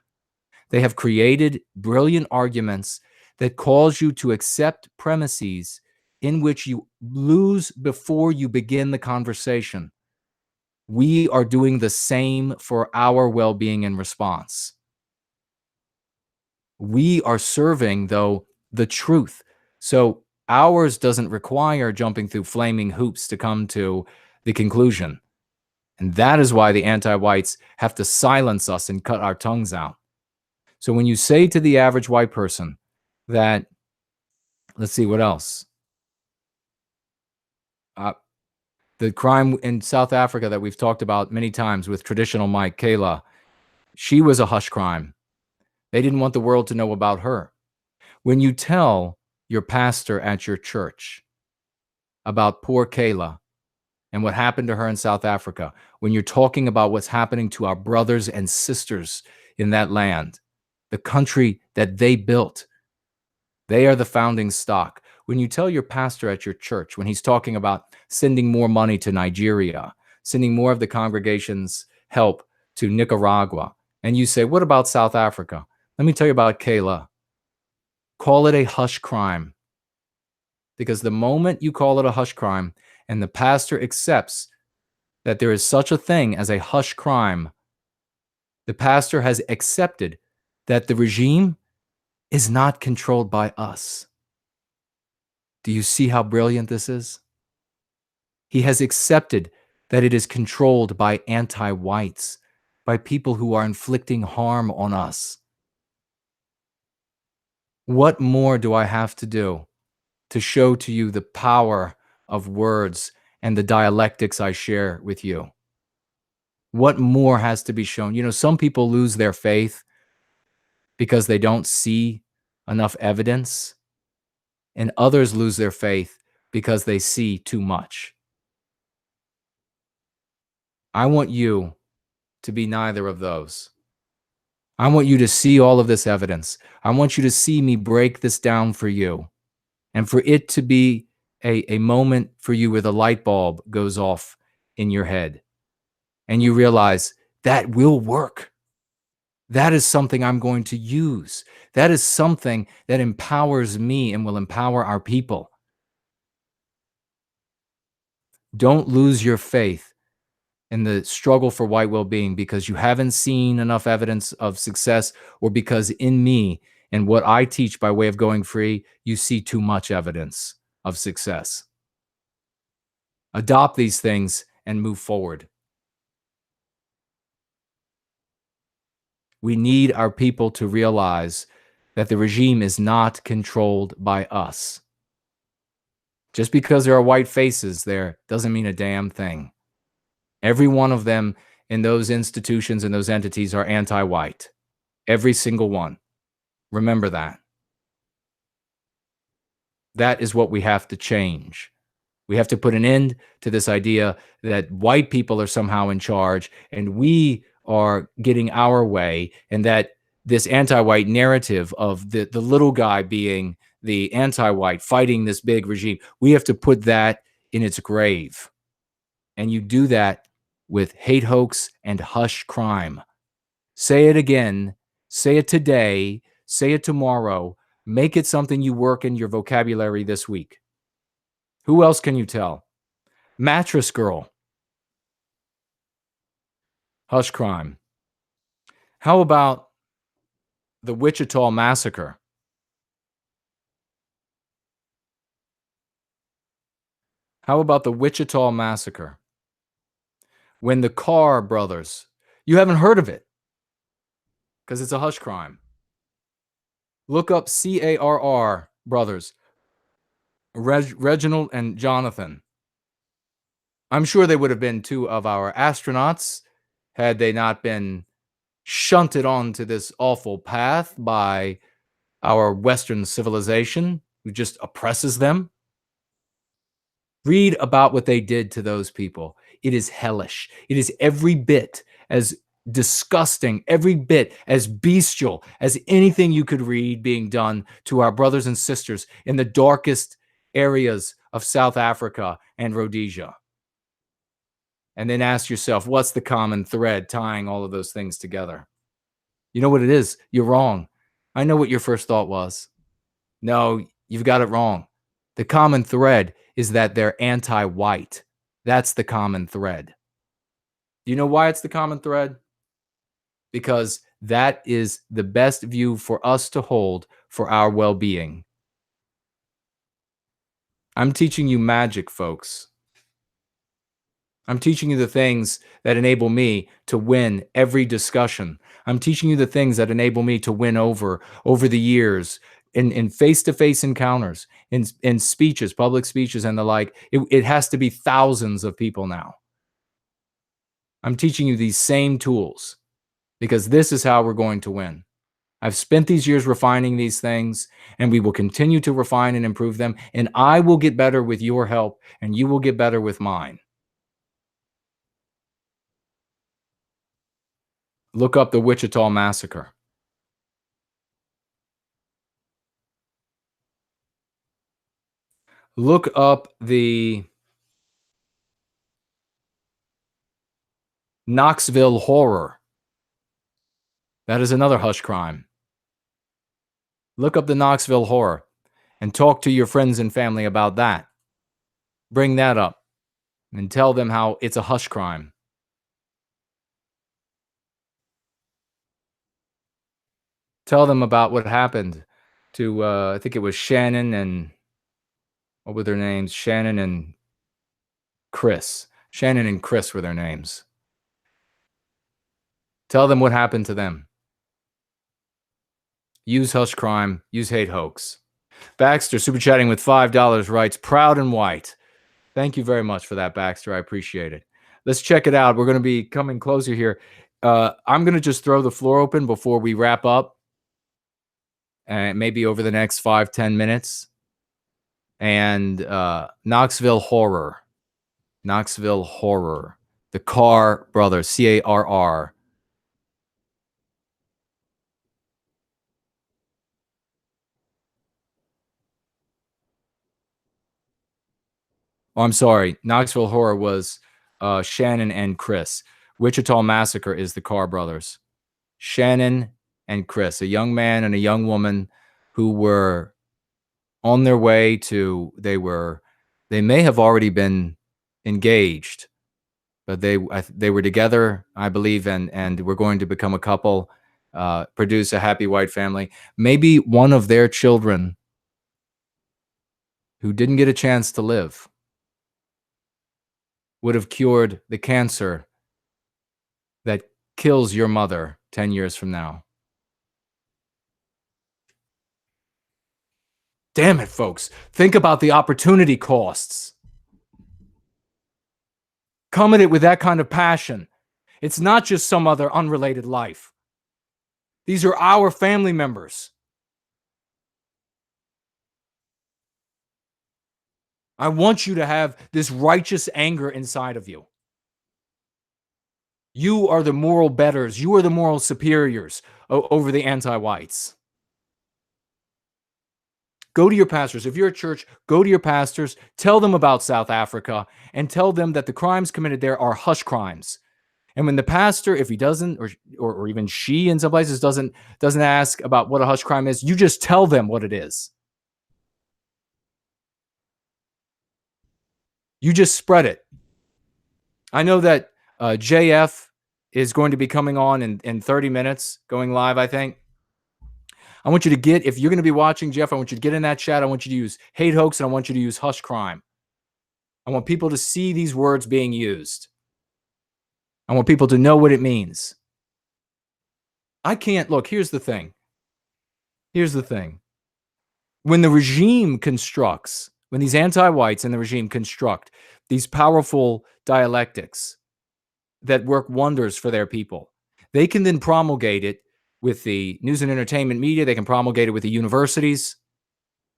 They have created brilliant arguments that cause you to accept premises in which you lose before you begin the conversation. We are doing the same for our well-being and response. We are serving, though, the truth. So ours doesn't require jumping through flaming hoops to come to the conclusion. And that is why the anti-whites have to silence us and cut our tongues out. So when you say to the average white person that, let's see, what else? The crime in South Africa that we've talked about many times with traditional Mike, Kayla, she was a hush crime. They didn't want the world to know about her. When you tell your pastor at your church about poor Kayla and what happened to her in South Africa, when you're talking about what's happening to our brothers and sisters in that land, the country that they built, they are the founding stock. When you tell your pastor at your church, when he's talking about sending more money to Nigeria, sending more of the congregation's help to Nicaragua, and you say, what about South Africa? Let me tell you about Kayla. Call it a hush crime. Because the moment you call it a hush crime and the pastor accepts that there is such a thing as a hush crime, the pastor has accepted that the regime is not controlled by us. Do you see how brilliant this is? He has accepted that it is controlled by anti-whites, by people who are inflicting harm on us. What more do I have to do to show to you the power of words and the dialectics I share with you? What more has to be shown? You know, some people lose their faith because they don't see enough evidence, and others lose their faith because they see too much. I want you to be neither of those. I want you to see all of this evidence. I want you to see me break this down for you, and for it to be a moment for you where the light bulb goes off in your head and you realize that will work. That is something I'm going to use. That is something that empowers me and will empower our people. Don't lose your faith in the struggle for white well-being because you haven't seen enough evidence of success, or because in me and what I teach by way of going free, you see too much evidence of success. Adopt these things and move forward. We need our people to realize that the regime is not controlled by us. Just because there are white faces there doesn't mean a damn thing. Every one of them in those institutions and those entities are anti-white. Every single one. Remember that. That is what we have to change. We have to put an end to this idea that white people are somehow in charge and we are getting our way, and that this anti-white narrative of the little guy being the anti-white fighting this big regime, we have to put that in its grave. And you do that with hate hoax and hush crime. Say it again, say it today, say it tomorrow. Make it something you work in your vocabulary this week. Who else can you tell? Mattress girl. Hush crime. How about the Wichita massacre? How about the Wichita massacre? When the Carr brothers, you haven't heard of it because it's a hush crime. Look up CARR brothers, Reginald and Jonathan. I'm sure they would have been two of our astronauts had they not been shunted onto this awful path by our Western civilization, who just oppresses them. Read about what they did to those people. It is hellish. It is every bit as disgusting, every bit as bestial as anything you could read being done to our brothers and sisters in the darkest areas of South Africa and Rhodesia. And then ask yourself, what's the common thread tying all of those things together? You know what it is? You're wrong. I know what your first thought was. No, you've got it wrong. The common thread is that they're anti-white. That's the common thread. Do you know why it's the common thread? Because that is the best view for us to hold for our well-being. I'm teaching you magic, folks. I'm teaching you the things that enable me to win every discussion. I'm teaching you the things that enable me to win over the years in face-to-face encounters, in speeches, public speeches and the like. It has to be thousands of people now. I'm teaching you these same tools because this is how we're going to win. I've spent these years refining these things, and we will continue to refine and improve them, and I will get better with your help, and you will get better with mine. Look up the Wichita massacre. Look up the Knoxville horror. That is another hush crime. Look up the Knoxville horror and talk to your friends and family about that. Bring that up and tell them how it's a hush crime. Tell them about what happened to, I think it was Shannon and, what were their names? Shannon and Chris. Shannon and Chris were their names. Tell them what happened to them. Use hush crime. Use hate hoax. Baxter, super chatting with $5, writes, proud and white. Thank you very much for that, Baxter. I appreciate it. Let's check it out. We're going to be coming closer here. I'm going to just throw the floor open before we wrap up, and maybe over the next 5-10 minutes. And Knoxville horror. Knoxville horror. The Carr brothers, CARR. Oh, I'm sorry. Knoxville horror was Shannon and Chris. Wichita massacre is the Carr brothers. Shannon and Chris, a young man and a young woman who were on their way to, they may have already been engaged, but they were together, I believe, and were going to become a couple. produce a happy white family. Maybe one of their children who didn't get a chance to live would have cured the cancer that kills your mother 10 years from now. Damn it, folks. Think about the opportunity costs. Come at it with that kind of passion. It's not just some other unrelated life. These are our family members. I want you to have this righteous anger inside of you. You are the moral betters. You are the moral superiors over the anti-whites. Go to your pastors. If you're a church, go to your pastors, tell them about South Africa, and tell them that the crimes committed there are hush crimes. And when the pastor, if he doesn't, or even she in some places doesn't ask about what a hush crime is, you just tell them what it is. You just spread it. I know that JF is going to be coming on in 30 minutes, going live, I think. I want you to get, if you're going to be watching, Jeff, I want you to get in that chat. I want you to use hate hoax, and I want you to use hush crime. I want people to see these words being used. I want people to know what it means. I can't, look, here's the thing. Here's the thing. When the regime constructs, when these anti-whites in the regime construct these powerful dialectics that work wonders for their people, they can then promulgate it with the news and entertainment media. They can promulgate it with the universities.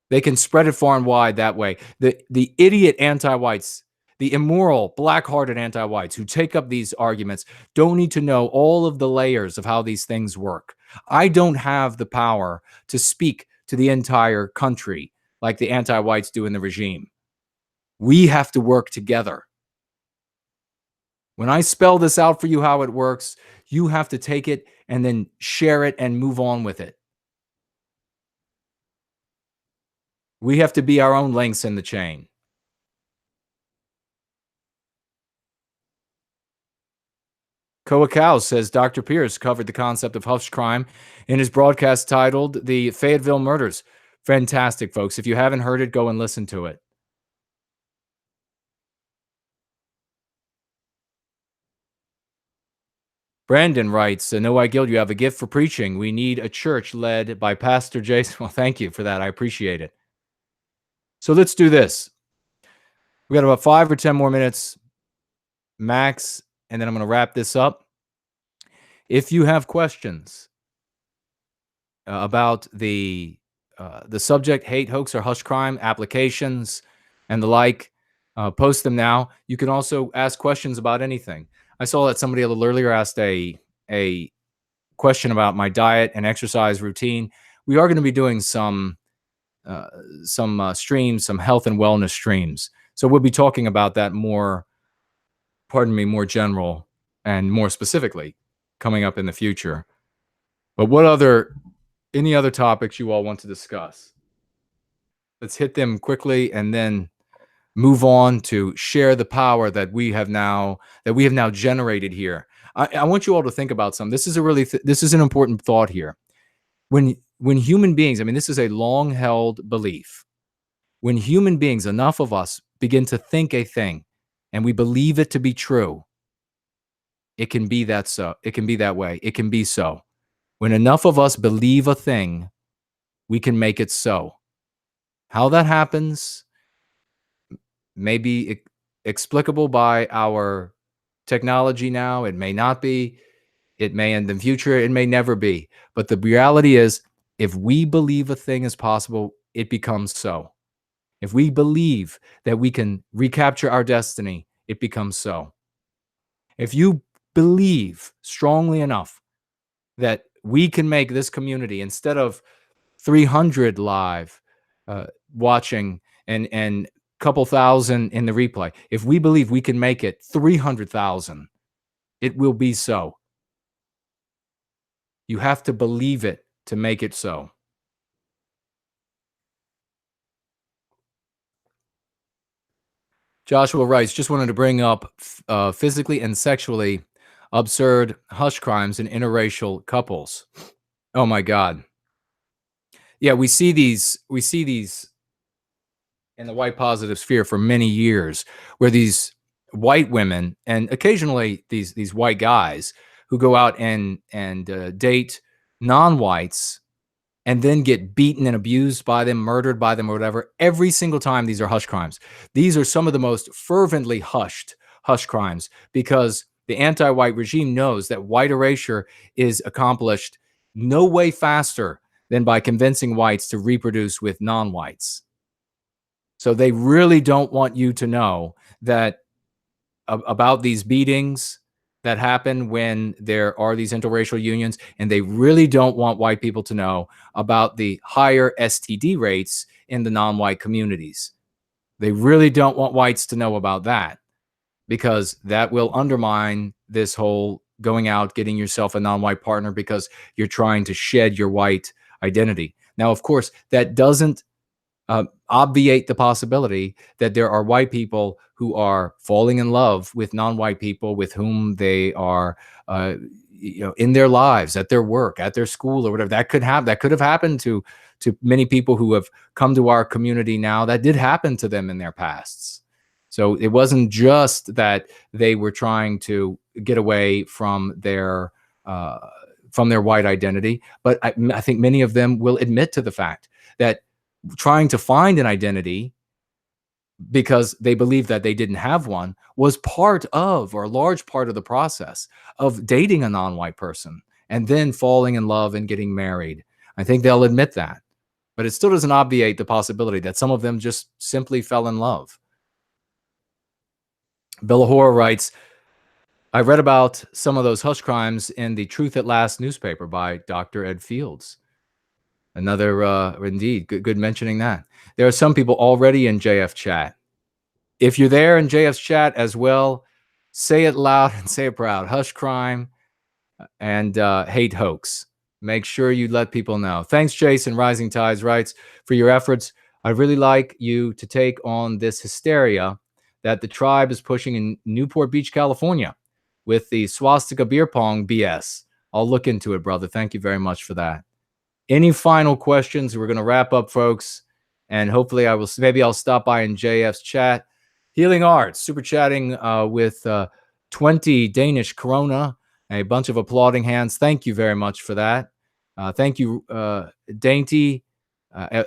They can spread it far and wide that way. The idiot anti-whites, the immoral, black-hearted anti-whites who take up these arguments don't need to know all of the layers of how these things work. I don't have the power to speak to the entire country like the anti-whites do in the regime. We have to work together. When I spell this out for you how it works, you have to take it and then share it and move on with it. We have to be our own links in the chain. Koa Cow says Dr. Pierce covered the concept of hush crime in his broadcast titled The Fayetteville Murders. Fantastic, folks. If you haven't heard it, go and listen to it. Brandon writes, No White Guild, you have a gift for preaching. We need a church led by Pastor Jason. Well, thank you for that. I appreciate it. So let's do this. We got about 5 or 10 more minutes max, and then I'm going to wrap this up. If you have questions about the subject, hate, hoax, or hush crime applications and the like, post them now. You can also ask questions about anything. I saw that somebody a little earlier asked a question about my diet and exercise routine. We are going to be doing some streams, some health and wellness streams. So we'll be talking about that more, more general and more specifically coming up in the future. But any other topics you all want to discuss? Let's hit them quickly and then move on to share the power that we have now generated here. I want you all to think about something. This is an important thought here. When human beings, this is a long-held belief. When human beings, enough of us, begin to think a thing and we believe it to be true, it can be that so. It can be that way. It can be so. When enough of us believe a thing, we can make it so. How that happens may be explicable by our technology now. It may not be. It may in the future. It may never be. But the reality is, if we believe a thing is possible, it becomes so. If we believe that we can recapture our destiny, it becomes so. If you believe strongly enough that we can make this community, instead of 300 live watching and couple thousand in the replay, if we believe we can make it 300,000, it will be so. You have to believe it to make it so. Joshua writes, just wanted to bring up physically and sexually, absurd hush crimes in interracial couples. Oh my God. Yeah, we see these in the white positive sphere for many years, where these white women and occasionally these white guys who go out and date non-whites and then get beaten and abused by them, murdered by them, or whatever. Every single time, these are hush crimes. These are some of the most fervently hushed hush crimes because the anti-white regime knows that white erasure is accomplished no way faster than by convincing whites to reproduce with non-whites. So they really don't want you to know that about these beatings that happen when there are these interracial unions, and they really don't want white people to know about the higher STD rates in the non-white communities. They really don't want whites to know about that because that will undermine this whole going out, getting yourself a non-white partner because you're trying to shed your white identity. Now, of course, that doesn't obviate the possibility that there are white people who are falling in love with non-white people with whom they are, in their lives, at their work, at their school, or whatever. That could have happened to many people who have come to our community now. That did happen to them in their pasts. So it wasn't just that they were trying to get away from their white identity, but I think many of them will admit to the fact that trying to find an identity because they believed that they didn't have one was part of, or a large part of, the process of dating a non-white person and then falling in love and getting married. I think they'll admit that, but it still doesn't obviate the possibility that some of them just simply fell in love. Billahora writes, I read about some of those hush crimes in the Truth at Last newspaper by Dr. Ed Fields. Another, indeed, good mentioning that. There are some people already in JF chat. If you're there in JF's chat as well, say it loud and say it proud. Hush crime and hate hoax. Make sure you let people know. Thanks, Jason. Rising Tides writes, for your efforts. I'd really like you to take on this hysteria that the tribe is pushing in Newport Beach, California with the swastika beer pong BS. I'll look into it, brother. Thank you very much for that. Any final questions? We're going to wrap up, folks. And hopefully maybe I'll stop by in JF's chat. Healing Arts, super chatting with 20 Danish krona, a bunch of applauding hands. Thank you very much for that. Thank you, Dainty,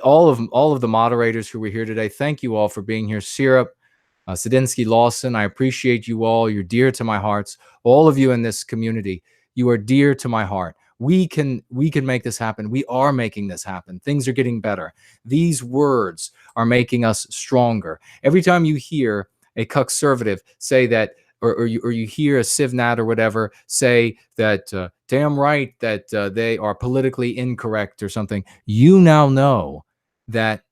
all of the moderators who were here today. Thank you all for being here. Syrup, Sadinsky, Lawson, I appreciate you all. You're dear to my hearts. All of you in this community, you are dear to my heart. We can make this happen. We are making this happen. Things are getting better. These words are making us stronger. Every time you hear a conservative say that, or you hear a Civnat or whatever say that, damn right that they are politically incorrect or something, you now know that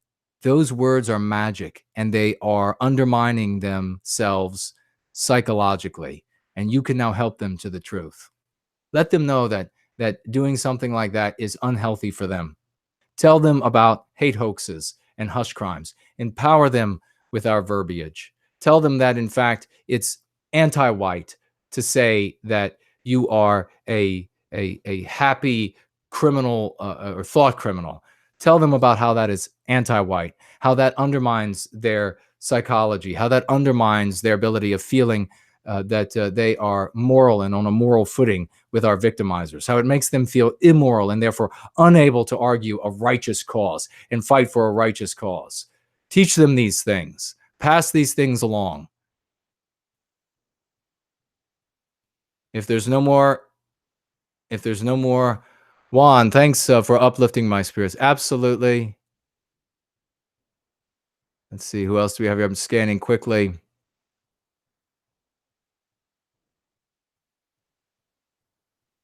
those words are magic and they are undermining themselves psychologically, and you can now help them to the truth. Let them know that doing something like that is unhealthy for them. Tell them about hate hoaxes and hush crimes. Empower them with our verbiage. Tell them that, in fact, it's anti-white to say that you are a happy criminal or thought criminal. Tell them about how that is anti-white, how that undermines their psychology, how that undermines their ability of feeling that they are moral and on a moral footing with our victimizers, how it makes them feel immoral and therefore unable to argue a righteous cause and fight for a righteous cause. Teach them these things. Pass these things along. If there's no more, Juan, thanks for uplifting my spirits. Absolutely. Let's see, who else do we have here? I'm scanning quickly.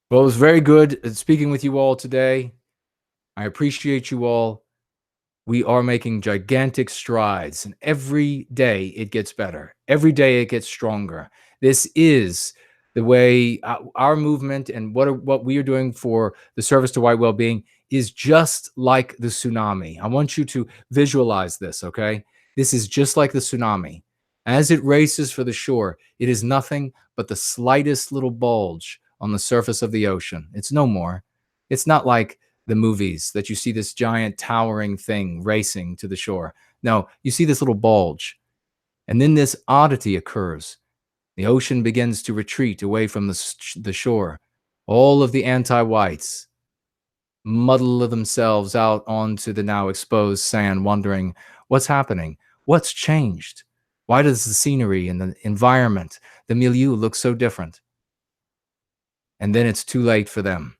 Well, it was very good speaking with you all today. I appreciate you all. We are making gigantic strides, and every day it gets better. Every day it gets stronger. This is the way our movement and what we are doing for the service to white well-being is just like the tsunami. I want you to visualize this, okay? This is just like the tsunami. As it races for the shore, it is nothing but the slightest little bulge on the surface of the ocean. It's no more. It's not like the movies that you see this giant towering thing racing to the shore. No, you see this little bulge. And then this oddity occurs. The ocean begins to retreat away from the shore. All of the anti-whites muddle themselves out onto the now exposed sand, wondering what's happening, what's changed, why does the scenery and the environment, the milieu look so different? And then it's too late for them.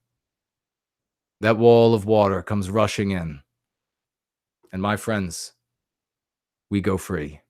That wall of water comes rushing in, and my friends, we go free.